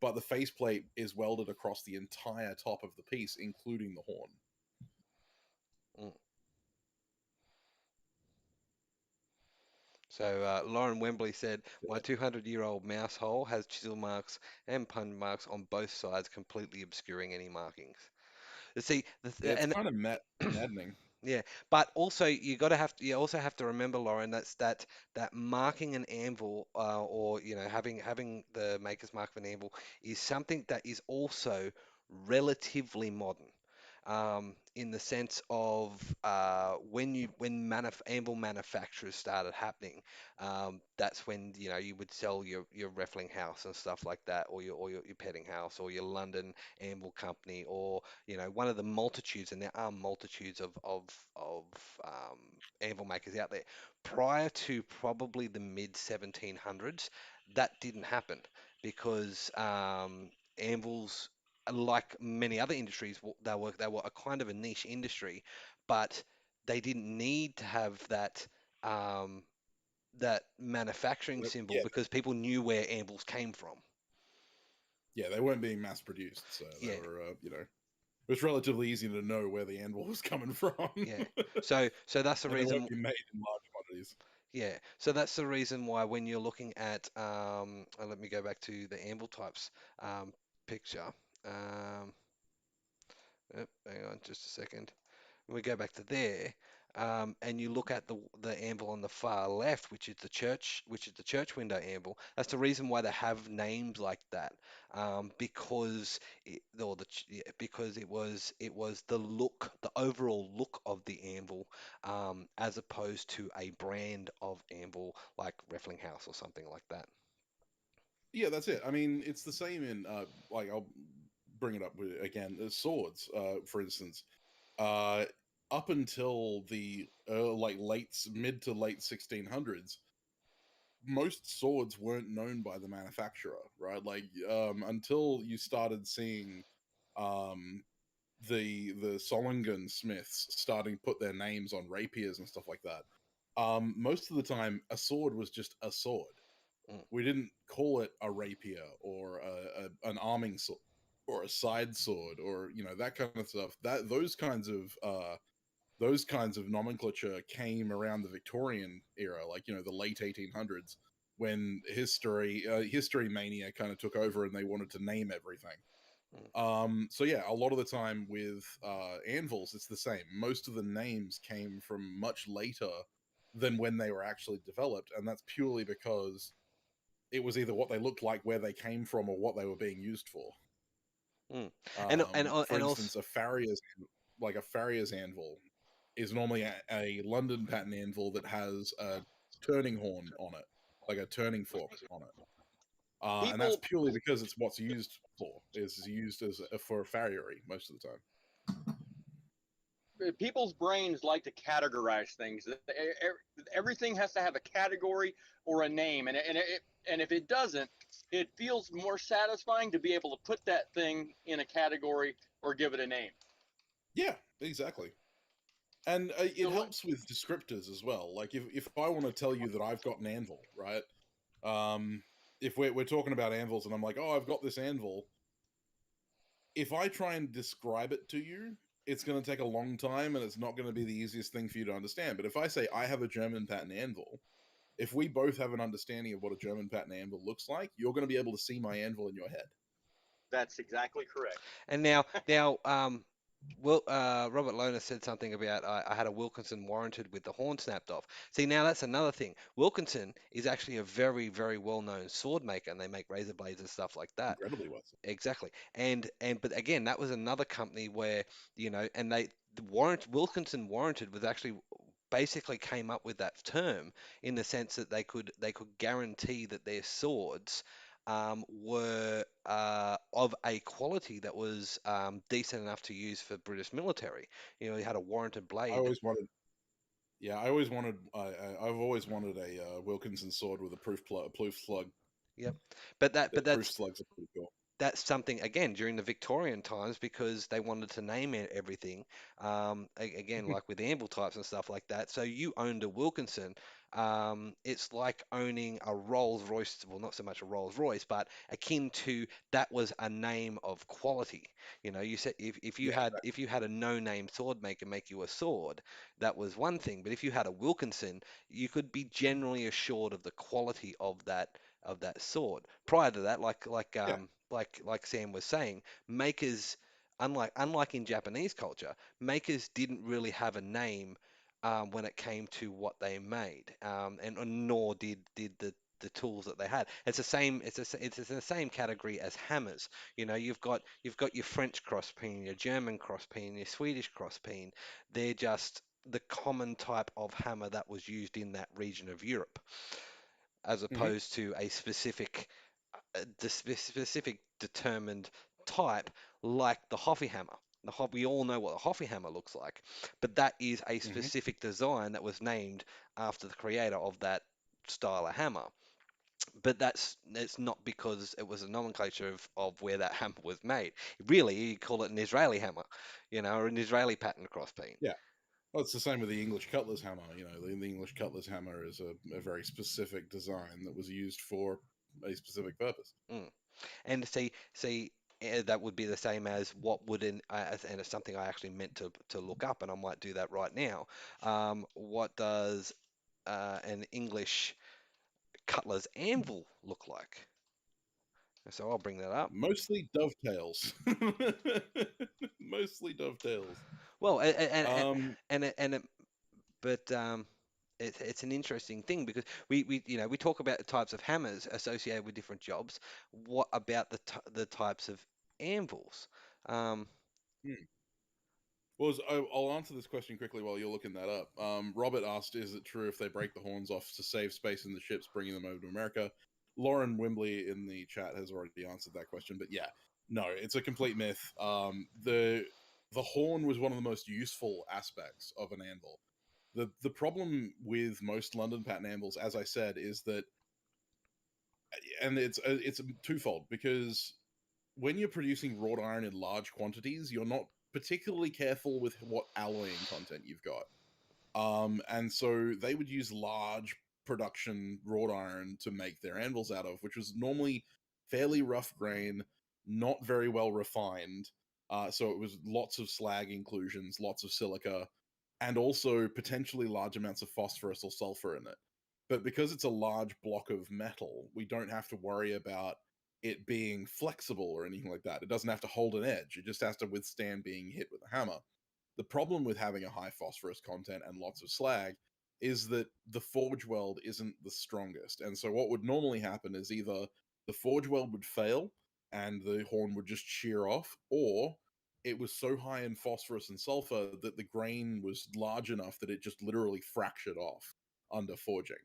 Speaker 3: But the faceplate is welded across the entire top of the piece, including the horn.
Speaker 1: So Lauren Wembley said,
Speaker 3: Yeah.
Speaker 1: my 200-year-old mouse hole has chisel marks and punch marks on both sides, completely obscuring any markings. You see,
Speaker 3: Yeah, it's
Speaker 1: and
Speaker 3: kind of maddening.
Speaker 1: yeah, but also you also have to remember, Lauren, that marking an anvil or having the maker's mark of an anvil is something that is also relatively modern. In the sense of when anvil manufacturers started happening, that's when you would sell your Raffling house and stuff like that, or your petting house, or your London anvil company, or one of the multitudes, and there are multitudes of anvil makers out there. Prior to probably the mid 1700s, that didn't happen because anvils, like many other industries, they were a kind of a niche industry, but they didn't need to have that manufacturing symbol
Speaker 3: Yeah,
Speaker 1: because people knew where anvils came from.
Speaker 3: yeah, they weren't being mass produced, so they
Speaker 1: Yeah,
Speaker 3: were, it was relatively easy to know where the anvil was coming from.
Speaker 1: yeah. So that's the
Speaker 3: And they weren't
Speaker 1: reason.
Speaker 3: being made in large quantities.
Speaker 1: Yeah, so that's the reason why when you're looking at, let me go back to the anvil types picture. Um, Hang on just a second. We go back to there, and you look at the anvil on the far left, which is the church window anvil. That's the reason why they have names like that, because because it was the overall look of the anvil, as opposed to a brand of anvil like Raffling House or something like that.
Speaker 3: Yeah, that's it. I mean, it's the same in like I'll bring it up with again swords, for instance. Uh, Up until the like mid to late 1600s, most swords weren't known by the manufacturer, right? Like until you started seeing um the Solingen smiths starting to put their names on rapiers and stuff like that. Most of the time, a sword was just a sword.
Speaker 1: Mm,
Speaker 3: We didn't call it a rapier or an arming sword or a side sword or that kind of stuff. Those kinds of nomenclature came around the Victorian era, like the late 1800s, when history mania kind of took over and they wanted to name everything.
Speaker 1: mm,
Speaker 3: So yeah, a lot of the time with anvils, it's the same. Most of the names came from much later than when they were actually developed, and that's purely because it was either what they looked like, where they came from, or what they were being used for.
Speaker 1: mm. And
Speaker 3: For
Speaker 1: also,
Speaker 3: instance, a farrier's anvil is normally a London pattern anvil that has a turning horn on it, like a turning fork on it. And that's
Speaker 5: People
Speaker 3: purely because it's what's used for. Is used for a farriery most of the time.
Speaker 5: people's brains like to categorize things. Everything has to have a category or a name, and if it doesn't, it feels more satisfying to be able to put that thing in a category or give it a name.
Speaker 3: Yeah, exactly. And it
Speaker 5: So
Speaker 3: helps with descriptors as well. Like if I want to tell you that I've got an anvil, right? If we're talking about anvils and I'm like, oh, I've got this anvil. If I try and describe it to you, it's going to take a long time and it's not going to be the easiest thing for you to understand. But if I say I have a German pattern anvil, if we both have an understanding of what a German pattern anvil looks like, you're going to be able to see my anvil in your head.
Speaker 5: that's exactly correct.
Speaker 1: and now, Robert Lohner said something about I had a Wilkinson warranted with the horn snapped off. See, now that's another thing. Wilkinson is actually a very, very well-known sword maker, and they make razor blades and stuff like that.
Speaker 3: Incredibly well.
Speaker 1: Exactly. But again, that was another company where, and Wilkinson warranted was actually basically came up with that term in the sense that they could guarantee that their swords were of a quality that was decent enough to use for British military. You had a warranted
Speaker 3: I
Speaker 1: blade.
Speaker 3: always wanted. Yeah, I always wanted. I've always wanted a Wilkinson sword with a proof slug.
Speaker 1: Yep. But that
Speaker 3: The
Speaker 1: but
Speaker 3: proof
Speaker 1: that's
Speaker 3: slugs are pretty cool.
Speaker 1: that's something again during the Victorian times because they wanted to name everything. Again, like with amble types and stuff like that. So you owned a Wilkinson. It's like owning a Rolls Royce, well, not so much a Rolls Royce, but akin to that was a name of quality. You know, you said if you
Speaker 3: Yeah,
Speaker 1: had a no-name sword maker make you a sword, that was one thing. But if you had a Wilkinson, you could be generally assured of the quality of that sword. Prior to that,
Speaker 3: yeah.
Speaker 1: like Sam was saying, makers, unlike in Japanese culture, makers didn't really have a name when it came to what they made, and nor did the tools that they had. It's the same. It's in the same category as hammers. You know, you've got your French crosspeen, your German crosspeen, your Swedish crosspeen. They're just the common type of hammer that was used in that region of Europe, as
Speaker 3: Hmm.
Speaker 1: opposed to a specific determined type like the Hoffy hammer. We all know what a Hoffy hammer looks like, but that is a
Speaker 3: Hmm.
Speaker 1: specific design that was named after the creator of that style of hammer. But it's not because it was a nomenclature of where that hammer was made. Really, you call it an Israeli hammer, or an Israeli pattern crossbeam.
Speaker 3: Yeah. Well, it's the same with the English cutler's hammer. You know, the English cutler's hammer is a very specific design that was used for a specific purpose.
Speaker 1: Mm. And see, that would be the same as what would and it's something I actually meant to look up, and I might do that right now. What does an English cutler's anvil look like? So I'll bring that up.
Speaker 3: Mostly dovetails. Mostly dovetails.
Speaker 1: Well,
Speaker 3: Um,
Speaker 1: and it, and it, but it's an interesting thing because we talk about the types of hammers associated with different jobs. What about the types of anvils? Um,
Speaker 3: hmm. Well, I'll answer this question quickly while you're looking that up. Robert asked, "Is it true if they break the horns off to save space in the ships, bringing them over to America?" Lauren Wimbley in the chat has already answered that question, but yeah, no, it's a complete myth. The horn was one of the most useful aspects of an anvil. The problem with most London pattern anvils, as I said, is that, and it's twofold, because when you're producing wrought iron in large quantities, you're not particularly careful with what alloying content you've got. And so they would use large production wrought iron to make their anvils out of, which was normally fairly rough grain, not very well refined. So it was lots of slag inclusions, lots of silica, and also potentially large amounts of phosphorus or sulfur in it. But because it's a large block of metal, we don't have to worry about it being flexible or anything like that. It doesn't have to hold an edge. It just has to withstand being hit with a hammer. The problem with having a high phosphorus content and lots of slag is that the forge weld isn't the strongest. And so what would normally happen is either the forge weld would fail and the horn would just shear off, or it was so high in phosphorus and sulfur that the grain was large enough that it just literally fractured off under forging.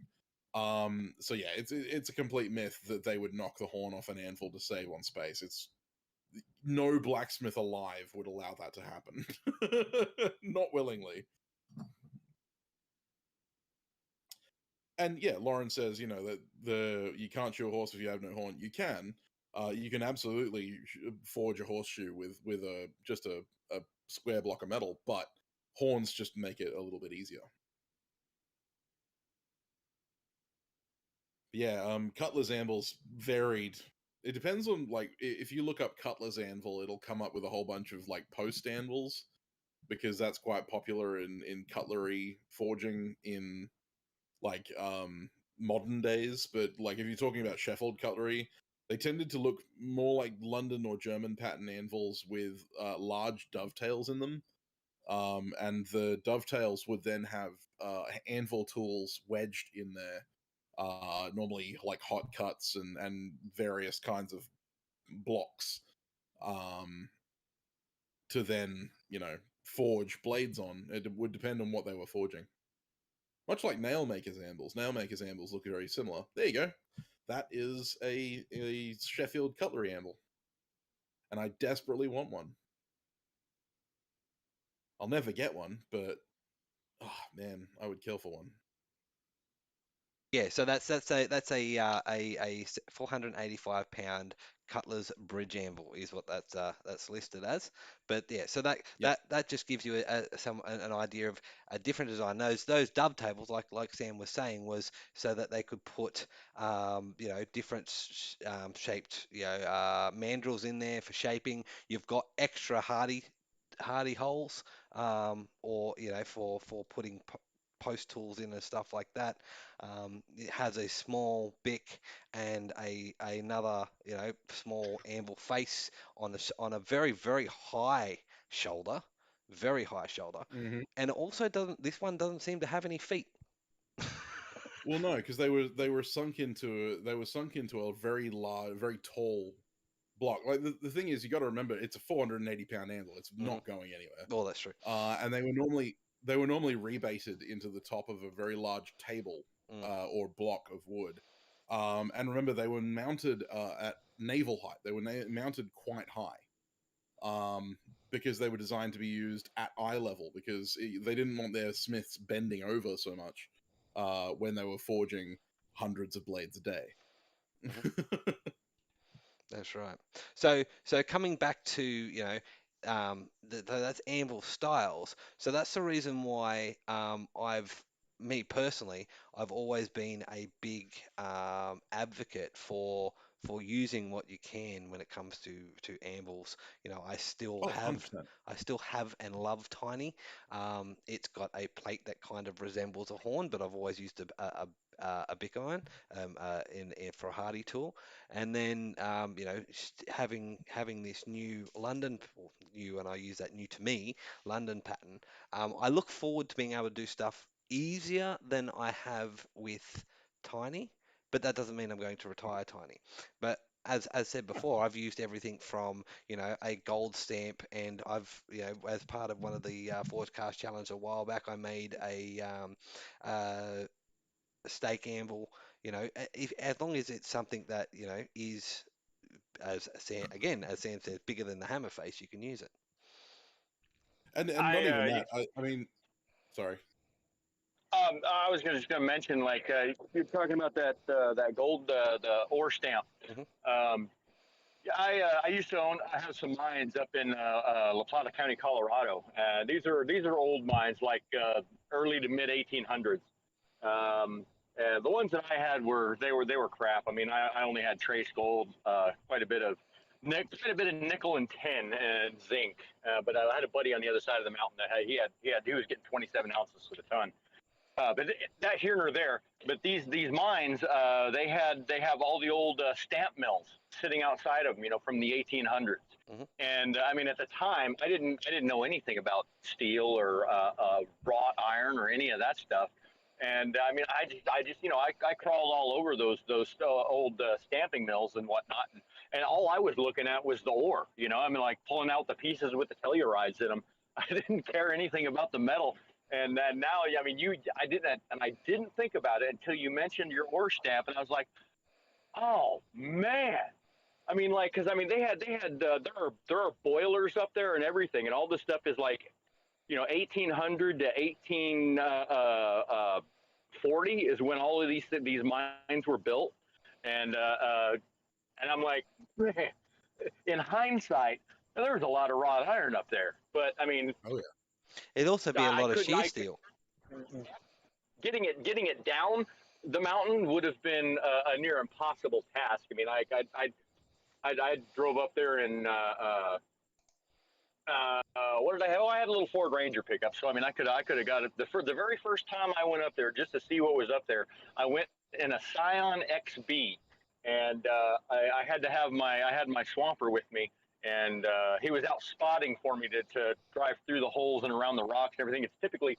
Speaker 3: So yeah, it's a complete myth that they would knock the horn off an anvil to save on space. It's No blacksmith alive would allow that to happen. Not willingly. And yeah, Lauren says, that you can't shoe a horse if you have no horn. You can. You can absolutely forge a horseshoe with just a square block of metal, but horns just make it a little bit easier. Yeah, Cutler's anvils varied. It depends on, like, if you look up Cutler's anvil, it'll come up with a whole bunch of like post anvils, because that's quite popular in cutlery forging in like modern days. But like if you're talking about Sheffield cutlery, they tended to look more like London or German pattern anvils with large dovetails in them. And the dovetails would then have anvil tools wedged in there, normally like hot cuts and various kinds of blocks, um, to then forge blades on. It would depend on what they were forging. Much like nail makers anvils. Nail makers anvils look very similar. There you go. That is a Sheffield cutlery anvil, and I desperately want one. I'll never get one, but oh man, I would kill for one.
Speaker 1: Yeah, so that's a 485 pound Cutler's Bridge Anvil is what that's listed as. But yeah, so that
Speaker 3: Yep.
Speaker 1: that just gives you an idea of a different design. Those dovetables, like Sam was saying, was so that they could put different shaped mandrels in there for shaping. You've got extra hardy holes, or for putting post tools in and stuff like that. It has a small bick and another small anvil face on a very very very high shoulder,
Speaker 3: Hmm.
Speaker 1: and it also doesn't. This one doesn't seem to have any feet.
Speaker 3: Well, no, because they were sunk into a very large, very tall block. Like the thing is, you got to remember, it's a 480-pound anvil. It's not going anywhere.
Speaker 1: Oh, that's true.
Speaker 3: And they were normally rebaited into the top of a very large table or block of wood. And remember, they were mounted at naval height. They were mounted quite high, because they were designed to be used at eye level, because they didn't want their smiths bending over so much when they were forging hundreds of blades a day.
Speaker 1: That's right. So coming back to that's anvil styles. So that's the reason why me personally, I've always been a big advocate for using what you can when it comes to anvils. I still
Speaker 3: Oh,
Speaker 1: have
Speaker 3: 100%.
Speaker 1: and love Tiny. It's got a plate that kind of resembles a horn, but I've always used a bick iron in for a hardy tool. And then having this new London, or new, and I use that new to me, London pattern. I look forward to being able to do stuff easier than I have with Tiny, but that doesn't mean I'm going to retire Tiny. But as said before, I've used everything from a gold stamp, and I've as part of one of the Forge Cast Challenge a while back, I made a stake anvil. If as long as it's something that is, as Sam says, bigger than the hammer face, you can use it.
Speaker 3: And not even
Speaker 5: I
Speaker 3: that. I mean, sorry.
Speaker 5: I was just going to mention, like, you're talking about that gold, the ore stamp. Um, yeah, I used to own. I have some mines up in La Plata County, Colorado. These are old mines, like early to mid 1800s. And the ones that I had were crap. I mean, I only had trace gold, quite a bit of nickel and tin and zinc. But I had a buddy on the other side of the mountain that he was getting 27 ounces to the ton. But that here nor there. But these mines, they have all the old stamp mills sitting outside of them, from the 1800s. And I mean, at the time, I didn't know anything about steel or wrought iron or any of that stuff. And I mean, I just I crawled all over those old stamping mills and whatnot, and all I was looking at was the ore. I mean, like pulling out the pieces with the tellurides in them. I didn't care anything about the metal. And then now, I mean, I didn't think about it until you mentioned your ore stamp, and I was like, oh man. I mean, like, because I mean, they had there are boilers up there and everything, and all this stuff is like, 1800 to 1840 is when all of these mines were built, and I'm like, man, in hindsight, there was a lot of wrought iron up there, but I mean,
Speaker 3: Oh yeah.
Speaker 1: It'd also be a lot of shear
Speaker 5: I
Speaker 1: steel.
Speaker 5: getting it down the mountain would have been a near impossible task. I mean, I drove up there and what did I have? Oh, I had a little Ford Ranger pickup. So I mean, I could have got it. For the very first time I went up there just to see what was up there, I went in a Scion XB, and I had my swamper with me, and he was out spotting for me to drive through the holes and around the rocks and everything. It's typically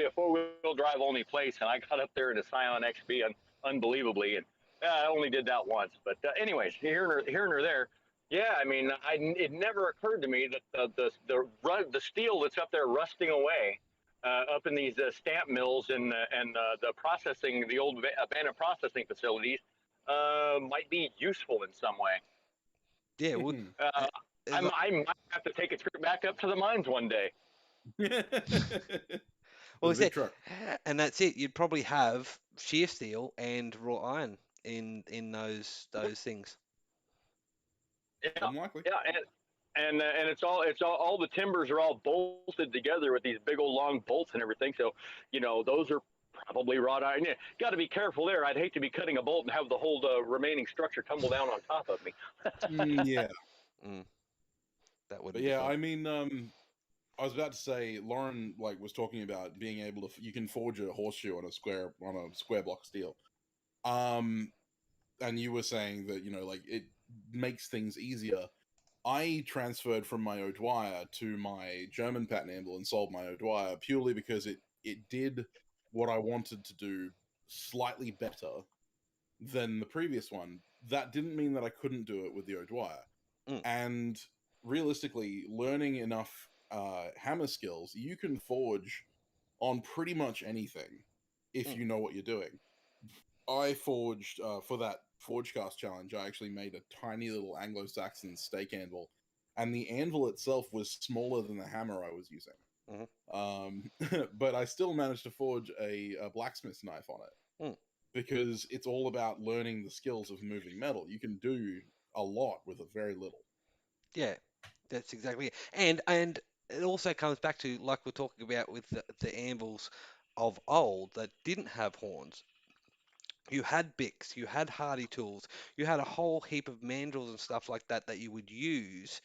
Speaker 5: a 4-wheel drive only place, and I got up there in a Scion XB, unbelievably, and I only did that once. But anyways, here nor there. Yeah, I mean, it never occurred to me that the steel that's up there rusting away up in these stamp mills and the processing, the old abandoned processing facilities, might be useful in some way.
Speaker 1: Yeah, well,
Speaker 5: I might have to take a trip back up to the mines one day.
Speaker 1: Well,
Speaker 3: With a big
Speaker 1: see,
Speaker 3: truck.
Speaker 1: and that's it. You'd probably have shear steel and raw iron in those things.
Speaker 5: Yeah,
Speaker 3: More than likely.
Speaker 5: yeah, and all the timbers are all bolted together with these big old long bolts and everything. So, those are probably wrought iron. Yeah, got to be careful there. I'd hate to be cutting a bolt and have the whole remaining structure tumble down on top of me.
Speaker 3: Yeah.
Speaker 1: Mm, that
Speaker 3: But
Speaker 1: wouldn't be
Speaker 3: yeah,
Speaker 1: fun.
Speaker 3: I mean, I was about to say, Lauren was talking about being able to you can forge a horseshoe on a square block of steel. And you were saying that it makes things easier. I transferred from my O'Dwyer to my German pattern anvil and sold my O'Dwyer purely because it did what I wanted to do slightly better than the previous one. That didn't mean that I couldn't do it with the O'Dwyer.
Speaker 1: Mm.
Speaker 3: And realistically, learning enough hammer skills, you can forge on pretty much anything if you know what you're doing. I forged for that Forgecast challenge. I actually made a tiny little Anglo-Saxon stake anvil, and the anvil itself was smaller than the hammer I was using. But I still managed to forge a blacksmith's knife on it because it's all about learning the skills of moving metal. You can do a lot with a very little.
Speaker 1: Yeah, that's exactly it. And it also comes back to like we're talking about with the anvils of old that didn't have horns. You had bicks, you had hardy tools, you had a whole heap of mandrels and stuff like that that you would use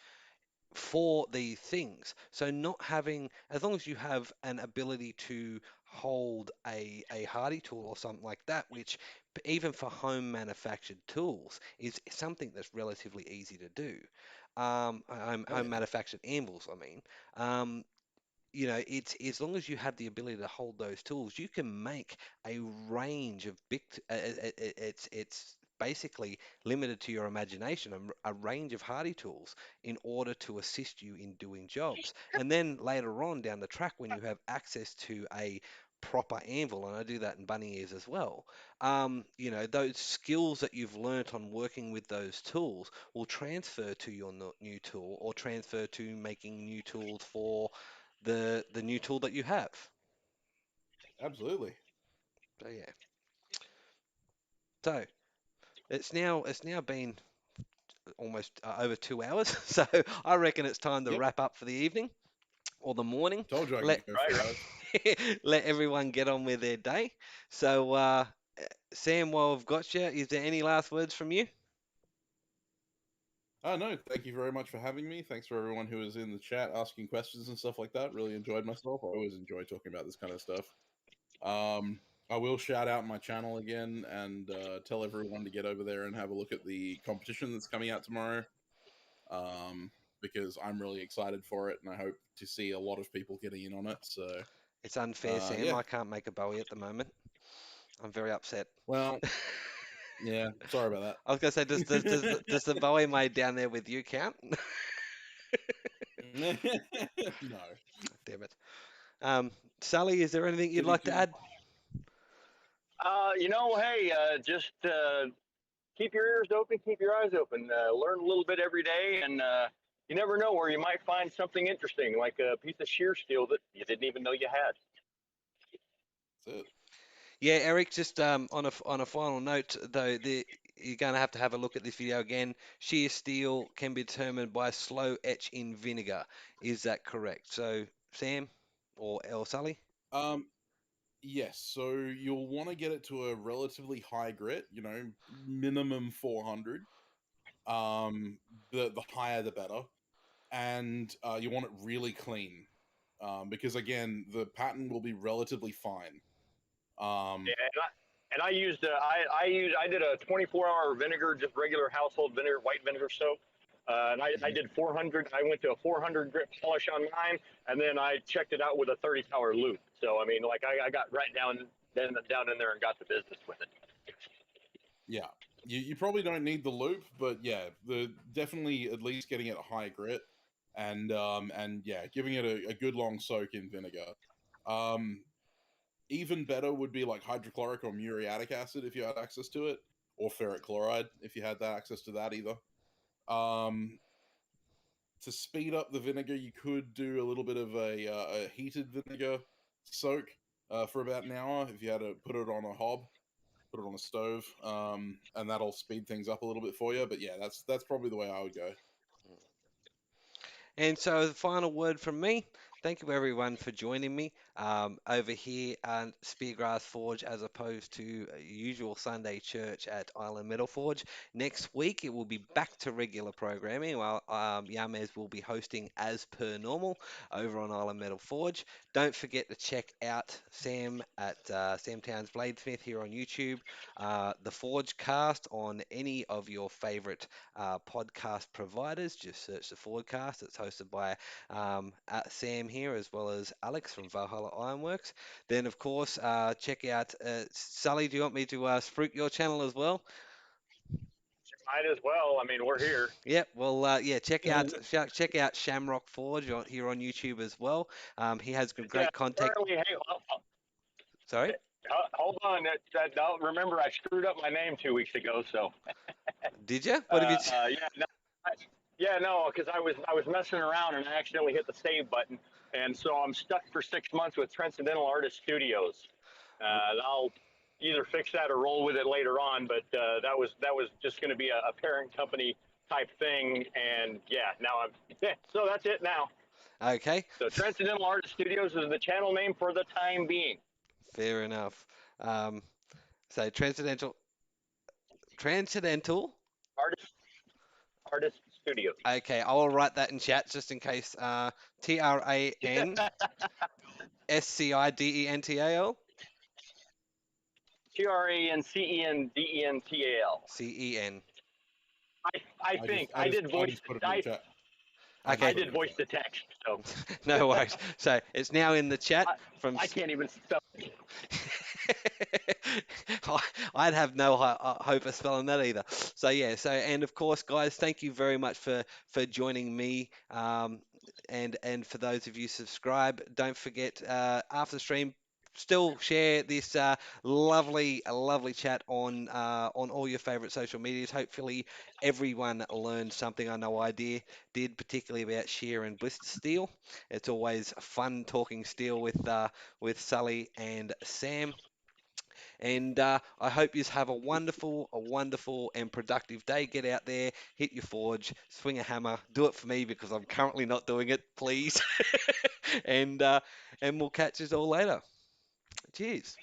Speaker 1: for these things. So not having, as long as you have an ability to hold a hardy tool or something like that, which even for home manufactured tools is something that's relatively easy to do. Home manufactured anvils, I mean. It's as long as you have the ability to hold those tools, you can make a range of big. It's basically limited to your imagination, a range of hardy tools in order to assist you in doing jobs. And then later on down the track, when you have access to a proper anvil, and I do that in bunny ears as well, those skills that you've learnt on working with those tools will transfer to your new tool or transfer to making new tools for the new tool that you have.
Speaker 3: Absolutely.
Speaker 1: So yeah. So it's now been almost over 2 hours. So I reckon it's time to
Speaker 3: Yep.
Speaker 1: wrap up for the evening or the morning.
Speaker 3: Told you I
Speaker 1: Let
Speaker 3: could go 4 hours.
Speaker 1: let everyone get on with their day. So Sam, while I've got you, is there any last words from you?
Speaker 3: Oh, no, thank you very much for having me. Thanks for everyone who was in the chat asking questions and stuff like that. Really enjoyed myself. I always enjoy talking about this kind of stuff. I will shout out my channel again and tell everyone to get over there and have a look at the competition that's coming out tomorrow. Because I'm really excited for it and I hope to see a lot of people getting in on it. So
Speaker 1: It's unfair, Sam.
Speaker 3: yeah.
Speaker 1: I can't make a Bowie at the moment. I'm very upset.
Speaker 3: Well, yeah, sorry about that.
Speaker 1: I was gonna say, does the Bowie made down there with you count?
Speaker 3: No.
Speaker 1: Damn it. Sully, is there anything you'd
Speaker 3: Goody
Speaker 1: like to
Speaker 3: two.
Speaker 1: add?
Speaker 5: Hey, just keep your ears open, keep your eyes open. Learn a little bit every day, and you never know where you might find something interesting, like a piece of shear steel that you didn't even know you had.
Speaker 3: That's it.
Speaker 1: Yeah, Eric, just on a final note though, you're going to have a look at this video again. Shear steel can be determined by slow etch in vinegar. Is that correct? So, Sam or Sully?
Speaker 3: Yes, so you'll want to get it to a relatively high grit, minimum 400. The higher the better. And you want it really clean. Because again, the pattern will be relatively fine.
Speaker 5: Yeah, and I used I did a 24-hour vinegar, just regular household vinegar, white vinegar soap. And I did 400. I went to a 400 grit polish on mine, and then I checked it out with a 30-hour loop. So I mean, like I got right down in there and got the business with it.
Speaker 3: Yeah, you probably don't need the loop, but yeah, the definitely at least getting it a high grit, and yeah, giving it a good long soak in vinegar. Even better would be like hydrochloric or muriatic acid if you had access to it, or ferric chloride if you had that access to that either. To speed up the vinegar, you could do a little bit of a heated vinegar soak, for about an hour. If you had to put it on a hob, put it on a stove, and that'll speed things up a little bit for you. But yeah, that's probably the way I would go.
Speaker 1: And so the final word from me. Thank you everyone for joining me over here at Speargrass Forge as opposed to usual Sunday church at Island Metal Forge. Next week it will be back to regular programming while Yamez will be hosting as per normal over on Island Metal Forge. Don't forget to check out Sam at SAM Towns Bladesmith here on YouTube, the Forge Cast on any of your favorite podcast providers. Just search the Forgecast. It's hosted by Sam here as well as Alex from Valhalla Ironworks. Then, of course, check out Sully. Do you want me to spruik your channel as well?
Speaker 5: Might as well. I mean, we're here.
Speaker 1: Yep. Well, yeah. Check out Shamrock Forge here on YouTube as well. He has some great content.
Speaker 5: Hey,
Speaker 1: Sorry.
Speaker 5: Hold on. Remember, I screwed up my name 2 weeks ago. So.
Speaker 1: Did you? What have you?
Speaker 5: No, because I was messing around and I accidentally hit the save button, and so I'm stuck for 6 months with Transcendental Artist Studios. I'll either fix that or roll with it later on, but that was just going to be a parent company type thing, and yeah, now so that's it now.
Speaker 1: Okay.
Speaker 5: So Transcendental Artist Studios is the channel name for the time being.
Speaker 1: Fair enough. So Transcendental
Speaker 5: Artist Studios.
Speaker 1: Okay, I will write that in chat just in case. TRANSCIDENTAL.
Speaker 5: TRANCENDENTAL.
Speaker 1: CEN.
Speaker 5: I think I did voice.
Speaker 1: Okay.
Speaker 5: I did voice to text. So.
Speaker 1: No worries. So it's now in the chat from.
Speaker 5: I can't even spell.
Speaker 1: I'd have no hope of spelling that either. So yeah. So and of course, guys, thank you very much for joining me. And for those of you subscribe, don't forget after the stream. Still share this lovely chat on all your favorite social medias. Hopefully, everyone learned something. I know I did, particularly about shear and blister steel. It's always fun talking steel with Sully and Sam. And I hope you have a wonderful and productive day. Get out there, hit your forge, swing a hammer. Do it for me because I'm currently not doing it, please. And we'll catch us all later. Cheers.